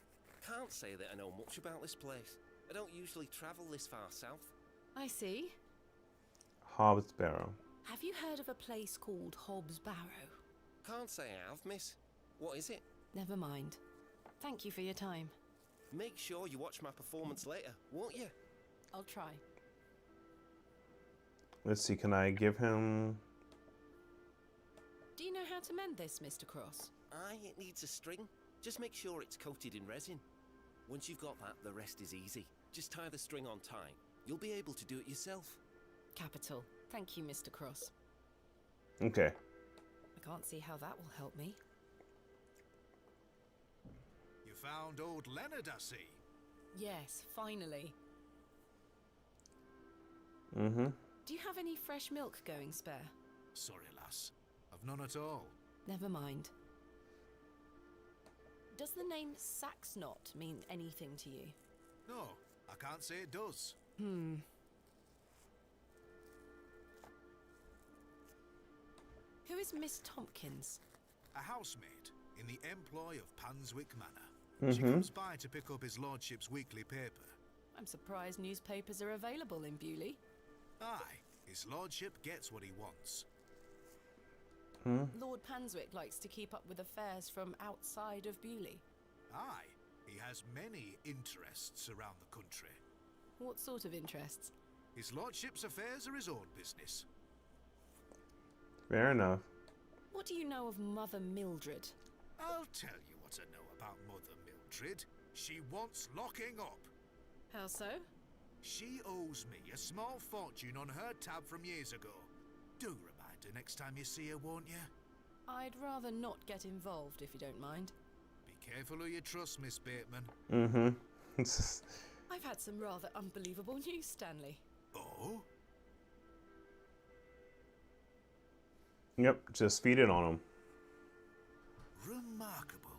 Can't say that I know much about this place. I don't usually travel this far south. I see. Hob's Barrow. Have you heard of a place called Hob's Barrow? Can't say I have, miss. What is it? Never mind. Thank you for your time. Make sure you watch my performance later, won't you? I'll try. Let's see, can I give him... Do you know how to mend this, Mr. Cross? Aye, it needs a string. Just make sure it's coated in resin. Once you've got that, the rest is easy. Just tie the string on tight. You'll be able to do it yourself. Capital. Thank you, Mr. Cross. Okay. I can't see how that will help me. You found old Leonard, I see. Yes, finally. Mm-hmm. Do you have any fresh milk going spare? Sorry, lass. I've none at all. Never mind. Does the name Saxnot mean anything to you? No, I can't say it does. Hmm. Who is Miss Tompkins? A housemaid in the employ of Panswick Manor. She comes by to pick up his lordship's weekly paper. I'm surprised newspapers are available in Bewley. Aye, his lordship gets what he wants. Lord Panswick likes to keep up with affairs from outside of Bewley. Aye, he has many interests around the country. What sort of interests? His lordship's affairs are his own business. Fair enough. What do you know of Mother Mildred? I'll tell you what I know about Mother Mildred. She wants locking up. How so? She owes me a small fortune on her tab from years ago. Do remind her next time you see her, won't you? I'd rather not get involved, if you don't mind. Be careful who you trust, Miss Bateman. Mm-hmm. I've had some rather unbelievable news, Stanley. Oh? Yep, just feed it on him. Remarkable.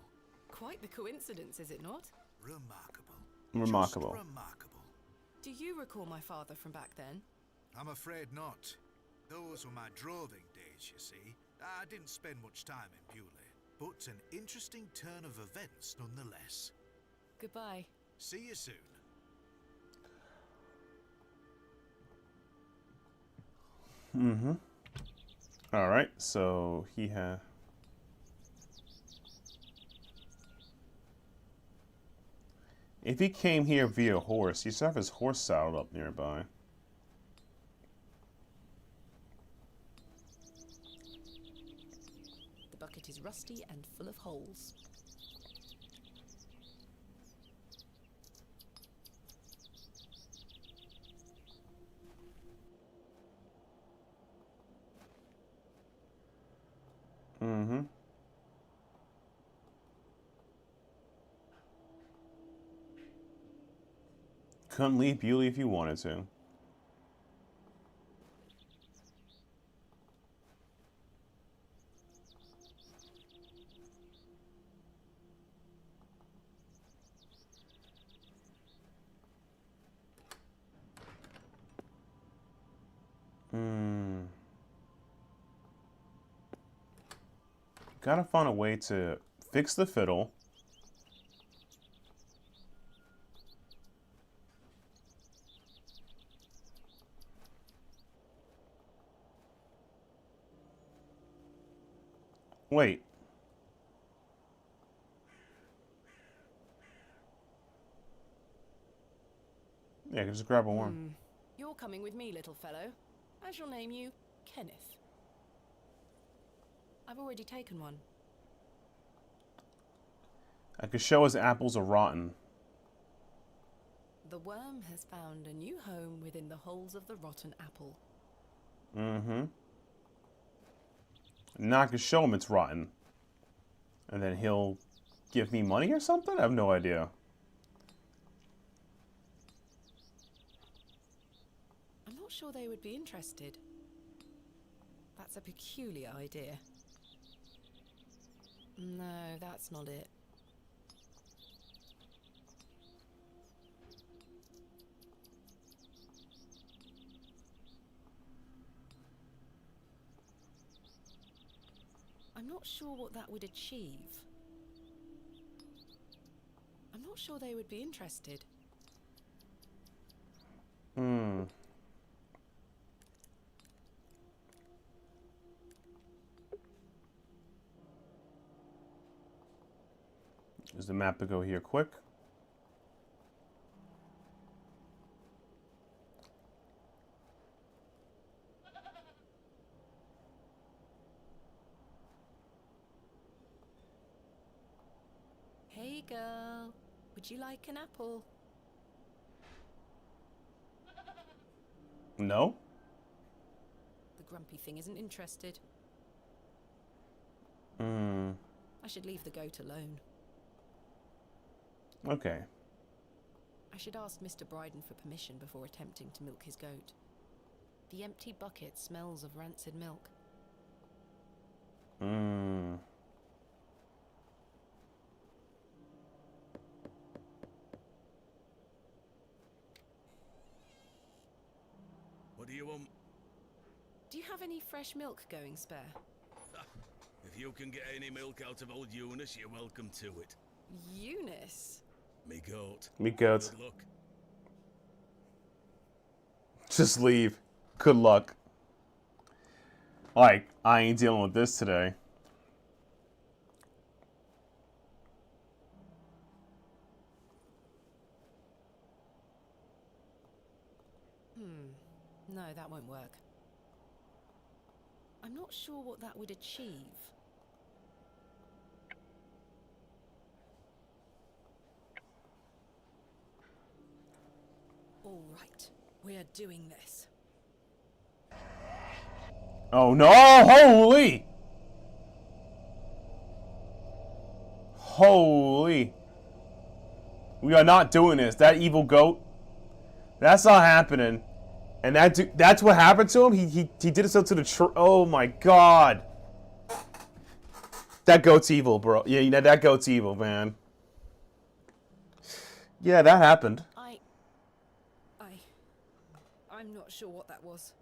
Quite the coincidence, is it not? Remarkable. Remarkable. Just remarkable. Do you recall my father from back then? I'm afraid not. Those were my droving days, you see. I didn't spend much time in Bewley, but an interesting turn of events nonetheless. Goodbye. See you soon. Mm-hmm. All right, so he had... If he came here via horse, he should have his horse saddled up nearby. The bucket is rusty and full of holes. Mm-hmm. Couldn't leave Bewley if you wanted to. Gotta find a way to fix the fiddle. Wait. Yeah, I can just grab a worm. You're coming with me, little fellow. I shall name you Kenneth. I've already taken one. I could show his apples are rotten. The worm has found a new home within the holes of the rotten apple. Mm-hmm. Now I can show him it's rotten. And then he'll give me money or something? I have no idea. I'm not sure they would be interested. That's a peculiar idea. No, that's not it. I'm not sure what that would achieve. I'm not sure they would be interested. Is the map to go here quick? girl. Would you like an apple? No? The grumpy thing isn't interested. I should leave the goat alone. Okay. I should ask Mr. Bryden for permission before attempting to milk his goat. The empty bucket smells of rancid milk. What do you want? Do you have any fresh milk going spare? If you can get any milk out of old Eunice, you're welcome to it. Eunice? Me goat. Me goat. Good luck. Just leave. Good luck. Like, I ain't dealing with this today. No, that won't work. I'm not sure what that would achieve. All right, we are doing this. Oh no! Holy! Holy! We are not doing this. That evil goat. That's not happening. And that's what happened to him? He did it so to the oh my god. That goat's evil, bro. Yeah, you know, that goat's evil, man. Yeah, that happened. I'm not sure what that was.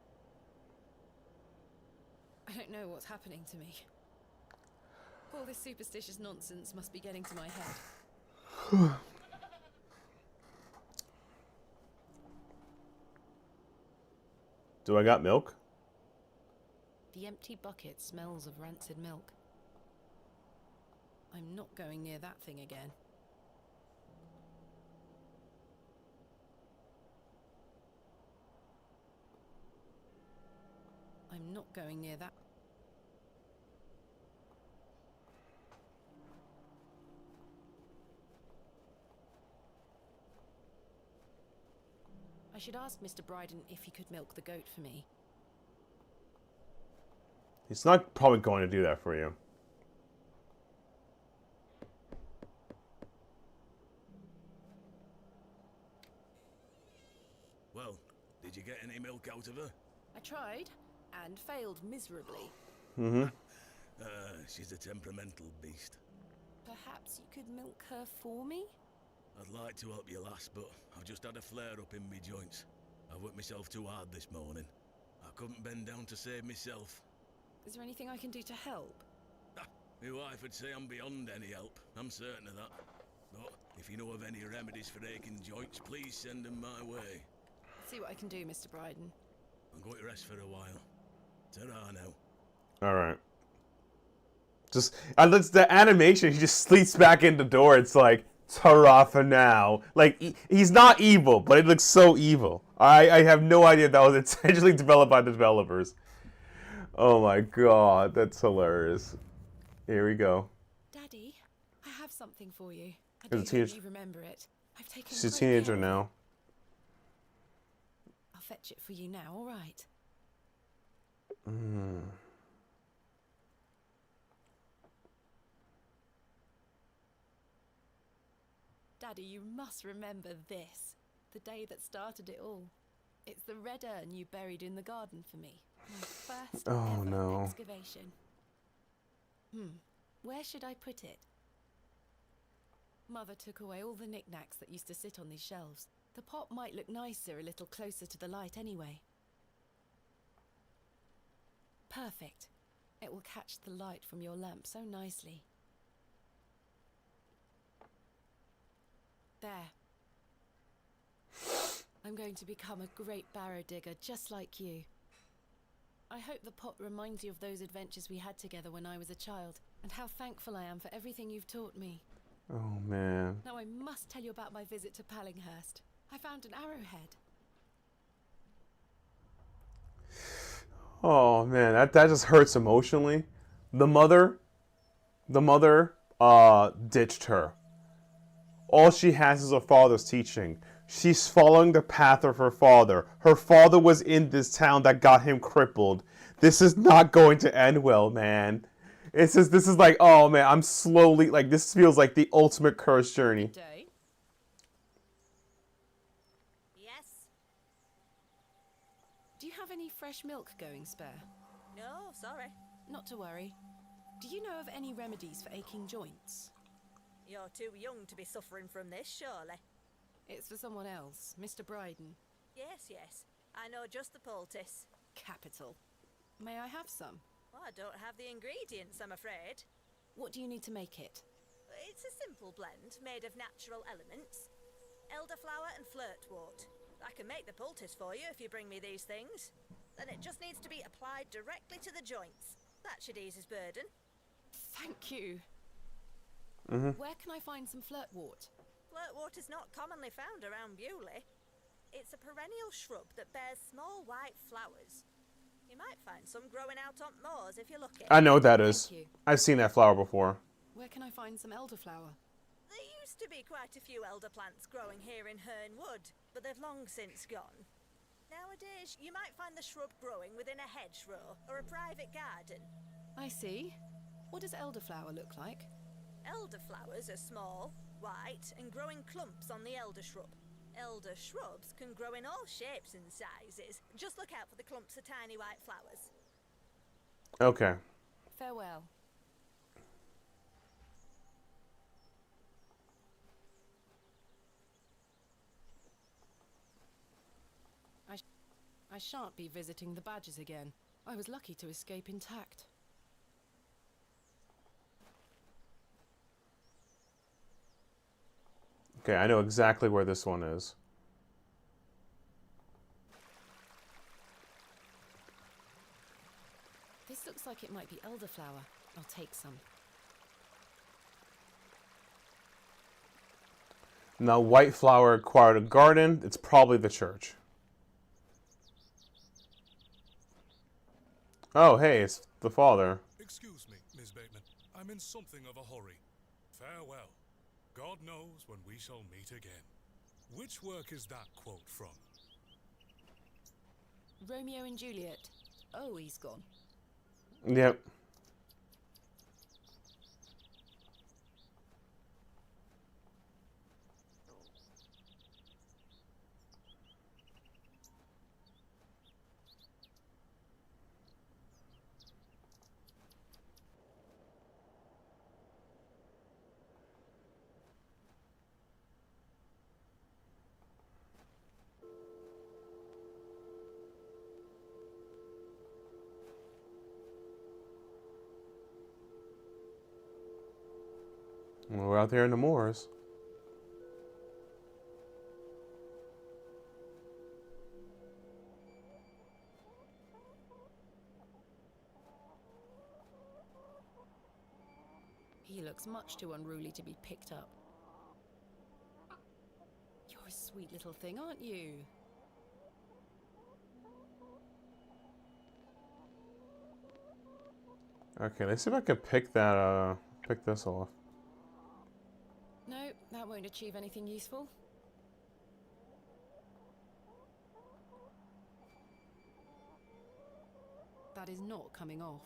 I don't know what's happening to me. All this superstitious nonsense must be getting to my head. Do I got milk? The empty bucket smells of rancid milk. I'm not going near that thing again. I'm not going near that. I should ask Mr. Bryden if he could milk the goat for me. He's not probably going to do that for you. Well, did you get any milk out of her? I tried, and failed miserably. She's a temperamental beast. Perhaps you could milk her for me? I'd like to help you, lass, but I've just had a flare-up in me joints. I worked myself too hard this morning. I couldn't bend down to save myself. Is there anything I can do to help? My wife would say I'm beyond any help. I'm certain of that. But if you know of any remedies for aching joints, please send them my way. I'll see what I can do, Mr. Bryden. I'm going to rest for a while. Ta-ra now. Alright. Just, the animation, he just sleeps back in the door. It's like, ta-ra for now. Like, he's not evil, but it looks so evil. I have no idea that was intentionally developed by the developers. Oh my god, that's hilarious. Here we go. Daddy, I have something for you. I She's a don't teenager. think you remember it. I've taken She's a great teenager care of it. now. I'll fetch it for you now, all right? Daddy, you must remember this. The day that started it all. It's the red urn you buried in the garden for me. My first ever excavation. Where should I put it? Mother took away all the knickknacks that used to sit on these shelves. The pot might look nicer a little closer to the light anyway. Perfect. It will catch the light from your lamp so nicely. There. I'm going to become a great barrow digger just like you. I hope the pot reminds you of those adventures we had together when I was a child, and how thankful I am for everything you've taught me. Oh man. Now I must tell you about my visit to Pallinghurst. I found an arrowhead. Oh man, that just hurts emotionally. The mother ditched her. All she has is her father's teaching. She's following the path of her father. Her father was in this town that got him crippled. This is not going to end well, man. This is like, oh man, I'm slowly, like, this feels like the ultimate curse journey. Day. Yes? Do you have any fresh milk going spare? No, sorry. Not to worry. Do you know of any remedies for aching joints? You're too young to be suffering from this, surely. It's for someone else, Mr. Bryden. Yes. I know just the poultice. Capital. May I have some? Well, I don't have the ingredients, I'm afraid. What do you need to make it? It's a simple blend made of natural elements. Elderflower and flirtwort. I can make the poultice for you if you bring me these things. Then it just needs to be applied directly to the joints. That should ease his burden. Thank you. Where can I find some flirtwort? Flirtwort is not commonly found around Bewley. It's a perennial shrub that bears small white flowers. You might find some growing out on moors if you're lucky. I know what that is. Thank you. I've seen that flower before. Where can I find some elderflower? There used to be quite a few elder plants growing here in Herne Wood, but they've long since gone. Nowadays, you might find the shrub growing within a hedgerow or a private garden. I see. What does elderflower look like? Elderflowers are small, white, and grow in clumps on the elder shrub. Elder shrubs can grow in all shapes and sizes. Just look out for the clumps of tiny white flowers. Okay. Farewell. I shan't be visiting the badgers again. I was lucky to escape intact. Okay, I know exactly where this one is. This looks like it might be elderflower. I'll take some. Now, white flower acquired a garden. It's probably the church. Oh, hey, it's the father. Excuse me, Miss Bateman. I'm in something of a hurry. Farewell. God knows when we shall meet again. Which work is that quote from? Romeo and Juliet. Oh, he's gone. Yep. We're out there in the moors. He looks much too unruly to be picked up. You're a sweet little thing, aren't you? Okay, let's see if I can pick that, pick this off. No, that won't achieve anything useful. That is not coming off.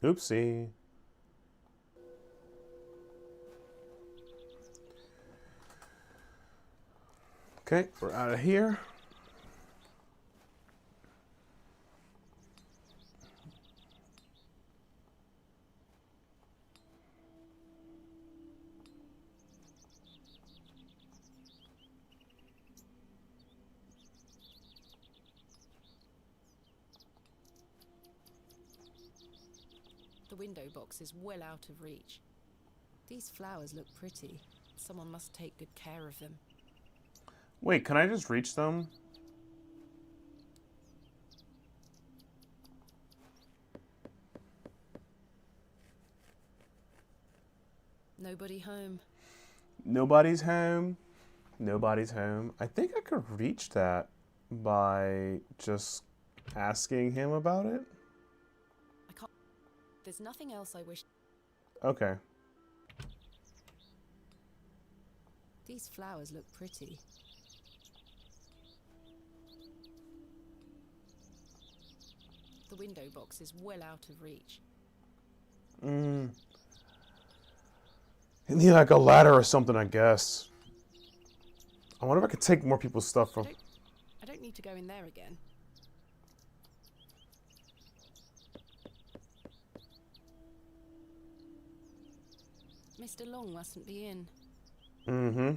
Oopsie. Okay, we're out of here. The window box is well out of reach. These flowers look pretty. Someone must take good care of them. Wait, can I just reach them? Nobody home. Nobody's home. Nobody's home. I think I could reach that by just asking him about it. I can't. There's nothing else I wish. Okay. These flowers look pretty. The window box is well out of reach. You need like a ladder or something, I guess. I wonder if I could take more people's stuff from. I don't need to go in there again. Mr. Long mustn't be in. Mm-hmm.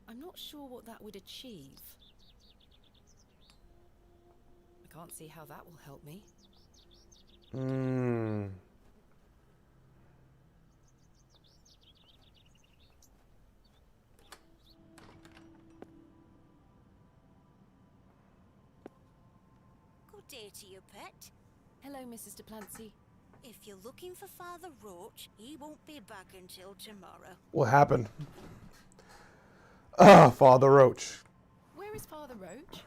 I'm not sure what that would achieve. I can't see how that will help me. Good day to you, pet. Hello, Mrs. Duplancy. If you're looking for Father Roach, he won't be back until tomorrow. What happened? Ah, Father Roach. Where is Father Roach?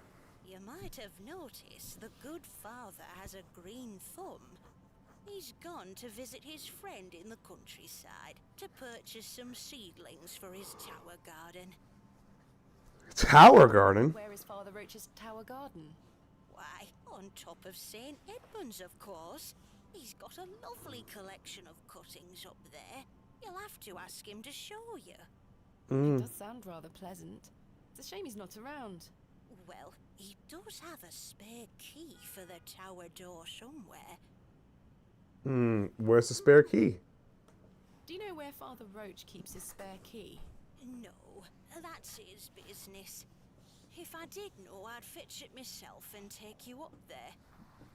You might have noticed the good father has a green thumb. He's gone to visit his friend in the countryside to purchase some seedlings for his tower garden. Tower garden? Where is Father Roach's tower garden? Why, on top of St. Edmund's, of course. He's got a lovely collection of cuttings up there. You'll have to ask him to show you. It does sound rather pleasant. It's a shame he's not around. Well, he does have a spare key for the tower door somewhere. Where's the spare key? Do you know where Father Roach keeps his spare key? No, that's his business. If I did know, I'd fetch it myself and take you up there.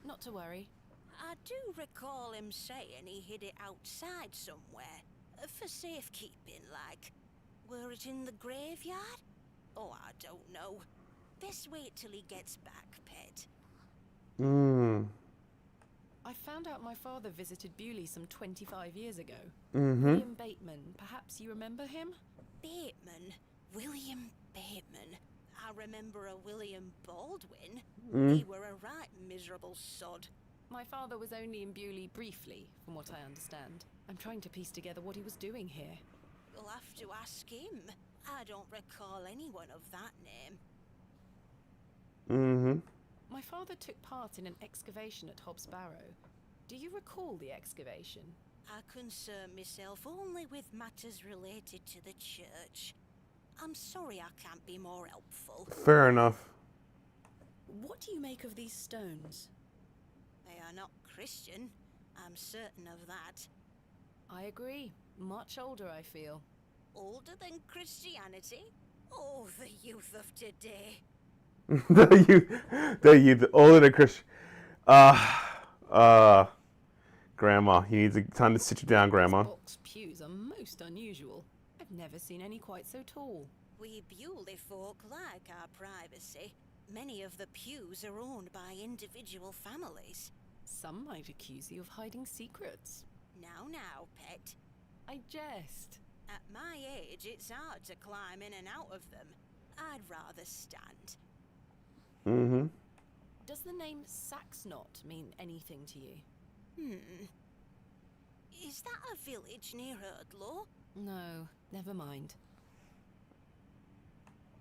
Not to worry. I do recall him saying he hid it outside somewhere. For safekeeping, like. Were it in the graveyard? Oh, I don't know. Best wait till he gets back, pet. I found out my father visited Bewley some 25 years ago. William Bateman, perhaps you remember him? Bateman? William Bateman? I remember a William Baldwin. He were a right miserable sod. My father was only in Bewley briefly, from what I understand. I'm trying to piece together what he was doing here. You'll have to ask him. I don't recall anyone of that name. My father took part in an excavation at Hob's Barrow. Do you recall the excavation? I concern myself only with matters related to the church. I'm sorry I can't be more helpful. Fair enough. What do you make of these stones? They are not Christian. I'm certain of that. I agree. Much older, I feel. Older than Christianity? Oh, the youth of today. the youth, older than Christian. Grandma, he needs time to sit you down, Grandma. These box pews are most unusual. I've never seen any quite so tall. We Bewley folk like our privacy. Many of the pews are owned by individual families. Some might accuse you of hiding secrets. Now, pet. I jest. At my age, it's hard to climb in and out of them. I'd rather stand. Does the name Saxnot mean anything to you? Is that a village near Erdlow? No, never mind.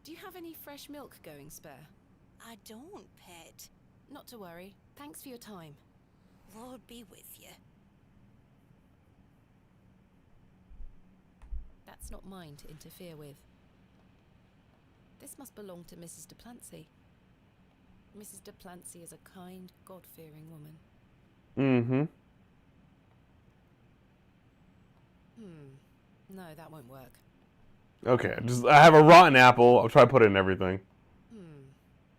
Do you have any fresh milk going spare? I don't, pet. Not to worry. Thanks for your time. Lord be with you. That's not mine to interfere with. This must belong to Mrs. Duplancy. Mrs. Duplancy is a kind, God-fearing woman. No, that won't work. Okay, I have a rotten apple. I'll try to put it in everything.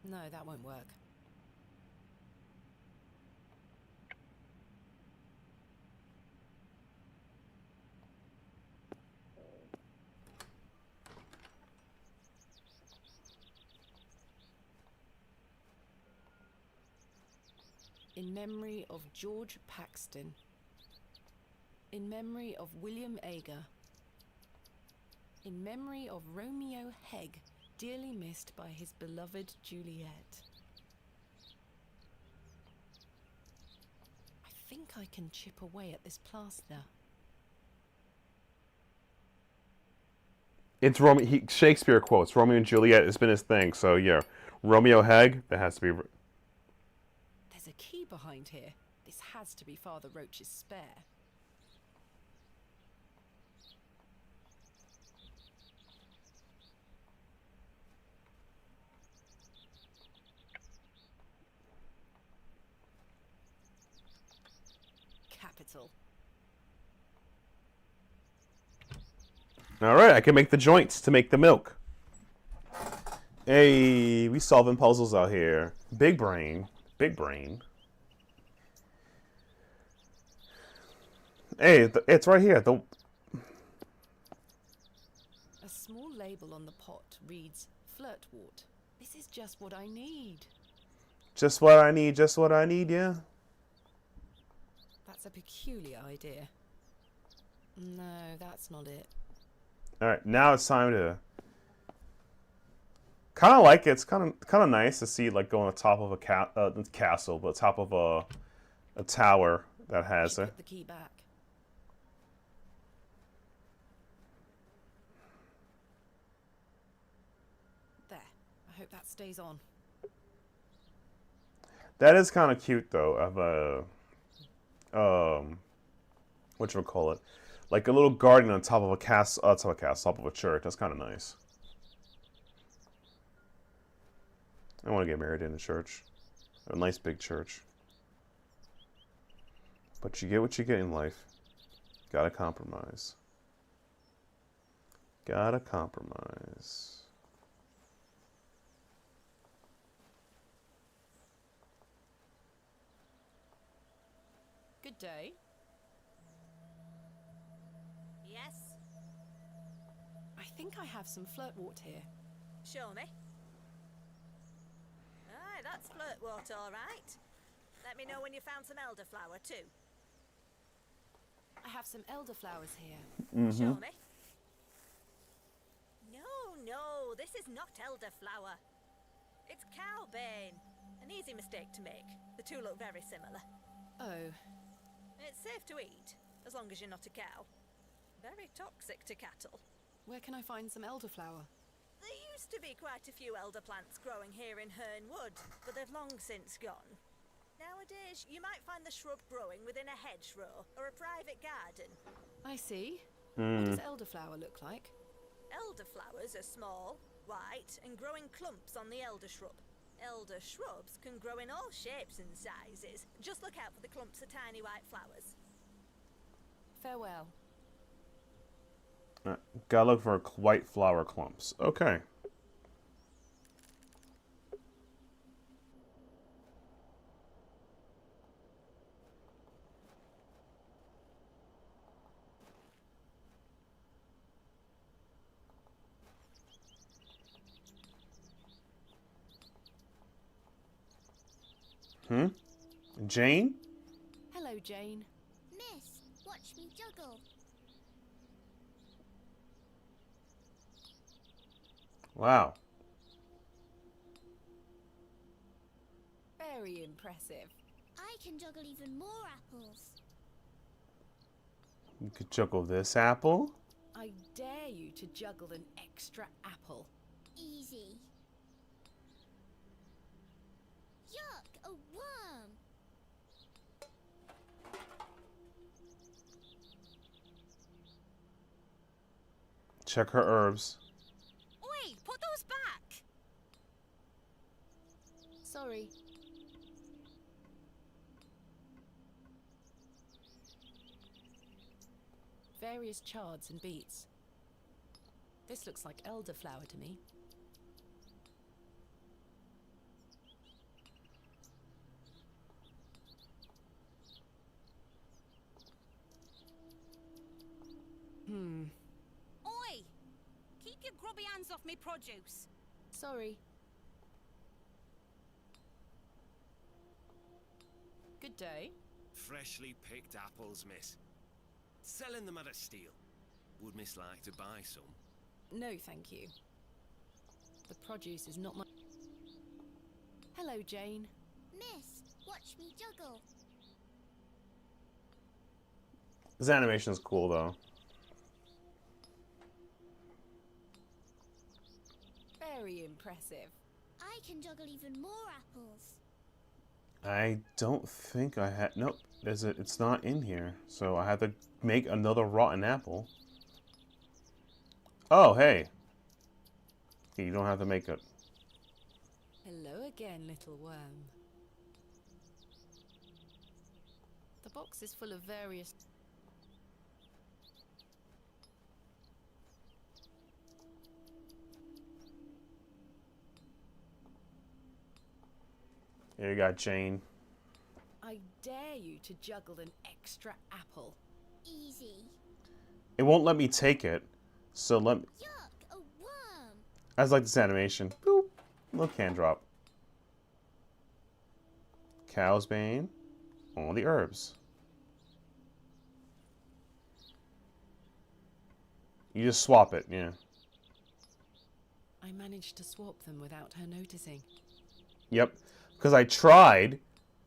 No, that won't work. In memory of George Paxton. In memory of William Ager. In memory of Romeo Hegg, dearly missed by his beloved Juliet. I think I can chip away at this plaster. It's Shakespeare quotes. Romeo and Juliet has been his thing, so yeah. Romeo Hegg, that has to be... There's a key behind here. This has to be Father Roach's spare. Capital. All right, I can make the joints to make the milk. Hey, we solving puzzles out here. Big brain. Big brain. Hey, it's right here. A small label on the pot reads Flirtwort. This is just what I need. Just what I need, just what I need, yeah. That's a peculiar idea. No, that's not it. Alright, now it's time to... Kind of like it. It's kind of nice to see like go on the top of a castle, but top of a tower that has it. Put the key back. There. I hope that stays on. That is kind of cute though. Of whatchamacallit, like a little garden on top of a castle, top of a church. That's kind of nice. I want to get married in a church, a nice big church. But you get what you get in life. Gotta compromise. Gotta compromise. Good day. Yes? I think I have some flirtwort here. Show me. Aye, that's flirtwort, all right. Let me know when you found some elderflower, too. I have some elderflowers here. Show me. No, this is not elderflower. It's cowbane. An easy mistake to make. The two look very similar. Oh. It's safe to eat, as long as you're not a cow. Very toxic to cattle. Where can I find some elderflower? There used to be quite a few elder plants growing here in Herne Wood, but they've long since gone. Nowadays, you might find the shrub growing within a hedgerow or a private garden. I see. What does elderflower look like? Elderflowers are small, white, and grow in clumps on the elder shrub. Elder shrubs can grow in all shapes and sizes. Just look out for the clumps of tiny white flowers. Farewell. Gotta look for white flower clumps. Okay. Jane? Hello, Jane. Miss, watch me juggle. Wow. Very impressive. I can juggle even more apples. You could juggle this apple. I dare you to juggle an extra apple. Easy. Yuck, a worm. Check her herbs. Oi, put those back! Sorry. Various chards and beets. This looks like elderflower to me. Oi! Keep your grubby hands off me produce. Sorry. day. Freshly picked apples, miss. Selling them at a steal. Would miss like to buy some? No, thank you. The produce is not my... Hello, Jane. Miss, watch me juggle. This animation is cool, though. Very impressive. I can juggle even more apples. I don't think I had... Nope. It's not in here. So I have to make another rotten apple. Oh, hey. You don't have to make it. Hello again, little worm. The box is full of various... Here you got Jane. I dare you to juggle an extra apple. Easy. It won't let me take it. So let me... Yuck, a worm. I just like this animation. Boop. Little can drop. Cow's bane. All the herbs. You just swap it, yeah. I managed to swap them without her noticing. Yep. Because I tried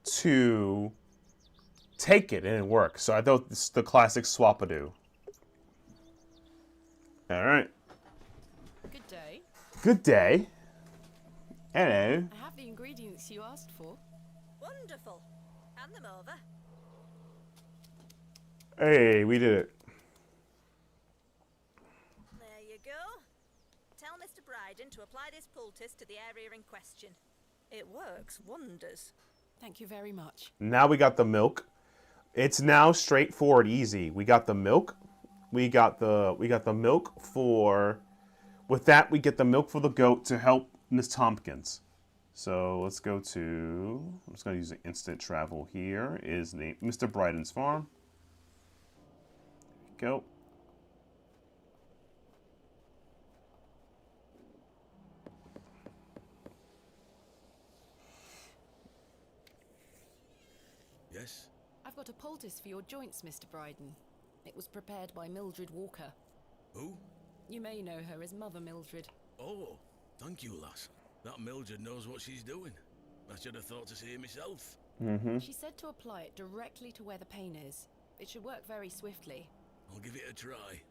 to take it and it didn't work. So I thought this is the classic swap-a-do. Alright. Good day. Good day. Hello. I have the ingredients you asked for. Wonderful. Hand them over. Hey, we did it. There you go. Tell Mr. Bryden to apply this poultice to the area in question. It works wonders. Thank you very much. Now we got the milk. It's now straightforward, easy. We got the milk. We got the milk for... With that, we get the milk for the goat to help Miss Tompkins. So let's go to... I'm just going to use an instant travel here. Is named Mr. Bryden's farm. Go. Yes? I've got a poultice for your joints, Mr. Bryden. It was prepared by Mildred Walker. Who? You may know her as Mother Mildred. Oh, thank you, lass. That Mildred knows what she's doing. I should have thought to see it myself. Mm-hmm. She said to apply it directly to where the pain is. It should work very swiftly. I'll give it a try.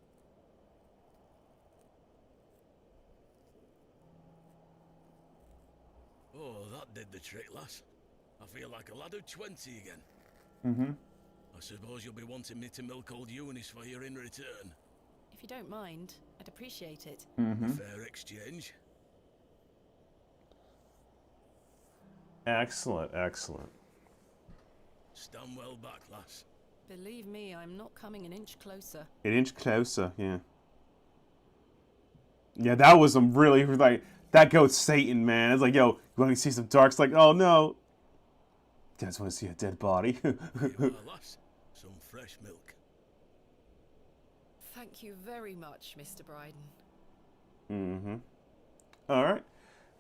Oh, that did the trick, lass. I feel like a lad of 20 again. Mm-hmm. I suppose you'll be wanting me to milk old Eunice for you in return. If you don't mind, I'd appreciate it. Mm-hmm. Fair exchange. Excellent, excellent. Stand well back, lass. Believe me, I'm not coming an inch closer. An inch closer, yeah. Yeah, that was some really, like, that goat's Satan, man. It's like, yo, you want to see some darks? Like, oh, no. I just want to see a dead body. Here you are, lass. Some fresh milk. Thank you very much, Mr. Bryden. Mm-hmm. All right.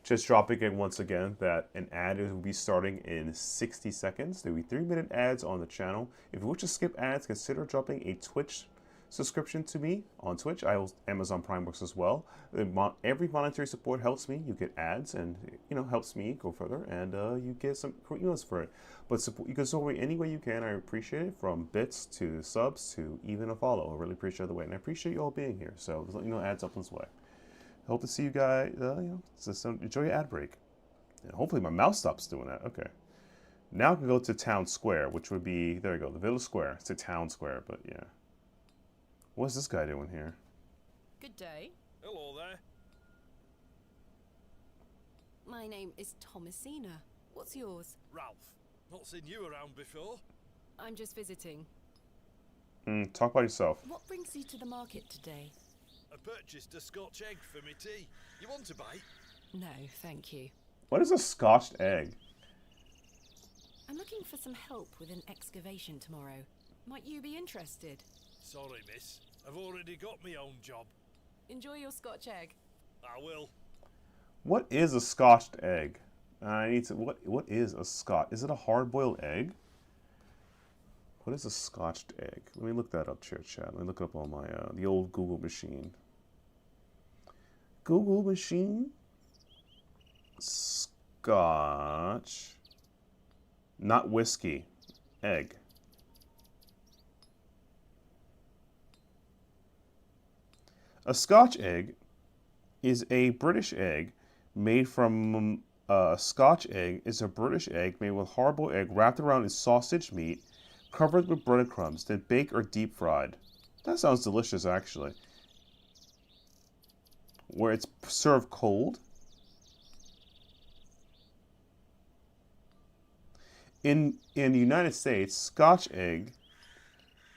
Just dropping in once again that an ad will be starting in 60 seconds. There will be 3-minute ads on the channel. If you wish to skip ads, consider dropping a Twitch subscription to me on Twitch. I will Amazon Prime works as well. Every monetary support helps me. You get ads and, you know, helps me go further, and you get some emails for it. But support, you can support me any way you can. I appreciate it, from bits to subs to even a follow. I really appreciate the way, and I appreciate you all being here. So just let you know, ads up this way. I hope to see you guys. You know, just enjoy your ad break. And hopefully my mouse stops doing that. Okay. Now I can go to Town Square, which would be, there we go, the Village Square. It's a Town Square, but yeah. What's this guy doing here? Good day. Hello there. My name is Thomasina. What's yours? Ralph. Not seen you around before. I'm just visiting. Talk about yourself. What brings you to the market today? I purchased a Scotch egg for me tea. You want a bite? No, thank you. What is a scotched egg? I'm looking for some help with an excavation tomorrow. Might you be interested? Sorry, miss. I've already got my own job. Enjoy your Scotch egg. I will. What is a scotched egg? I need to. What is a scotch? Is it a hard-boiled egg? What is a scotched egg? Let me look that up, chat. Let me look it up on my the old Google machine. Google machine. Scotch. Not whiskey. Egg. A Scotch egg is a British egg made from a Scotch egg is a British egg made with hard-boiled egg wrapped around in sausage meat, covered with breadcrumbs, then baked or deep fried. That sounds delicious, actually. Where it's served cold. In the United States, Scotch egg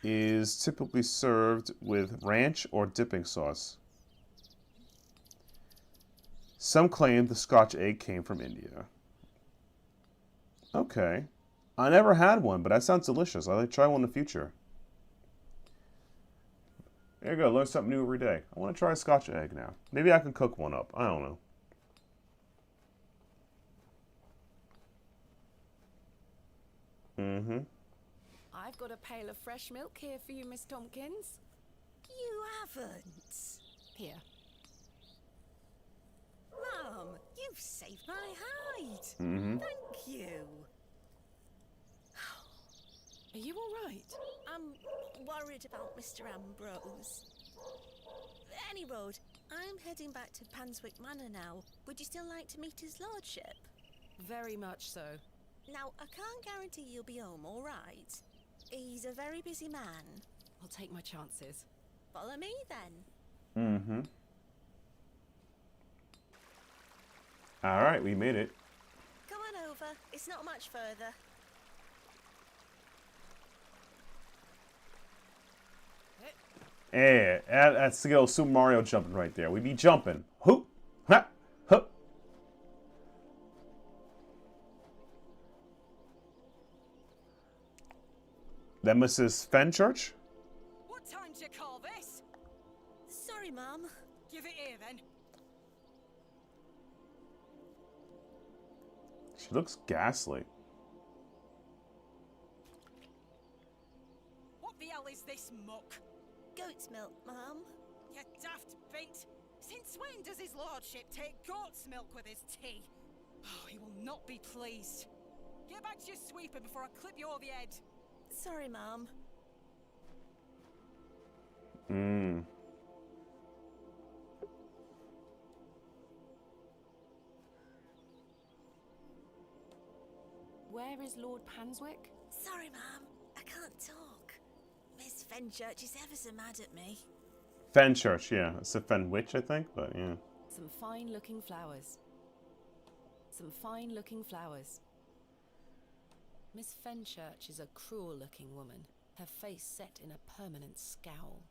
is typically served with ranch or dipping sauce. Some claim the Scotch egg came from India. Okay. I never had one, but that sounds delicious. I'd like to try one in the future. There you go. Learn something new every day. I want to try a Scotch egg now. Maybe I can cook one up. I don't know. Mm-hmm. I've got a pail of fresh milk here for you, Miss Tompkins. You haven't. Here. Mum, you've saved my hide. Mm-hmm. Thank you. Are you all right? I'm worried about Mr. Ambrose. Any road, I'm heading back to Panswick Manor now. Would you still like to meet his lordship? Very much so. Now, I can't guarantee you'll be home, all right? He's a very busy man. I'll take my chances. Follow me, then. Mm-hmm. All right, we made it. Come on over. It's not much further. Yeah, that's the old Super Mario jumping right there. We be jumping. Hoop, ha, hoop. That Mrs. Fenchurch? What time do you call this? Sorry, Mum. Give it here, then. She looks ghastly. What the hell is this muck? Goat's milk, Mum. You daft beat. Since when does his lordship take goat's milk with his tea? Oh, he will not be pleased. Get back to your sweeper before I clip you over the head. Sorry, Mum. Where is Lord Panswick? Sorry, Mum. I can't talk. Miss Fenchurch is ever so mad at me. Fenchurch, yeah. It's a Fenwich, I think, but yeah. Some fine-looking flowers. Some fine-looking flowers. Miss Fenchurch is a cruel-looking woman, her face set in a permanent scowl.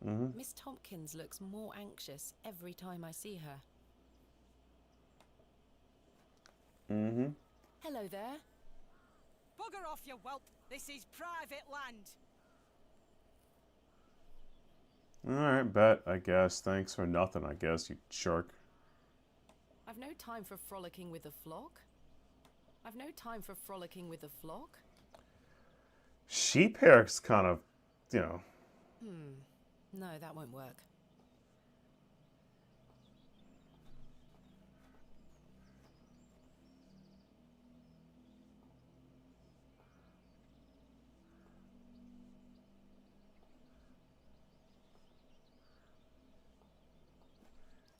Mm-hmm. Miss Tompkins looks more anxious every time I see her. Mm-hmm. Hello there. Bugger off, you whelp. This is private land. Alright, bet, I guess. Thanks for nothing, I guess, you jerk. I've no time for frolicking with the flock. I've no time for frolicking with the flock. Sheep hair's kind of, you know. No, that won't work.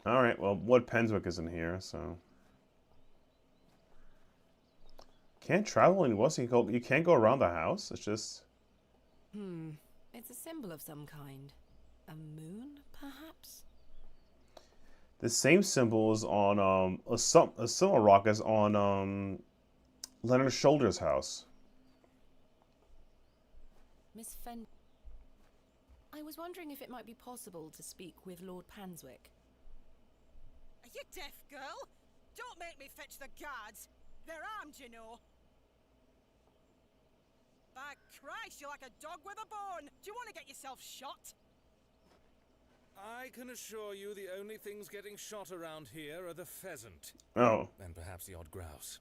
Alright, well, Wood Penswick isn't here, so. Can't travel in West. You can't go around the house. It's just. It's a symbol of some kind. A moon, perhaps? The same symbol is on a similar rock as on Leonard Shoulder's house. Miss Fen. I was wondering if it might be possible to speak with Lord Panswick. Are you deaf, girl? Don't make me fetch the guards. They're armed, you know. By Christ, you're like a dog with a bone. Do you want to get yourself shot? I can assure you the only things getting shot around here are the pheasant. Oh. And perhaps the odd grouse.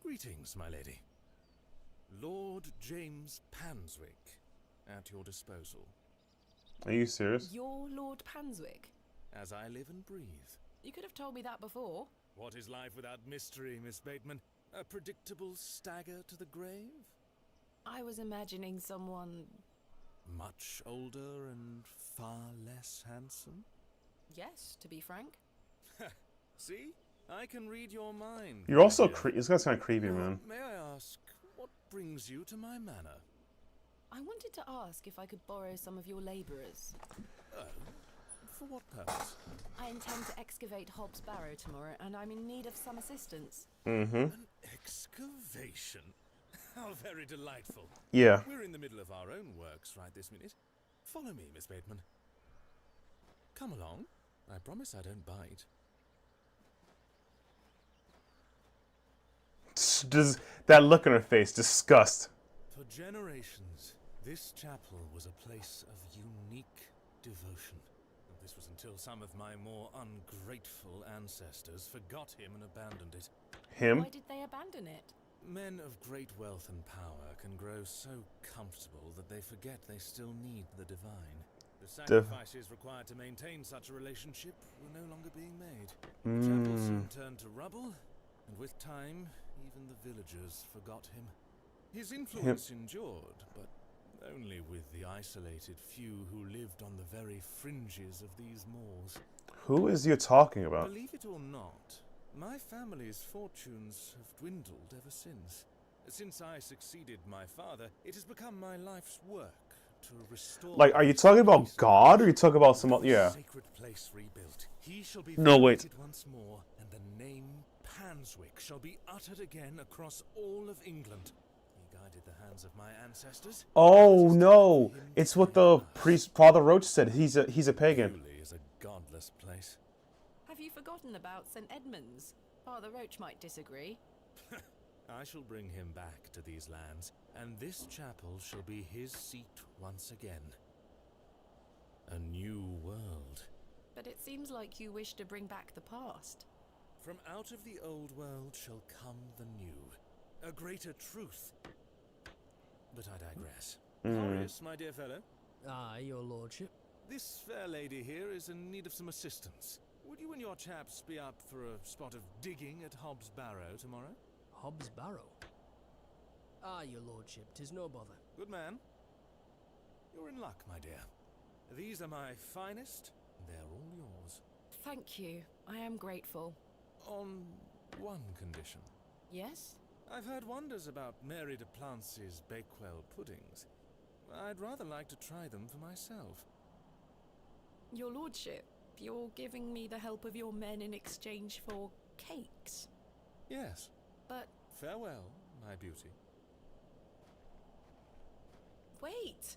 Greetings, my lady. Lord James Panswick, at your disposal. Are you serious? You're Lord Panswick? As I live and breathe. You could have told me that before. What is life without mystery, Miss Bateman? A predictable stagger to the grave? I was imagining someone... Much older and far less handsome? Yes, to be frank. See? I can read your mind. You're also this guy's kind of creepy, man. May I ask, what brings you to my manor? I wanted to ask if I could borrow some of your labourers. Oh, for what purpose? I intend to excavate Hob's Barrow tomorrow, and I'm in need of some assistance. Mm-hmm. An excavation? How very delightful. Yeah. We're in the middle of our own works right this minute. Follow me, Miss Bateman. Come along. I promise I don't bite. Does that look on her face, disgust. For generations, this chapel was a place of unique devotion. This was until some of my more ungrateful ancestors forgot him and abandoned it. Him? Why did they abandon it? Men of great wealth and power can grow so comfortable that they forget they still need the divine. The sacrifices required to maintain such a relationship were no longer being made. The chapel soon turned to rubble, and with time, even the villagers forgot him. His influence endured, but only with the isolated few who lived on the very fringes of these moors. Who is you talking about? Believe it or not, my family's fortunes have dwindled ever since. Since I succeeded my father, it has become my life's work to restore... Like, are you talking about God, or are you talking about some other... Yeah. Sacred place rebuilt. He shall be No, wait. once more, and the name Panswick shall be uttered again across all of England. He guided the hands of my ancestors. Oh no! It's what the priest Father Roach said. He's a pagan. Truly is a godless place. Have you forgotten about St. Edmund's? Father Roach might disagree. I shall bring him back to these lands, and this chapel shall be his seat once again. A new world. But it seems like you wish to bring back the past. From out of the old world shall come the new. A greater truth. But I digress. Glorious, my dear fellow. Aye, your lordship. This fair lady here is in need of some assistance. Would you and your chaps be up for a spot of digging at Hob's Barrow tomorrow? Hob's Barrow? Aye, your lordship, 'tis no bother. Good man. You're in luck, my dear. These are my finest, and they're all yours. Thank you. I am grateful. On one condition. Yes? I've heard wonders about Mary de Plancy's Bakewell puddings. I'd rather like to try them for myself. Your lordship, you're giving me the help of your men in exchange for cakes? Yes. But... Farewell, my beauty. Wait!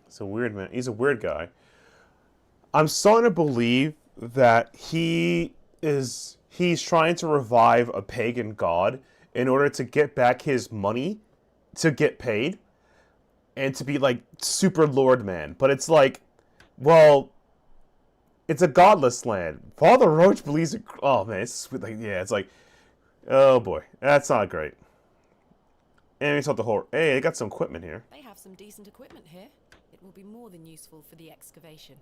He's a weird man. He's a weird guy. I'm starting to believe that he's trying to revive a pagan god in order to get back his money to get paid and to be like super lord man. But it's like, well, it's a godless land. Father Roach believes it. Oh man, it's like, yeah, it's like, oh boy, that's not great. And it's not the whole. Hey, they got some equipment here. They have some decent equipment here. It will be more than useful for the excavation.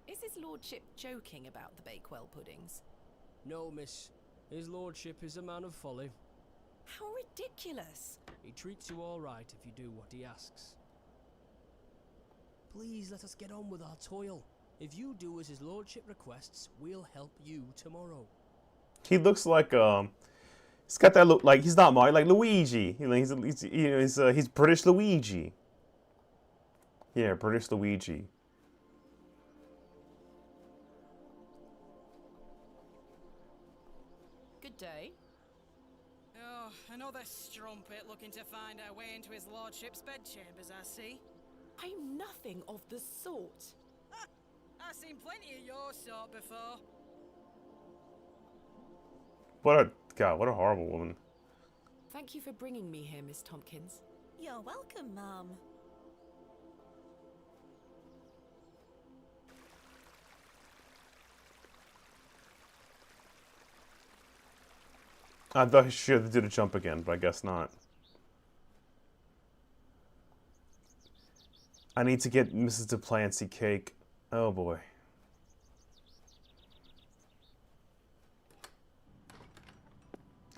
Is his lordship joking about the Bakewell puddings? No, miss. His lordship is a man of folly. How ridiculous! He treats you all right if you do what he asks. Please let us get on with our toil. If you do as his lordship requests, we'll help you tomorrow. He looks like he's got that look like he's not Mario, like Luigi. You know, he's British Luigi. Yeah, British Luigi. Good day. Oh, another strumpet looking to find our way into his lordship's bedchambers, I see. I'm nothing of the sort. I've seen plenty of your sort before. What a horrible woman. Thank you for bringing me here, Miss Tompkins. You're welcome, Mum. I thought she had to do the jump again, but I guess not. I need to get Mrs. Duplancy cake. Oh boy.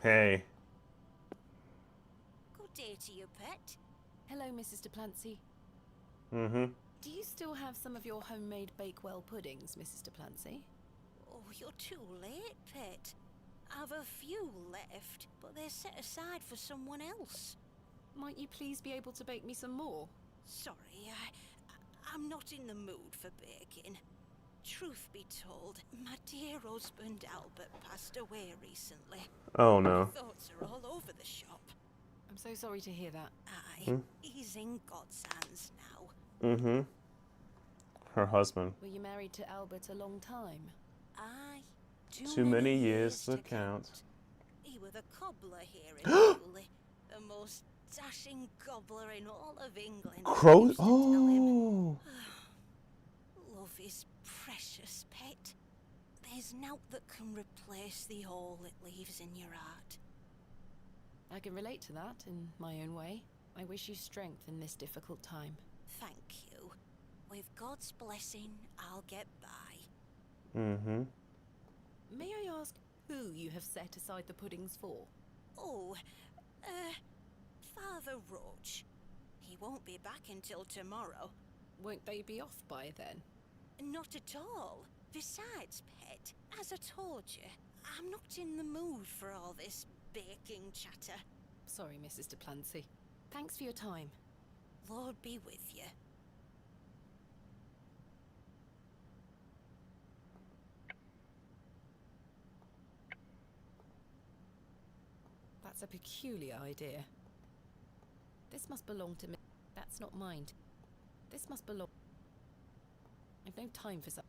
Hey. Good day to you, pet. Hello, Mrs. Duplancy. Mm-hmm. Do you still have some of your homemade Bakewell puddings, Mrs. Duplancy? Oh, you're too late, pet. I've a few left, but they're set aside for someone else. Might you please be able to bake me some more? Sorry, I'm not in the mood for baking. Truth be told, my dear husband Albert passed away recently. Oh no. My thoughts are all over the shop. I'm so sorry to hear that. Aye, he's in God's hands now. Mm-hmm. Her husband. Were you married to Albert a long time? Aye. Too many years to count. He was a cobbler here in Bewley. The most dashing cobbler in all of England. Crow? Oh. Love is precious, pet. There's naught that can replace the hole it leaves in your heart. I can relate to that in my own way. I wish you strength in this difficult time. Thank you. With God's blessing, I'll get by. Mm-hmm. May I ask who you have set aside the puddings for? Oh, Father Roach. He won't be back until tomorrow. Won't they be off by then? Not at all. Besides, pet, as I told you, I'm not in the mood for all this baking chatter. Sorry, Mrs. Duplancy. Thanks for your time. Lord be with you. That's a peculiar idea. This must belong to me. That's not mine. This must belong... I've no time for some...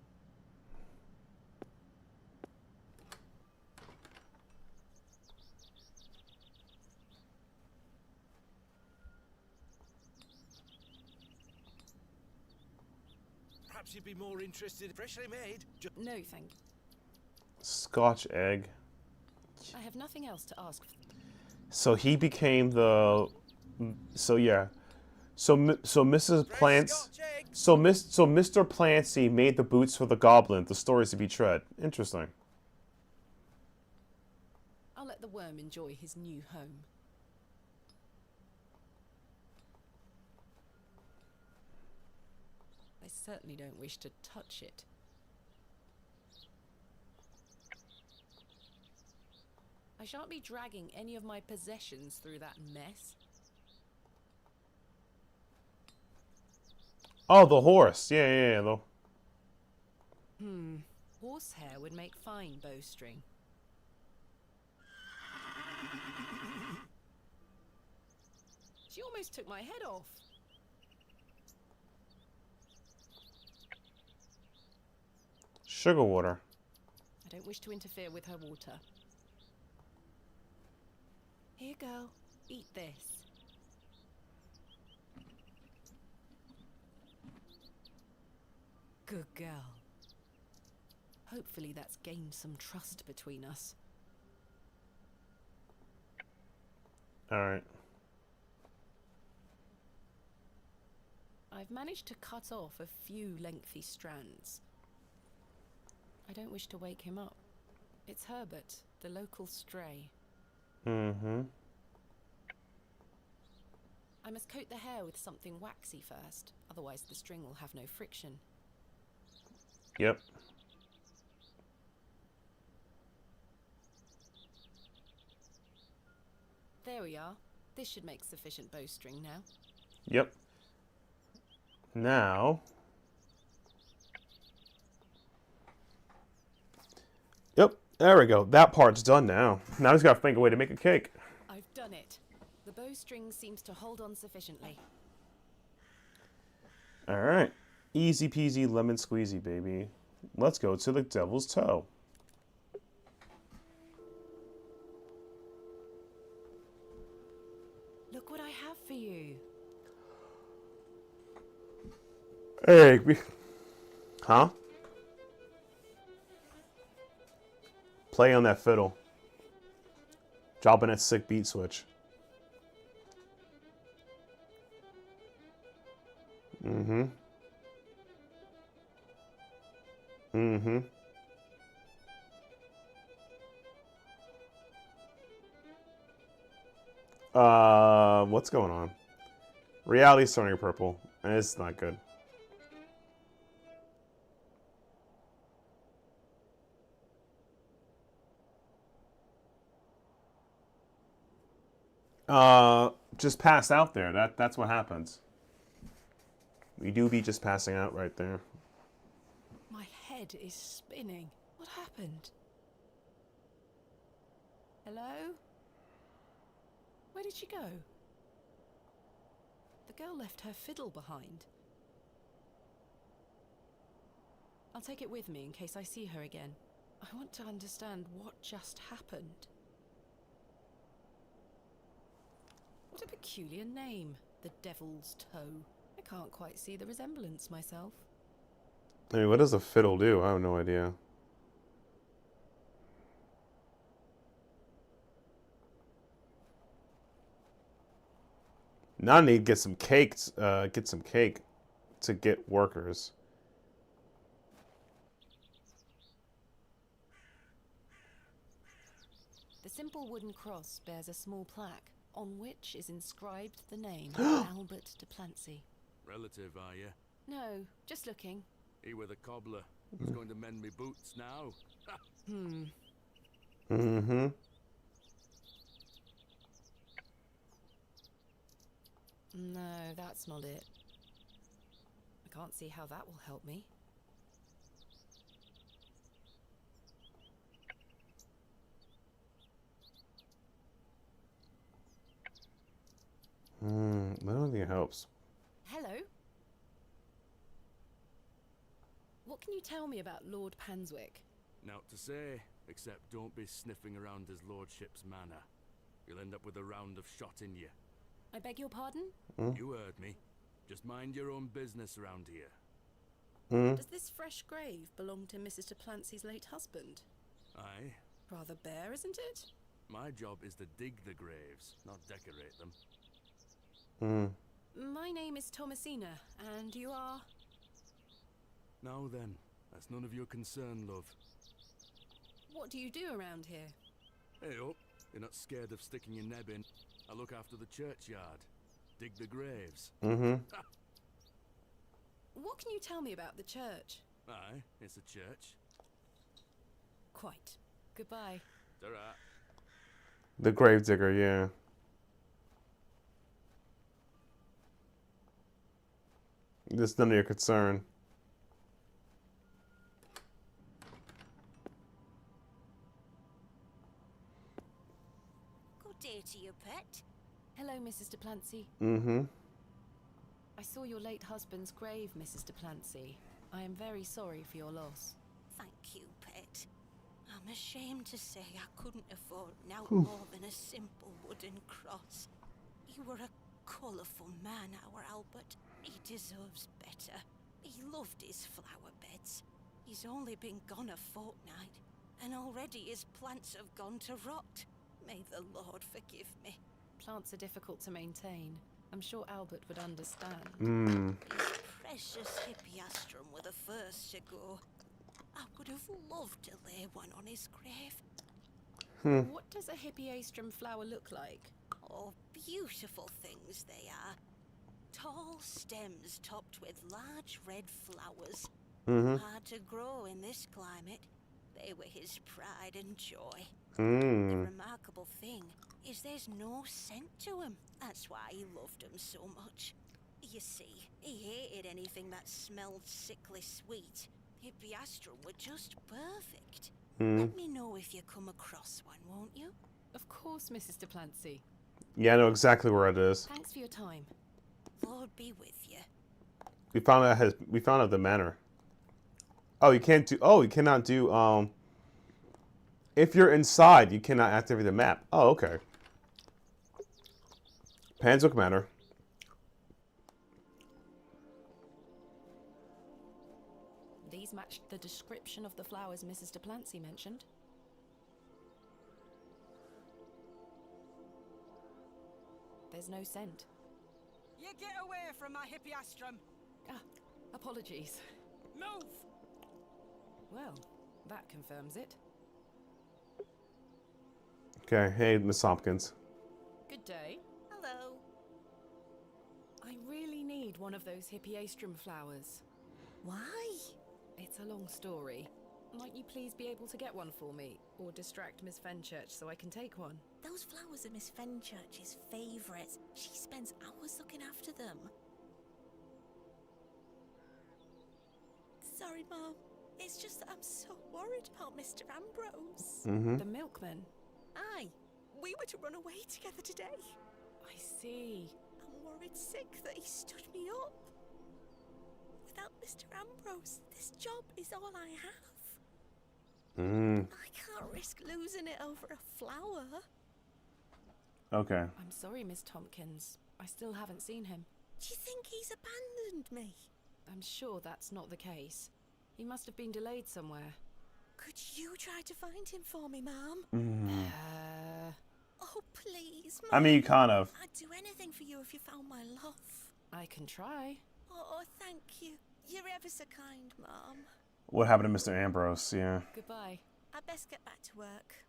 Perhaps you'd be more interested in freshly made. No, thank you. Scotch egg. I have nothing else to ask. So he became the... So yeah. So Mrs. Plants... So Mr. Plancy made the boots for the goblin. The stories to be tread. Interesting. I'll let the worm enjoy his new home. I certainly don't wish to touch it. I shan't be dragging any of my possessions through that mess. Oh, the horse. Yeah. Though. Horsehair would make fine bowstring. She almost took my head off. Sugar water. I don't wish to interfere with her water. Here, girl. Eat this. Good girl. Hopefully that's gained some trust between us. Alright. I've managed to cut off a few lengthy strands. I don't wish to wake him up. It's Herbert, the local stray. Mm-hmm. I must coat the hair with something waxy first, otherwise the string will have no friction. Yep. There we are. This should make sufficient bowstring now. Yep. Now... Yep, there we go. That part's done now. Now he's got to think a way to make a cake. I've done it. The bowstring seems to hold on sufficiently. Alright. Easy peasy lemon squeezy, baby. Let's go to the Devil's Toe. Look what I have for you. Hey, huh? Play on that fiddle. Dropping that sick beat switch. Mm-hmm. Mm-hmm. What's going on? Reality's turning purple, and it's not good. Just pass out there. That's what happens. We do be just passing out right there. My head is spinning. What happened? Hello? Where did she go? The girl left her fiddle behind. I'll take it with me in case I see her again. I want to understand what just happened. What a peculiar name, the Devil's Toe. I can't quite see the resemblance myself. I mean, what does a fiddle do? I have no idea. Now I need to get some cakes. Get some cake to get workers. The simple wooden cross bears a small plaque, on which is inscribed the name Albert de Plancy. Relative, are you? No, just looking. He were the cobbler. He's going to mend me boots now. Mm-hmm. No, that's not it. I can't see how that will help me. I don't think it helps. Hello? What can you tell me about Lord Panswick? Naught to say, except don't be sniffing around his lordship's manor. You'll end up with a round of shot in you. I beg your pardon? You heard me. Just mind your own business around here. Does this fresh grave belong to Mrs. de Plancy's late husband? Aye. Rather bare, isn't it? My job is to dig the graves, not decorate them. My name is Thomasina, and you are... Now then, that's none of your concern, love. What do you do around here? Hey up, you're not scared of sticking your neb in. I look after the churchyard. Dig the graves. What can you tell me about the church? Aye, it's a church. Quite. Goodbye. Ta-ra. The gravedigger, yeah. This is none of your concern. Good day to you, pet. Hello, Mrs. de Plancy. I saw your late husband's grave, Mrs. de Plancy. I am very sorry for your loss. Thank you, pet. I'm ashamed to say I couldn't afford now more than a simple wooden cross. You were a colourful man, our Albert. He deserves better. He loved his flower beds. He's only been gone a fortnight, and already his plants have gone to rot. May the Lord forgive me. Plants are difficult to maintain. I'm sure Albert would understand. His precious hippiastrum were the first to go. I would have loved to lay one on his grave. What does a hippiastrum flower look like? Oh, beautiful things they are. Tall stems topped with large red flowers. Hard to grow in this climate. They were his pride and joy. The remarkable thing is there's no scent to 'em. That's why he loved 'em so much. You see, he hated anything that smelled sickly sweet. Hippiastrum were just perfect. Let me know if you come across one, won't you? Of course, Mrs. de Plancy. Yeah, I know exactly where it is. Thanks for your time. Lord be with you. We found out the manor. Oh, you can't do. Oh, you cannot do. If you're inside, you cannot activate the map. Oh, okay. Panswick Manor. These matched the description of the flowers Mrs. de Plancy mentioned. There's no scent. You get away from my hippiastrum. Ah, apologies. Move! Well, that confirms it. Okay, hey, Miss Hopkins. Good day. Hello. I really need one of those hippiastrum flowers. Why? It's a long story. Might you please be able to get one for me, or distract Miss Fenchurch so I can take one? Those flowers are Miss Fenchurch's favourites. She spends hours looking after them. Sorry, Mom. It's just that I'm so worried about Mr. Ambrose. The milkman? Aye. We were to run away together today. I see. I'm worried sick that he stood me up. Without Mr. Ambrose, this job is all I have. I can't risk losing it over a flower. Okay. I'm sorry, Miss Tompkins. I still haven't seen him. Do you think he's abandoned me? I'm sure that's not the case. He must have been delayed somewhere. Could you try to find him for me, Mum? Oh, please, Mum. I mean, kind of. I'd do anything for you if you found my love. I can try. Oh, thank you. You're ever so kind, Mum. What happened to Mr. Ambrose? Yeah. Goodbye. I'd best get back to work.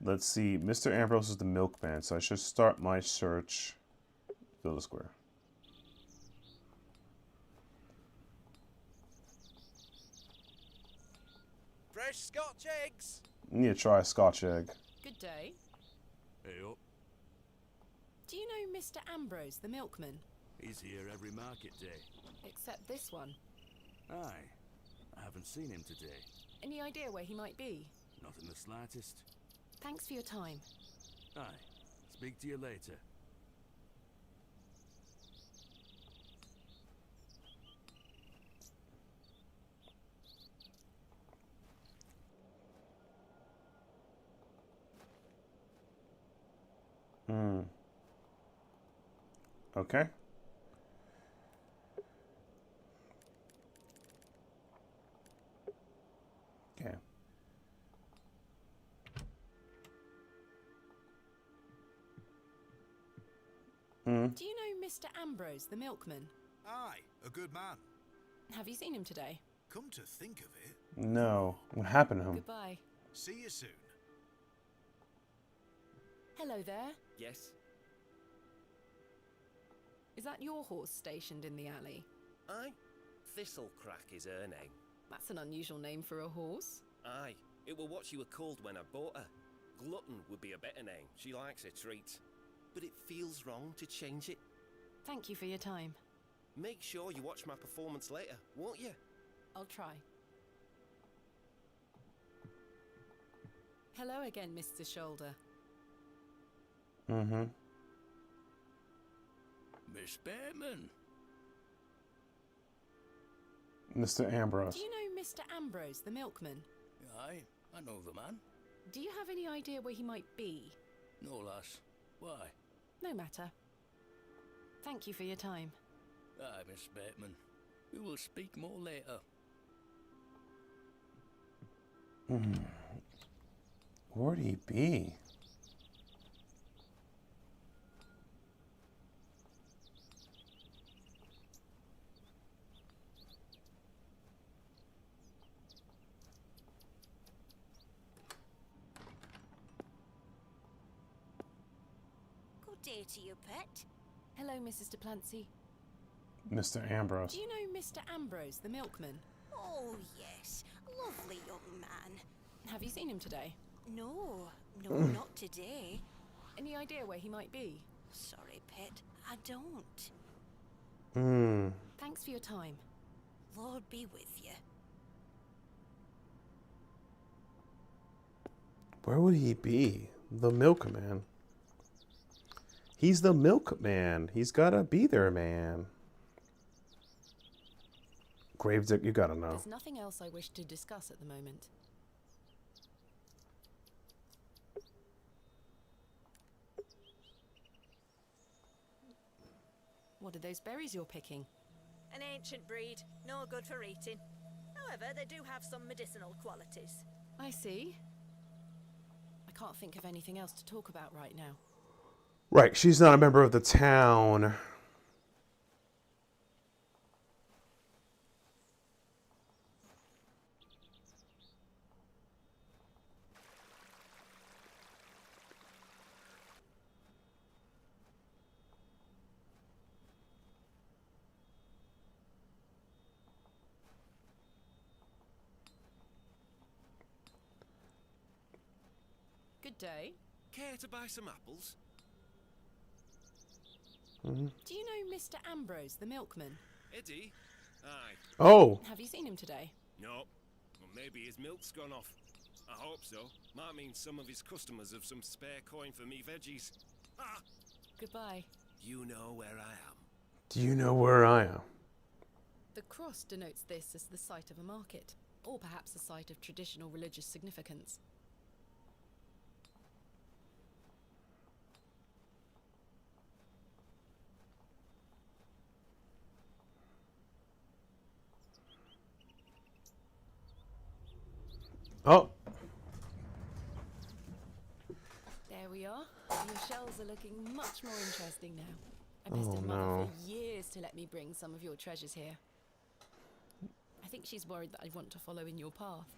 Let's see. Mr. Ambrose is the milkman, so I should start my search. Fill the square. Fresh Scotch eggs. Need to try a Scotch egg. Good day. Hey up. Do you know Mr. Ambrose, the milkman? He's here every market day. Except this one. Aye. I haven't seen him today. Any idea where he might be? Not in the slightest. Thanks for your time. Aye. Speak to you later. Okay. Okay. Do you know Mr. Ambrose, the milkman? Aye, a good man. Have you seen him today? Come to think of it. No. What happened to him? Goodbye. See you soon. Hello there. Yes? Is that your horse stationed in the alley? Aye. Thistlecrack is her name. That's an unusual name for a horse. Aye. It were what she were called when I bought her. Glutton would be a better name. She likes her treats. But it feels wrong to change it. Thank you for your time. Make sure you watch my performance later, won't you? I'll try. Hello again, Mr. Shoulder. Miss Bateman. Mr. Ambrose. Do you know Mr. Ambrose, the milkman? Aye, I know the man. Do you have any idea where he might be? No, lass. Why? No matter. Thank you for your time. Aye, Miss Bateman. We will speak more later. Where'd he be? Good day to you, pet. Hello, Mrs. Duplancy. Mr. Ambrose. Do you know Mr. Ambrose, the milkman? Oh, yes. Lovely young man. Have you seen him today? No, not today. Any idea where he might be? Sorry, pet. I don't. Thanks for your time. Lord be with you. Where would he be? The milkman. He's the milkman. He's gotta be there, man. Gravedigger, you gotta know. There's nothing else I wish to discuss at the moment. What are those berries you're picking? An ancient breed, no good for eating. However, they do have some medicinal qualities. I see. I can't think of anything else to talk about right now. Right, she's not a member of the town. Good day. Care to buy some apples? Mm-hmm. Do you know Mr. Ambrose, the milkman? Eddie? Aye. Oh. Have you seen him today? No. Well, maybe his milk's gone off. I hope so. Might mean some of his customers have some spare coin for me veggies. Ah! Goodbye. You know where I am. Do you know where I am? The cross denotes this as the site of a market, or perhaps a site of traditional religious significance. Oh. There we are. Your shells are looking much more interesting now. I pestered Mother no. for years to let me bring some of your treasures here. I think she's worried that I want to follow in your path.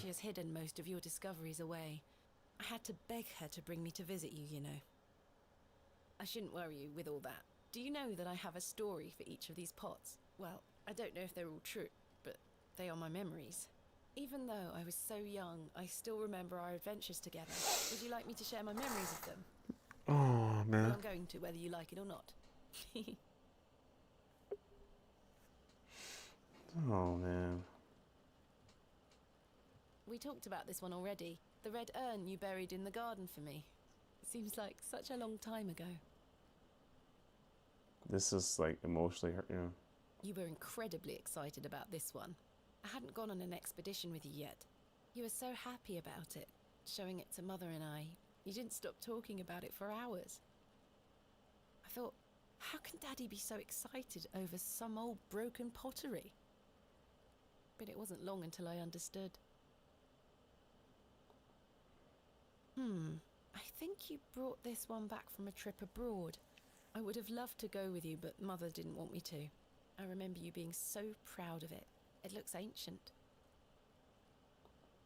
She has hidden most of your discoveries away. I had to beg her to bring me to visit you, you know. I shouldn't worry you with all that. Do you know that I have a story for each of these pots? Well, I don't know if they're all true, but they are my memories. Even though I was so young, I still remember our adventures together. Would you like me to share my memories of them? Oh, man. Well, I'm going to, whether you like it or not. Oh, man. We talked about this one already. The red urn you buried in the garden for me. It seems like such a long time ago. This is, like, emotionally hurt, you know. You were incredibly excited about this one. I hadn't gone on an expedition with you yet. You were so happy about it, showing it to Mother and I. You didn't stop talking about it for hours. I thought, how can Daddy be so excited over some old broken pottery? But it wasn't long until I understood. I think you brought this one back from a trip abroad. I would have loved to go with you, but Mother didn't want me to. I remember you being so proud of it. It looks ancient.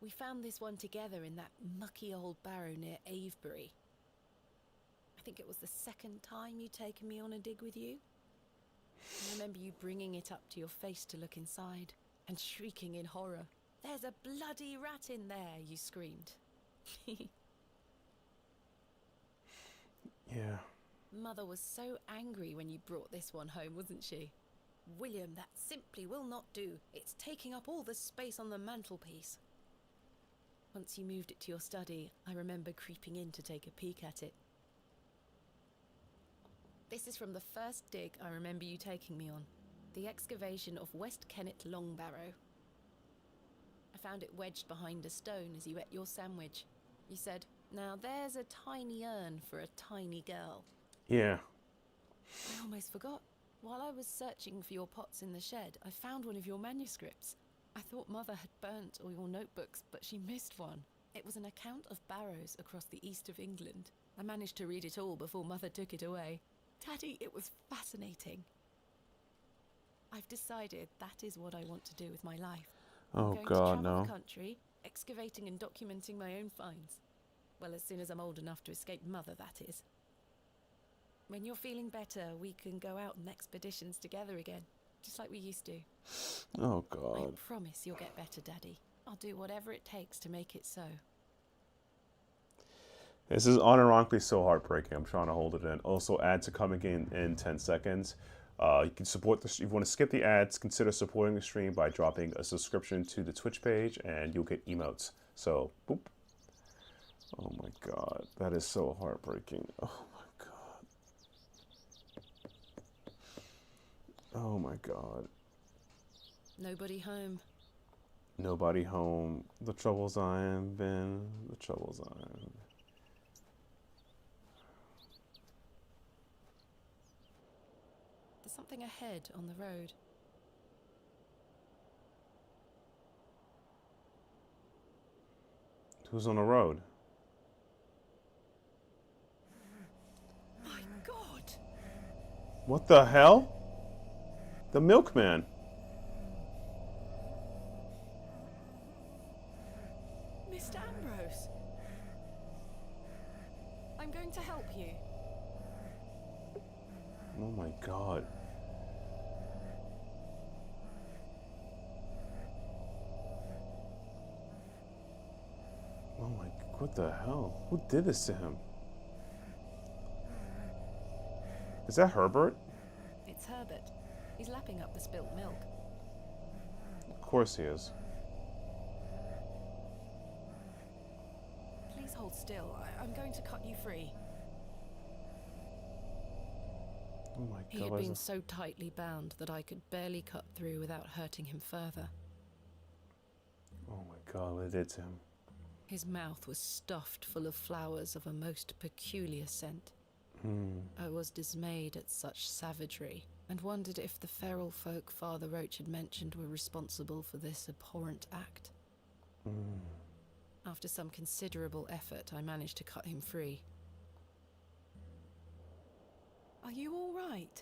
We found this one together in that mucky old barrow near Avebury. I think it was the second time you'd taken me on a dig with you. I remember you bringing it up to your face to look inside and shrieking in horror. "There's a bloody rat in there," you screamed. Yeah. Mother was so angry when you brought this one home, wasn't she? "William, that simply will not do. It's taking up all the space on the mantelpiece." Once you moved it to your study, I remember creeping in to take a peek at it. This is from the first dig I remember you taking me on. The excavation of West Kennet Long Barrow. I found it wedged behind a stone as you ate your sandwich. You said, "Now there's a tiny urn for a tiny girl." Yeah. I almost forgot. While I was searching for your pots in the shed, I found one of your manuscripts. I thought Mother had burnt all your notebooks, but she missed one. It was an account of barrows across the east of England. I managed to read it all before Mother took it away. Daddy, it was fascinating. I've decided that is what I want to do with my life. Oh, I'm going to God, travel no. the country, excavating and documenting my own finds. Well, as soon as I'm old enough to escape Mother, that is. When you're feeling better, we can go out on expeditions together again, just like we used to. Oh, I God. promise you'll get better, Daddy. I'll do whatever it takes to make it so. This is unironically so heartbreaking. I'm trying to hold it in. Also, ads are coming in 10 seconds. You can support if you want to skip the ads, consider supporting the stream by dropping a subscription to the Twitch page, and you'll get emotes. So, boop. Oh my God, that is so heartbreaking. Oh my God. Oh my God. Nobody home. Nobody home. The troubles I am been. The troubles I am. There's something ahead on the road. Who's on the road? What the hell? The milkman. Mr. Ambrose. I'm going to help you. Oh my god. Oh my, what the hell? Who did this to him? Is that Herbert? It's Herbert. He's lapping up the spilt milk. Of course he is. Please hold still. I'm going to cut you free. Oh my god. He had been so tightly bound that I could barely cut through without hurting him further. Oh my god, what did it to him? His mouth was stuffed full of flowers of a most peculiar scent. I was dismayed at such savagery, and wondered if the feral folk Father Roach had mentioned were responsible for this abhorrent act. After some considerable effort, I managed to cut him free. Are you all right?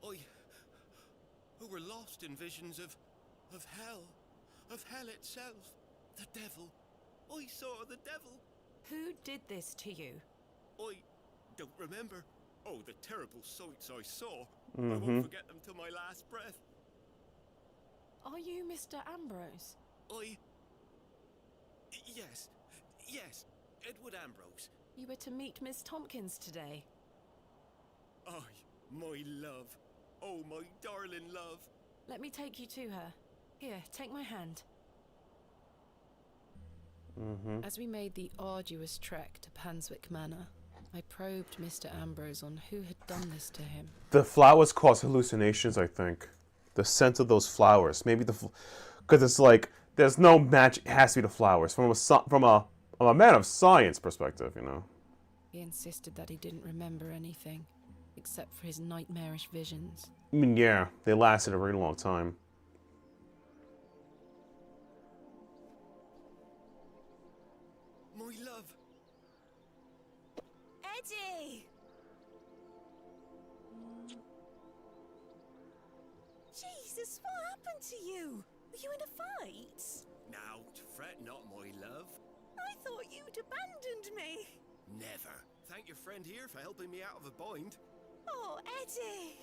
Who were lost in visions of hell itself, the devil. I saw the devil. Who did this to you? I don't remember. Oh, the terrible sights I saw. I won't forget them till my last breath. Are you Mr. Ambrose? Yes, Edward Ambrose. You were to meet Miss Tompkins today. My love. Oh, my darling love. Let me take you to her. Here, take my hand. As we made the arduous trek to Panswick Manor, I probed Mr. Ambrose on who had done this to him. The flowers cause hallucinations, I think. The scent of those flowers. Maybe because it's like, there's no match, it has to be the flowers. From a man of science perspective, you know. He insisted that he didn't remember anything, except for his nightmarish visions. I mean, yeah, they lasted a very long time. My love. Eddie! Jesus, what happened to you? Were you in a fight? Now, fret not, my love. I thought you'd abandoned me. Never. Thank your friend here for helping me out of a bind. Oh, Eddie!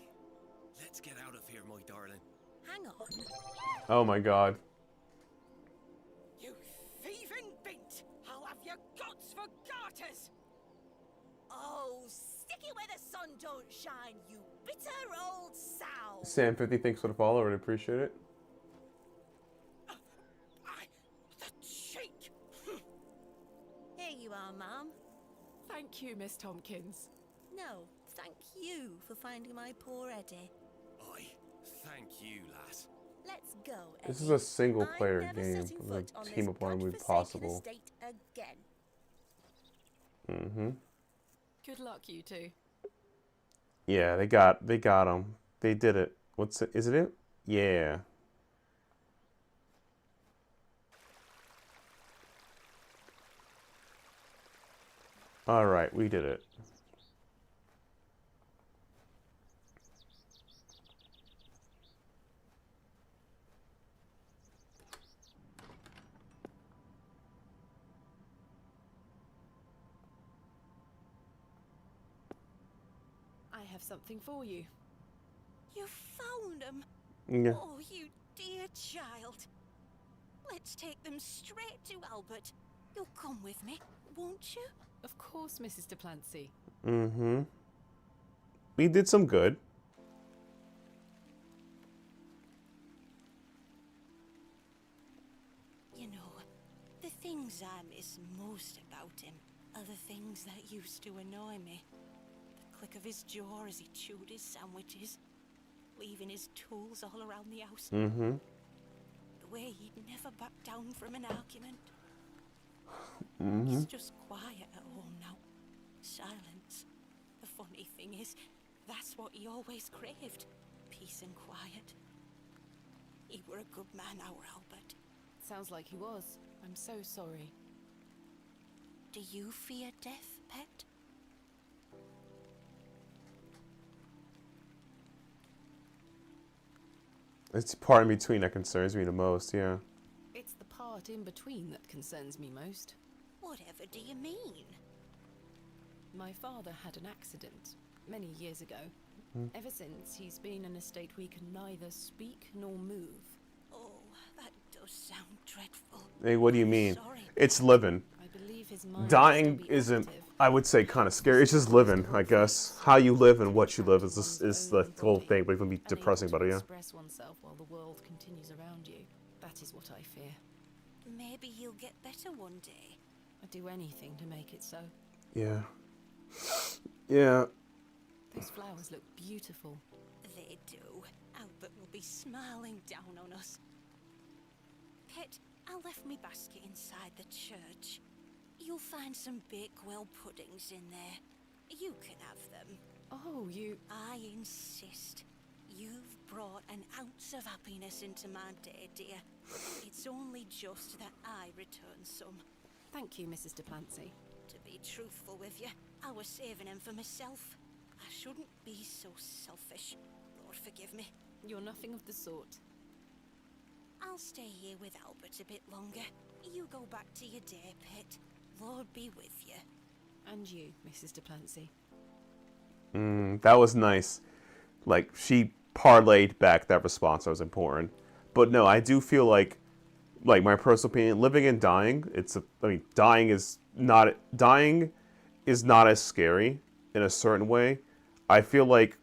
Let's get out of here, my darling. Hang on. Oh my god. You thieving beast! I'll have your guts for garters! Oh, stick it where the sun don't shine, you bitter old sow! Sam50 thanks for the follow, I really appreciate it. The cheek! Here you are, Mum. Thank you, Miss Tompkins. No, thank you for finding my poor Eddie. Thank you, lass. Let's go, Eddie. This is a single player I'm never game. setting The foot on team this up one would be godforsaken possible. estate again. Good luck, you two. Yeah, they got him. They did it. What's it? Is it it? Yeah. All right, we did it. I have something for you. You found them? Yeah. Oh, you dear child. Let's take them straight to Albert. You'll come with me, won't you? Of course, Mrs. Duplancy. We did some good. You know, the things I miss most about him are the things that used to annoy me. The click of his jaw as he chewed his sandwiches, leaving his tools all around the house. The way he'd never back down from an argument. He's just quiet at home now. Silence. The funny thing is, that's what he always craved. Peace and quiet. He were a good man, our Albert. Sounds like he was. I'm so sorry. Do you fear death, pet? It's the part in between that concerns me the most, yeah. It's the part in between that concerns me most. Whatever do you mean? My father had an accident many years ago. Ever since, he's been in a state we can neither speak nor move. Oh, that does sound dreadful. Hey, what do you mean? Sorry. It's living. I believe his mind Dying isn't, I would say, kind of scary. It's just living, I guess. How you live and what you live is the whole thing, but it can be depressing about it, yeah. Express oneself while the world continues around you. That is what I fear. Maybe he'll get better one day. I'd do anything to make it so. Yeah. Yeah. Those flowers look beautiful. They do. Albert will be smiling down on us. Pet, I left me basket inside the church. You'll find some Bakewell puddings in there. You can have them. Oh, you... I insist. You've brought an ounce of happiness into my day, dear. It's only just that I return some. Thank you, Mrs. Duplancy. To be truthful with you, I was saving them for myself. I shouldn't be so selfish. Lord forgive me. You're nothing of the sort. I'll stay here with Albert a bit longer. You go back to your day, Pet. Lord be with you. And you, Mrs. Duplancy. That was nice. Like, she parlayed back that response that was important. But no, I do feel like my personal opinion, living and dying, dying is not as scary in a certain way. I feel like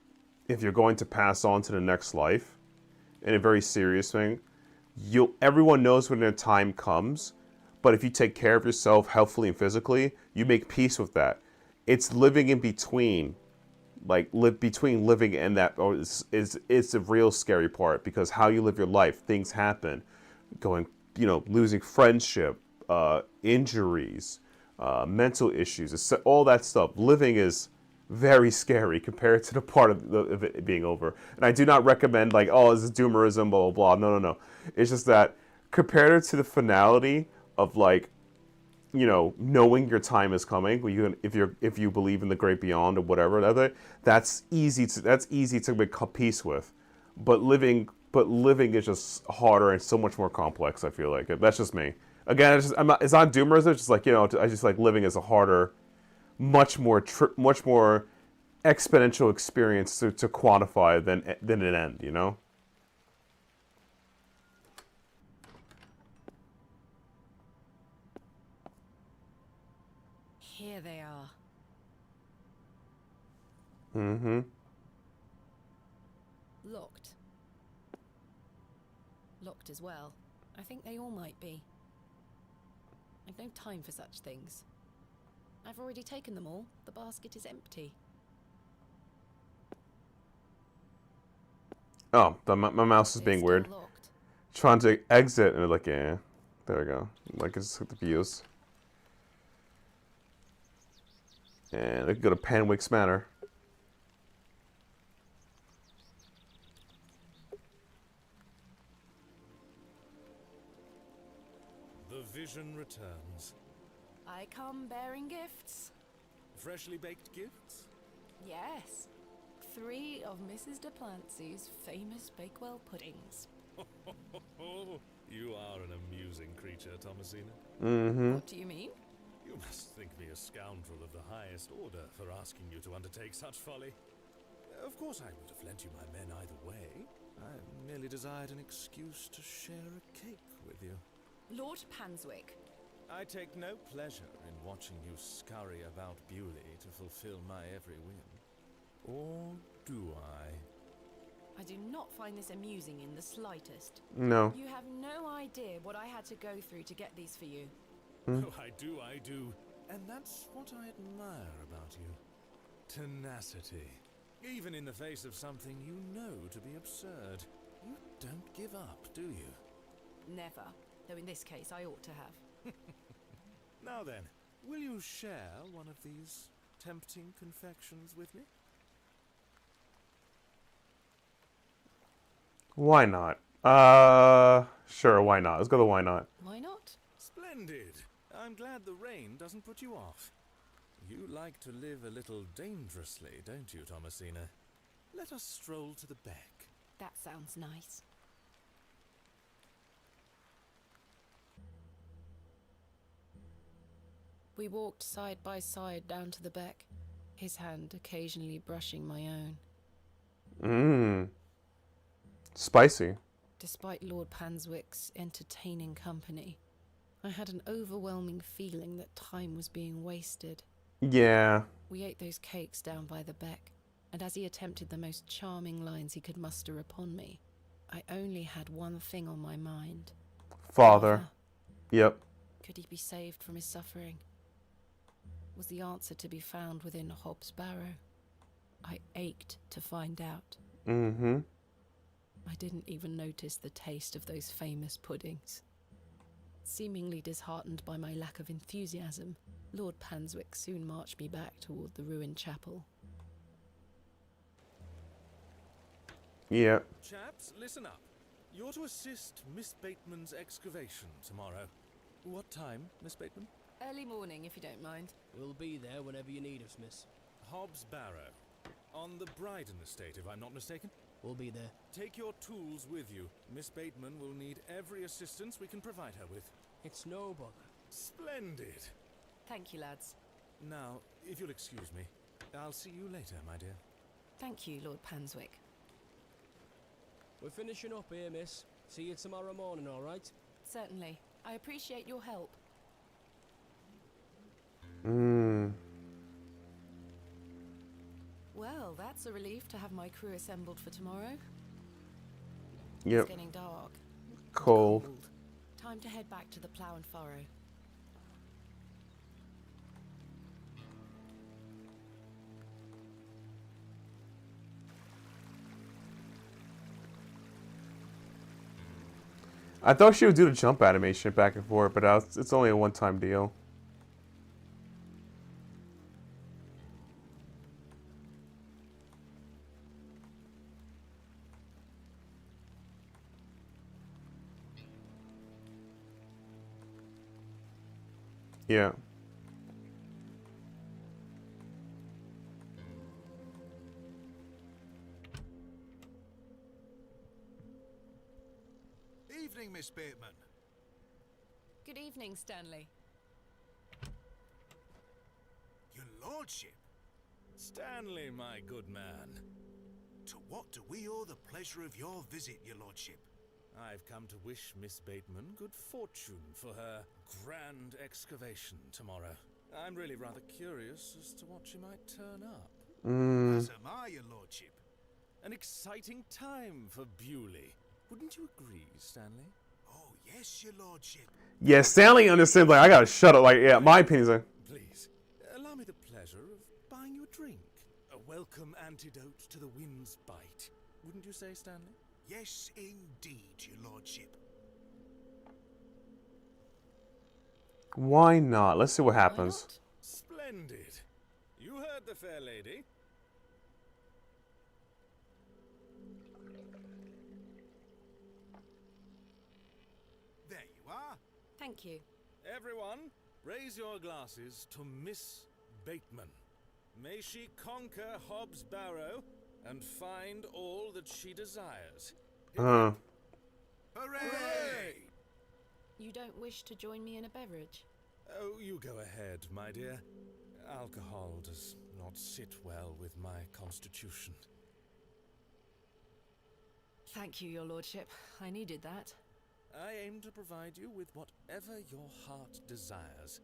if you're going to pass on to the next life, in a very serious thing, everyone knows when their time comes, but if you take care of yourself healthfully and physically, you make peace with that. It's living in between, between living and that is the real scary part, because how you live your life, things happen, losing friendship, injuries, mental issues, all that stuff. Living is very scary compared to the part of it being over. And I do not recommend this is doomerism, blah, blah, blah. No. It's just that compared to the finality of knowing your time is coming, if you believe in the great beyond or whatever, that's easy to make peace with. But living is just harder and so much more complex, I feel like. That's just me. Again, it's not doomerism, it's just I just like living is a harder, much more exponential experience to quantify than an end, you know? Here they are. Mm-hmm. Locked. Locked as well. I think they all might be. I've no time for such things. I've already taken them all. The basket is empty. Oh, my mouse is being weird. Locked. Trying to exit, and yeah, there we go. It's the views. And we can go to Panwick's Manor. The vision returns. I come bearing gifts. Freshly baked gifts? Yes. 3 of Mrs. Duplancy's famous Bakewell puddings. You are an amusing creature, Thomasina. Mm-hmm. What do you mean? You must think me a scoundrel of the highest order for asking you to undertake such folly. Of course I would have lent you my men either way. I merely desired an excuse to share a cake with you. Lord Panswick. I take no pleasure in watching you scurry about Bewley to fulfill my every whim. Or do I? I do not find this amusing in the slightest. No. You have no idea what I had to go through to get these for you. Oh, I do. And that's what I admire about you. Tenacity. Even in the face of something you know to be absurd. You don't give up, do you? Never. Though in this case I ought to have. Now then, will you share one of these tempting confections with me? Why not? Sure, why not? Let's go to why not. Why not? Splendid. I'm glad the rain doesn't put you off. You like to live a little dangerously, don't you, Thomasina? Let us stroll to the beck. That sounds nice. We walked side by side down to the beck, his hand occasionally brushing my own. Spicy. Despite Lord Panswick's entertaining company, I had an overwhelming feeling that time was being wasted. Yeah. We ate those cakes down by the beck, and as he attempted the most charming lines he could muster upon me, I only had one thing on my mind. Father. Yep. Could he be saved from his suffering? Was the answer to be found within Hob's Barrow? I ached to find out. Mm-hmm. I didn't even notice the taste of those famous puddings. Seemingly disheartened by my lack of enthusiasm, Lord Panswick soon marched me back toward the ruined chapel. Yeah. Chaps, listen up. You're to assist Miss Bateman's excavation tomorrow. What time, Miss Bateman? Early morning, if you don't mind. We'll be there whenever you need us, miss. Hob's Barrow. On the Bryden estate, if I'm not mistaken. We'll be there. Take your tools with you. Miss Bateman will need every assistance we can provide her with. It's no bother. Splendid. Thank you, lads. Now, if you'll excuse me, I'll see you later, my dear. Thank you, Lord Panswick. We're finishing up here, miss. See you tomorrow morning, all right? Certainly. I appreciate your help. Well, that's a relief to have my crew assembled for tomorrow. Yep. It's getting dark. Cold. Time to head back to the plough and furrow. I thought she would do the jump animation back and forth, but it's only a one-time deal. Yeah. Evening, Miss Bateman. Good evening, Stanley. Your lordship. Stanley, my good man. To what do we owe the pleasure of your visit, your lordship? I've come to wish Miss Bateman good fortune for her grand excavation tomorrow. I'm really rather curious as to what she might turn up. As am I, your lordship. An exciting time for Bewley. Wouldn't you agree, Stanley? Oh, yes, your lordship. Yeah, Stanley understands, like, I gotta shut up. Like, yeah, my opinion's like... Please, allow me the pleasure of buying you a drink. A welcome antidote to the wind's bite. Wouldn't you say, Stanley? Yes, indeed, your lordship. Why not? Let's see what happens. Splendid. You heard the fair lady. There you are. Thank you. Everyone, raise your glasses to Miss Bateman. May she conquer Hob's Barrow and find all that she desires. Hooray! You don't wish to join me in a beverage? Oh, you go ahead, my dear. Alcohol does not sit well with my constitution. Thank you, your lordship. I needed that. I aim to provide you with whatever your heart desires.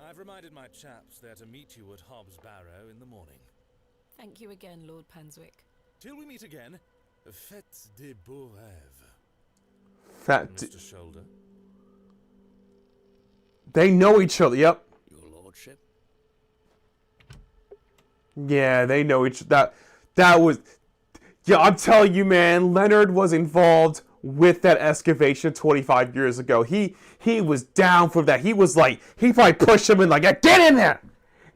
I've reminded my chaps they're to meet you at Hob's Barrow in the morning. Thank you again, Lord Panswick. Till we meet again, faites des beaux rêves. Mr. Shoulder. They know each other, yep. Your lordship? Yeah, they know each... That was... Yeah, I'm telling you, man, Leonard was involved with that excavation 25 years ago. He was down for that. He was like... He probably pushed him in like, yeah, get in there!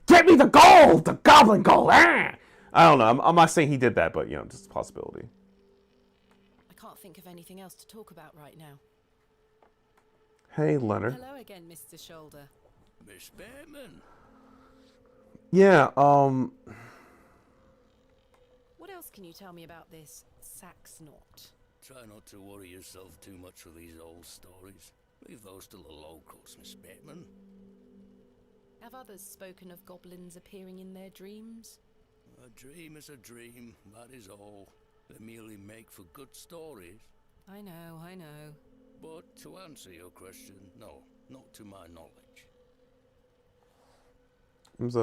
Get me the gold! The goblin gold! Ah! I don't know. I'm not saying he did that, but, you know, just a possibility. I can't think of anything else to talk about right now. Hey, Leonard. Hello again, Mr. Shoulder. Miss Bateman. Yeah, What else can you tell me about this Saxnort? Try not to worry yourself too much with these old stories. Leave those to the locals, Miss Bateman. Have others spoken of goblins appearing in their dreams? A dream is a dream, that is all. They merely make for good stories. I know. But to answer your question, no, not to my knowledge.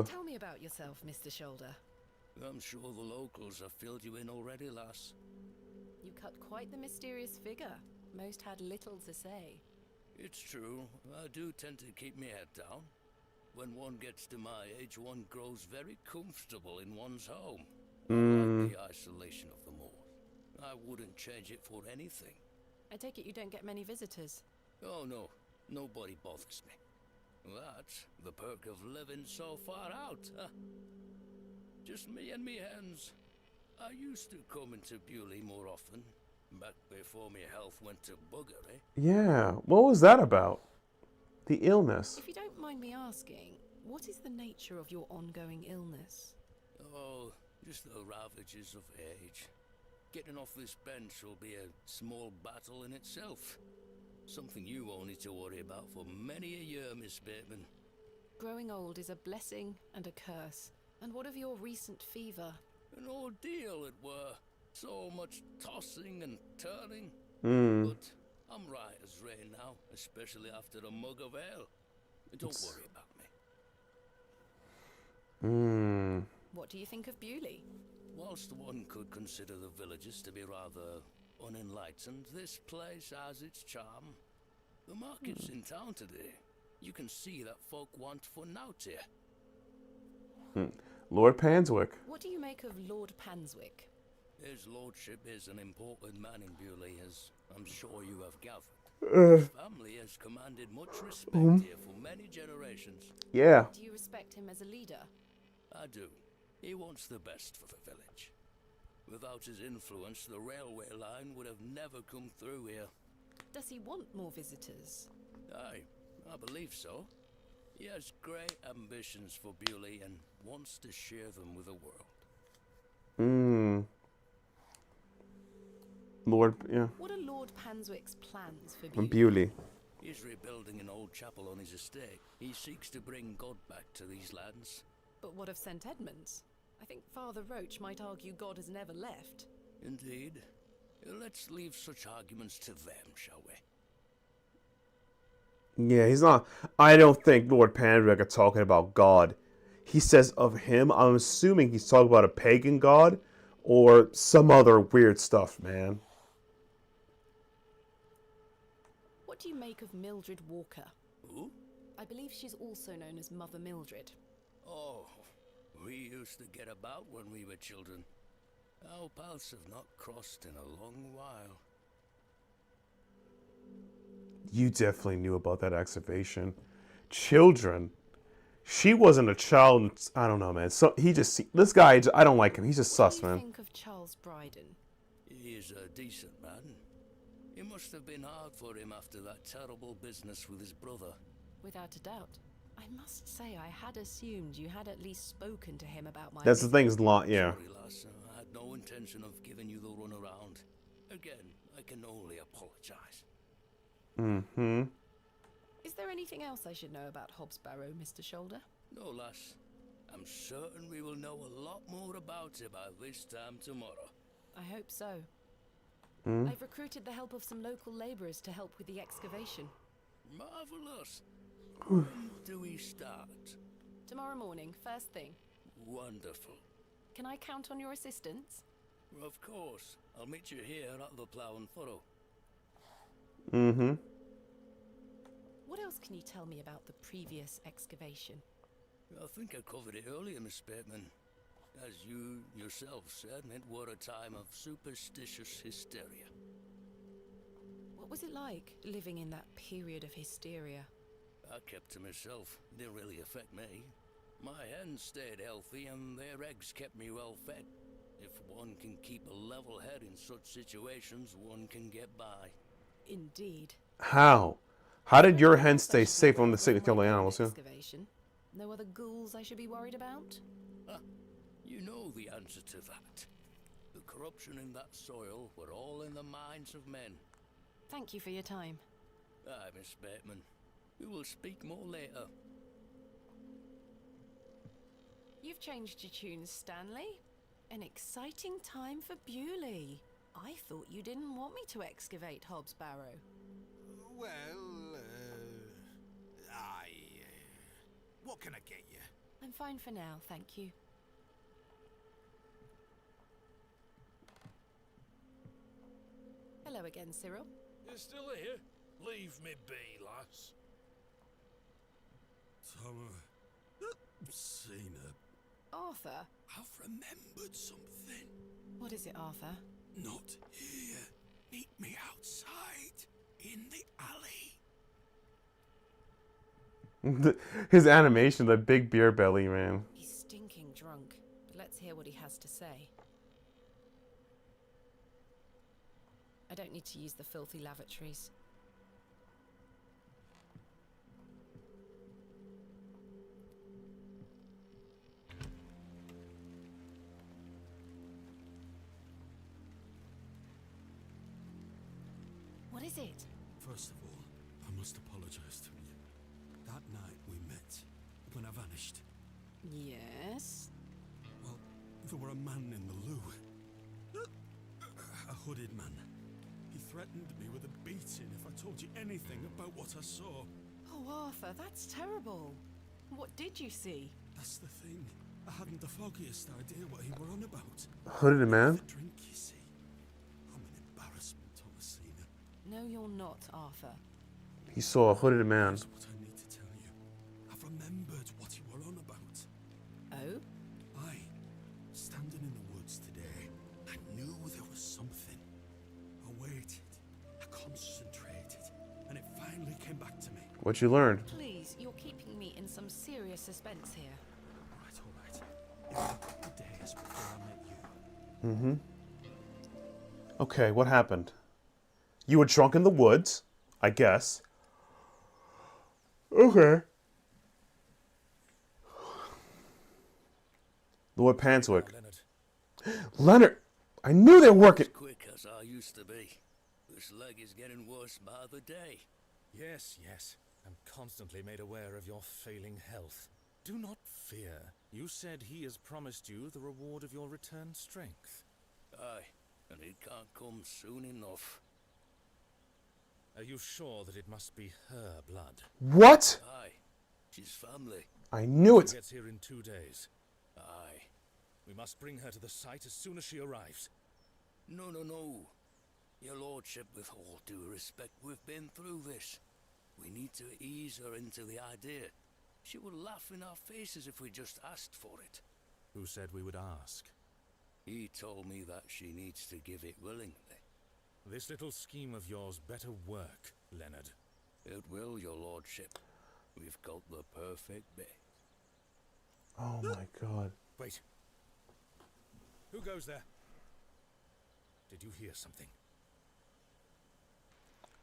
Tell me about yourself, Mr. Shoulder. I'm sure the locals have filled you in already, lass. You cut quite the mysterious figure. Most had little to say. It's true, I do tend to keep my head down. When one gets to my age, one grows very comfortable in one's home. I like the isolation of the moors. I wouldn't change it for anything. I take it you don't get many visitors. Oh no, nobody bothers me. That's the perk of living so far out, huh? Just me and me hens. I used to come into Bewley more often, back before my health went to bugger, eh? Yeah, what was that about? The illness. If you don't mind me asking, what is the nature of your ongoing illness? Oh, just the ravages of age. Getting off this bench will be a small battle in itself. Something you won't need to worry about for many a year, Miss Bateman. Growing old is a blessing and a curse. And what of your recent fever? An ordeal, it were. So much tossing and turning. But I'm right as rain now, especially after a mug of ale. Don't worry about me. What do you think of Bewley? Whilst one could consider the villagers to be rather unenlightened, this place has its charm. The market's in town today. You can see that folk want for nought here. Lord Panswick. What do you make of Lord Panswick? His lordship is an important man in Bewley, as I'm sure you have gathered. His family has commanded much respect here for many generations. Yeah. Do you respect him as a leader? I do. He wants the best for the village. Without his influence, the railway line would have never come through here. Does he want more visitors? Aye, I believe so. He has great ambitions for Bewley and wants to share them with the world. Lord, yeah. What are Lord Panswick's plans for Bewley? Bewley? He's rebuilding an old chapel on his estate. He seeks to bring God back to these lands. But what of St. Edmunds? I think Father Roach might argue God has never left. Indeed. Let's leave such arguments to them, shall we? Yeah, he's not. I don't think Lord Panswick are talking about God. He says of him, I'm assuming he's talking about a pagan god or some other weird stuff, man. What do you make of Mildred Walker? Who? I believe she's also known as Mother Mildred. Oh, we used to get about when we were children. Our paths have not crossed in a long while. You definitely knew about that excavation. Children. She wasn't a child. I don't know, man. So this guy, I don't like him. He's just sus, man. What do you think of Charles Bryden? He is a decent man. It must have been hard for him after that terrible business with his brother. Without a doubt. I must say, I had assumed you had at least spoken to him about my That's the thing, yeah. Sorry, lass. I had no intention of giving you the runaround. Again, I can only apologize. Is there anything else I should know about Hobbs Barrow, Mr. Shoulder? No, lass. I'm certain we will know a lot more about it by this time tomorrow. I hope so. I've recruited the help of some local labourers to help with the excavation. Marvellous. When do we start? Tomorrow morning, first thing. Wonderful. Can I count on your assistance? Of course. I'll meet you here at the Plough and Furrow. What else can you tell me about the previous excavation? I think I covered it earlier, Miss Bateman. As you yourself said, it were a time of superstitious hysteria. What was it like, living in that period of hysteria? I kept to myself. It didn't really affect me. My hens stayed healthy and their eggs kept me well fed. If one can keep a level head in such situations, one can get by. Indeed. How? How did your hen stay safe from the sick to kill the animals? Yeah? Excavation? No other ghouls I should be worried about? You know the answer to that. The corruption in that soil were all in the minds of men. Thank you for your time. Aye, Miss Bateman. We will speak more later. You've changed your tunes, Stanley. An exciting time for Bewley. I thought you didn't want me to excavate Hobbs Barrow. Well, what can I get you? I'm fine for now, thank you. Hello again, Cyril. You're still here? Leave me be, lass. Thomasina. Arthur? I've remembered something. What is it, Arthur? Not here. Meet me outside, in the alley. His animation, the big beer belly, man. He's stinking drunk. But let's hear what he has to say. I don't need to use the filthy lavatories. What is it? First of all, I must apologize to you. That night we met, when I vanished. Yes? Well, there were a man in the loo. A hooded man. He threatened me with a beating if I told you anything about what I saw. Oh, Arthur, that's terrible. What did you see? That's the thing. I hadn't the foggiest idea what he were on about. Hooded man? The drink, you see. I'm an embarrassment, Thomasina. No, you're not, Arthur. He saw a hooded man. That's what I need to tell you. I've remembered what he were on about. Oh? Standing in the woods today, I knew there was something. I waited, I concentrated, and it finally came back to me. What you learned? Please, you're keeping me in some serious suspense here. All right. It was a couple of days before I met you. Mm-hmm. Okay, what happened? You were drunk in the woods, I guess. Okay. Lord Panswick. Leonard! I knew they were working! As quick as I used to be. This leg is getting worse by the day. Yes. I'm constantly made aware of your failing health. Do not fear. You said he has promised you the reward of your returned strength. Aye, and it can't come soon enough. Are you sure that it must be her blood? What? Aye, she's family. I knew it. She gets here in 2 days. Aye. We must bring her to the site as soon as she arrives. No. Your lordship, with all due respect, we've been through this. We need to ease her into the idea. She would laugh in our faces if we just asked for it. Who said we would ask? He told me that she needs to give it willingly. This little scheme of yours better work, Leonard. It will, your lordship. We've got the perfect bait. Oh my god. Wait. Who goes there? Did you hear something?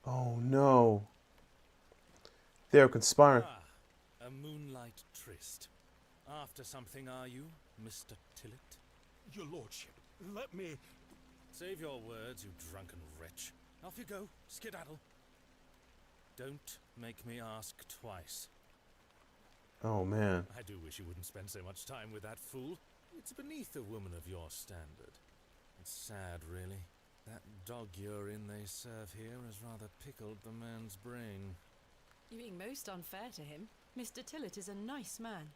Oh no. They're conspiring. A moonlight tryst. After something, are you, Mr. Tillett? Your lordship, let me... Save your words, you drunken wretch. Off you go, skedaddle. Don't make me ask twice. Oh man. I do wish you wouldn't spend so much time with that fool. It's beneath a woman of your standard. It's sad, really. That dog urine they serve here has rather pickled the man's brain. You're being most unfair to him. Mr. Tillett is a nice man.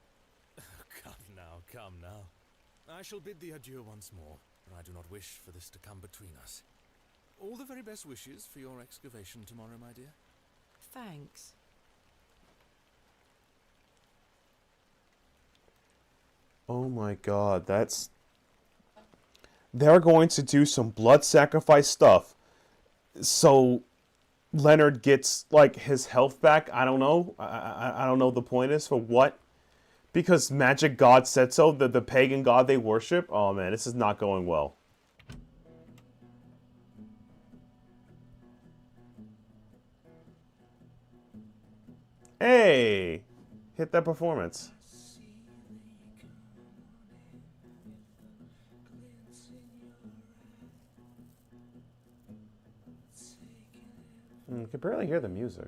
Come now. I shall bid thee adieu once more, for I do not wish for this to come between us. All the very best wishes for your excavation tomorrow, my dear. Thanks. Oh my god, that's... They're going to do some blood sacrifice stuff. So Leonard gets, like, his health back. I don't know. I don't know the point is for what. Because magic god said so, the pagan god they worship. Oh man, this is not going well. Hey! Hit that performance. You can barely hear the music.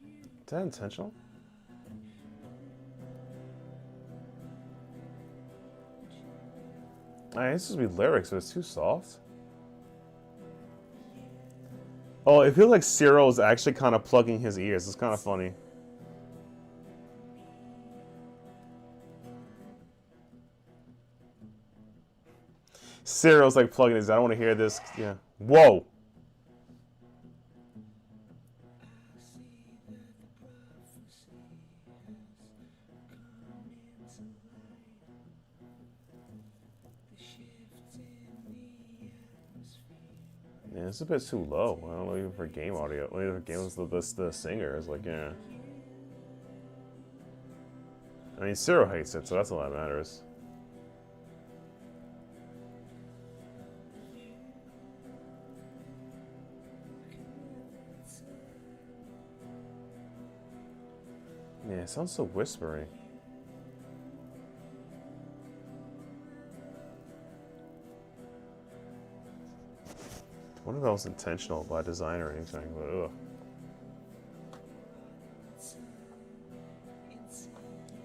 Is that intentional? This would be lyrics, but it's too soft. Oh, it feels like Cyril's actually kind of plugging his ears. It's kind of funny. Cyril's like plugging his. I don't want to hear this. Yeah. Whoa. Yeah, it's a bit too low. I don't know, even for game audio. Even for games, the singer is like, yeah. I mean, Cyril hates it, so that's all that matters. Yeah, it sounds so whispery. I wonder if that was intentional by design or anything, but ugh.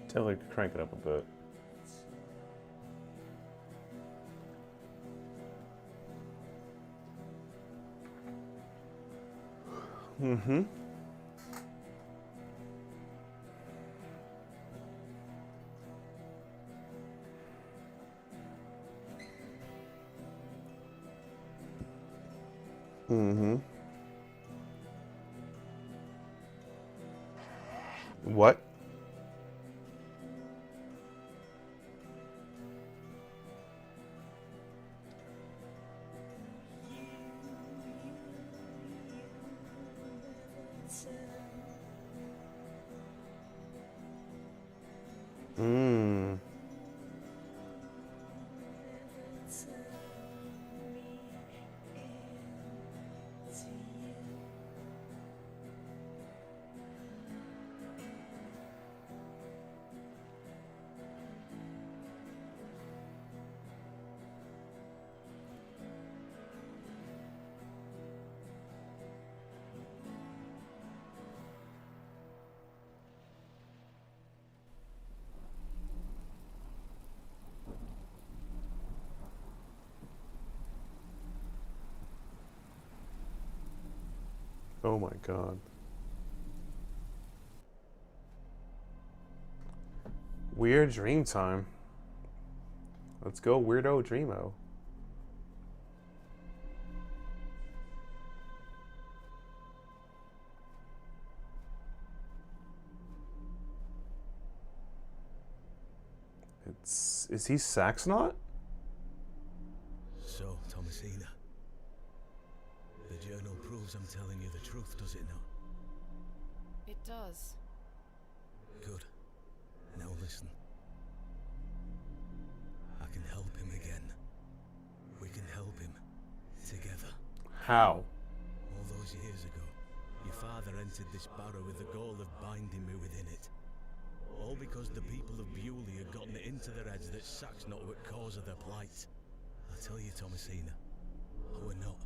Definitely crank it up a bit. Mm-hmm. Mm-hmm. What? Mm. Oh my god. Weird dream time. Let's go weirdo dreamo. Is he Saxonot? So, Thomasina. The journal proves I'm telling you the truth, does it not? It does. Good. Now listen. I can help him again. We can help him. Together. How? All those years ago, your father entered this barrow with the goal of binding me within it. All because the people of Bewley had gotten it into their heads that Saxonot were cause of their plight. I tell you, Thomasina, I were not.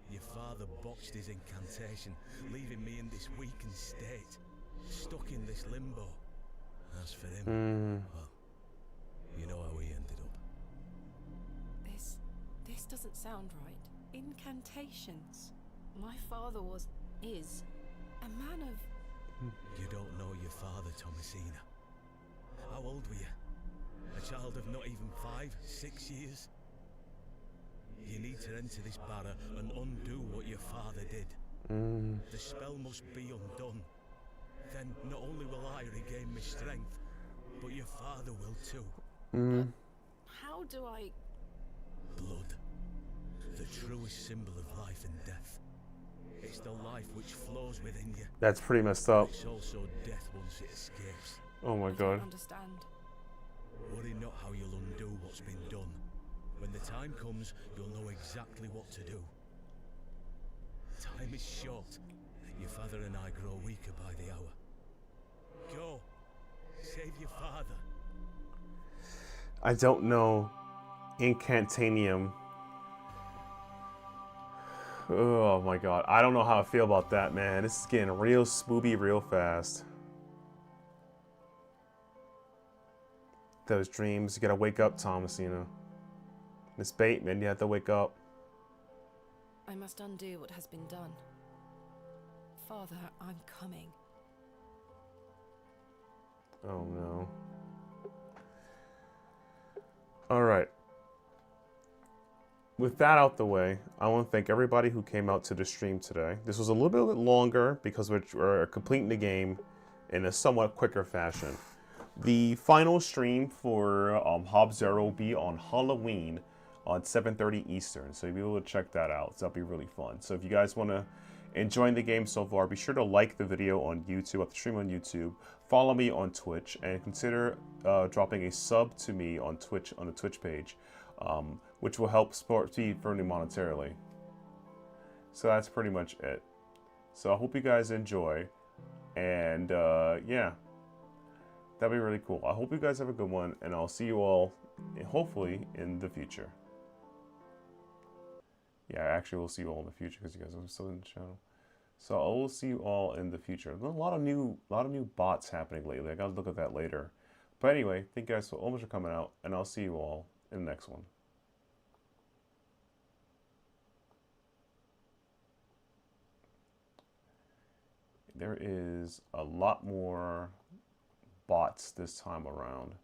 Your father botched his incantation, leaving me in this weakened state, stuck in this limbo. As for him, well, you know how he ended up. This doesn't sound right. Incantations. My father is a man of... You don't know your father, Thomasina. How old were you? A child of not even 5, 6 years? You need to enter this barrow and undo what your father did. The spell must be undone. Then not only will I regain my strength, but your father will too. How do I... Blood. The truest symbol of life and death. It's the life which flows within you. That's pretty messed up. It's also death once it escapes. Oh my god. I don't understand. Worry not how you'll undo what's been done. When the time comes, you'll know exactly what to do. Time is short. Your father and I grow weaker by the hour. Go. Save your father. I don't know Incantanium. Oh my god. I don't know how I feel about that, man. This is getting real spooky real fast. Those dreams. You gotta wake up, Thomasina. Miss Bateman, you have to wake up. I must undo what has been done. Father, I'm coming. Oh no. Alright. With that out the way, I want to thank everybody who came out to the stream today. This was a little bit longer because we're completing the game in a somewhat quicker fashion. The final stream for Hob Zero will be on Halloween on 7:30 Eastern, so you'll be able to check that out. So that'll be really fun. So if you guys want to enjoy the game so far, be sure to like the video on YouTube, the stream on YouTube, follow me on Twitch, and consider dropping a sub to me on Twitch, on the Twitch page, which will help support me further monetarily. So that's pretty much it. So I hope you guys enjoy, and yeah, that'd be really cool. I hope you guys have a good one, and I'll see you all hopefully in the future. Yeah, actually we'll see you all in the future because you guys are still in the channel. So I will see you all in the future. There's a lot of new bots happening lately. I gotta look at that later. But anyway, thank you guys so much for coming out, and I'll see you all in the next one. There is a lot more bots this time around.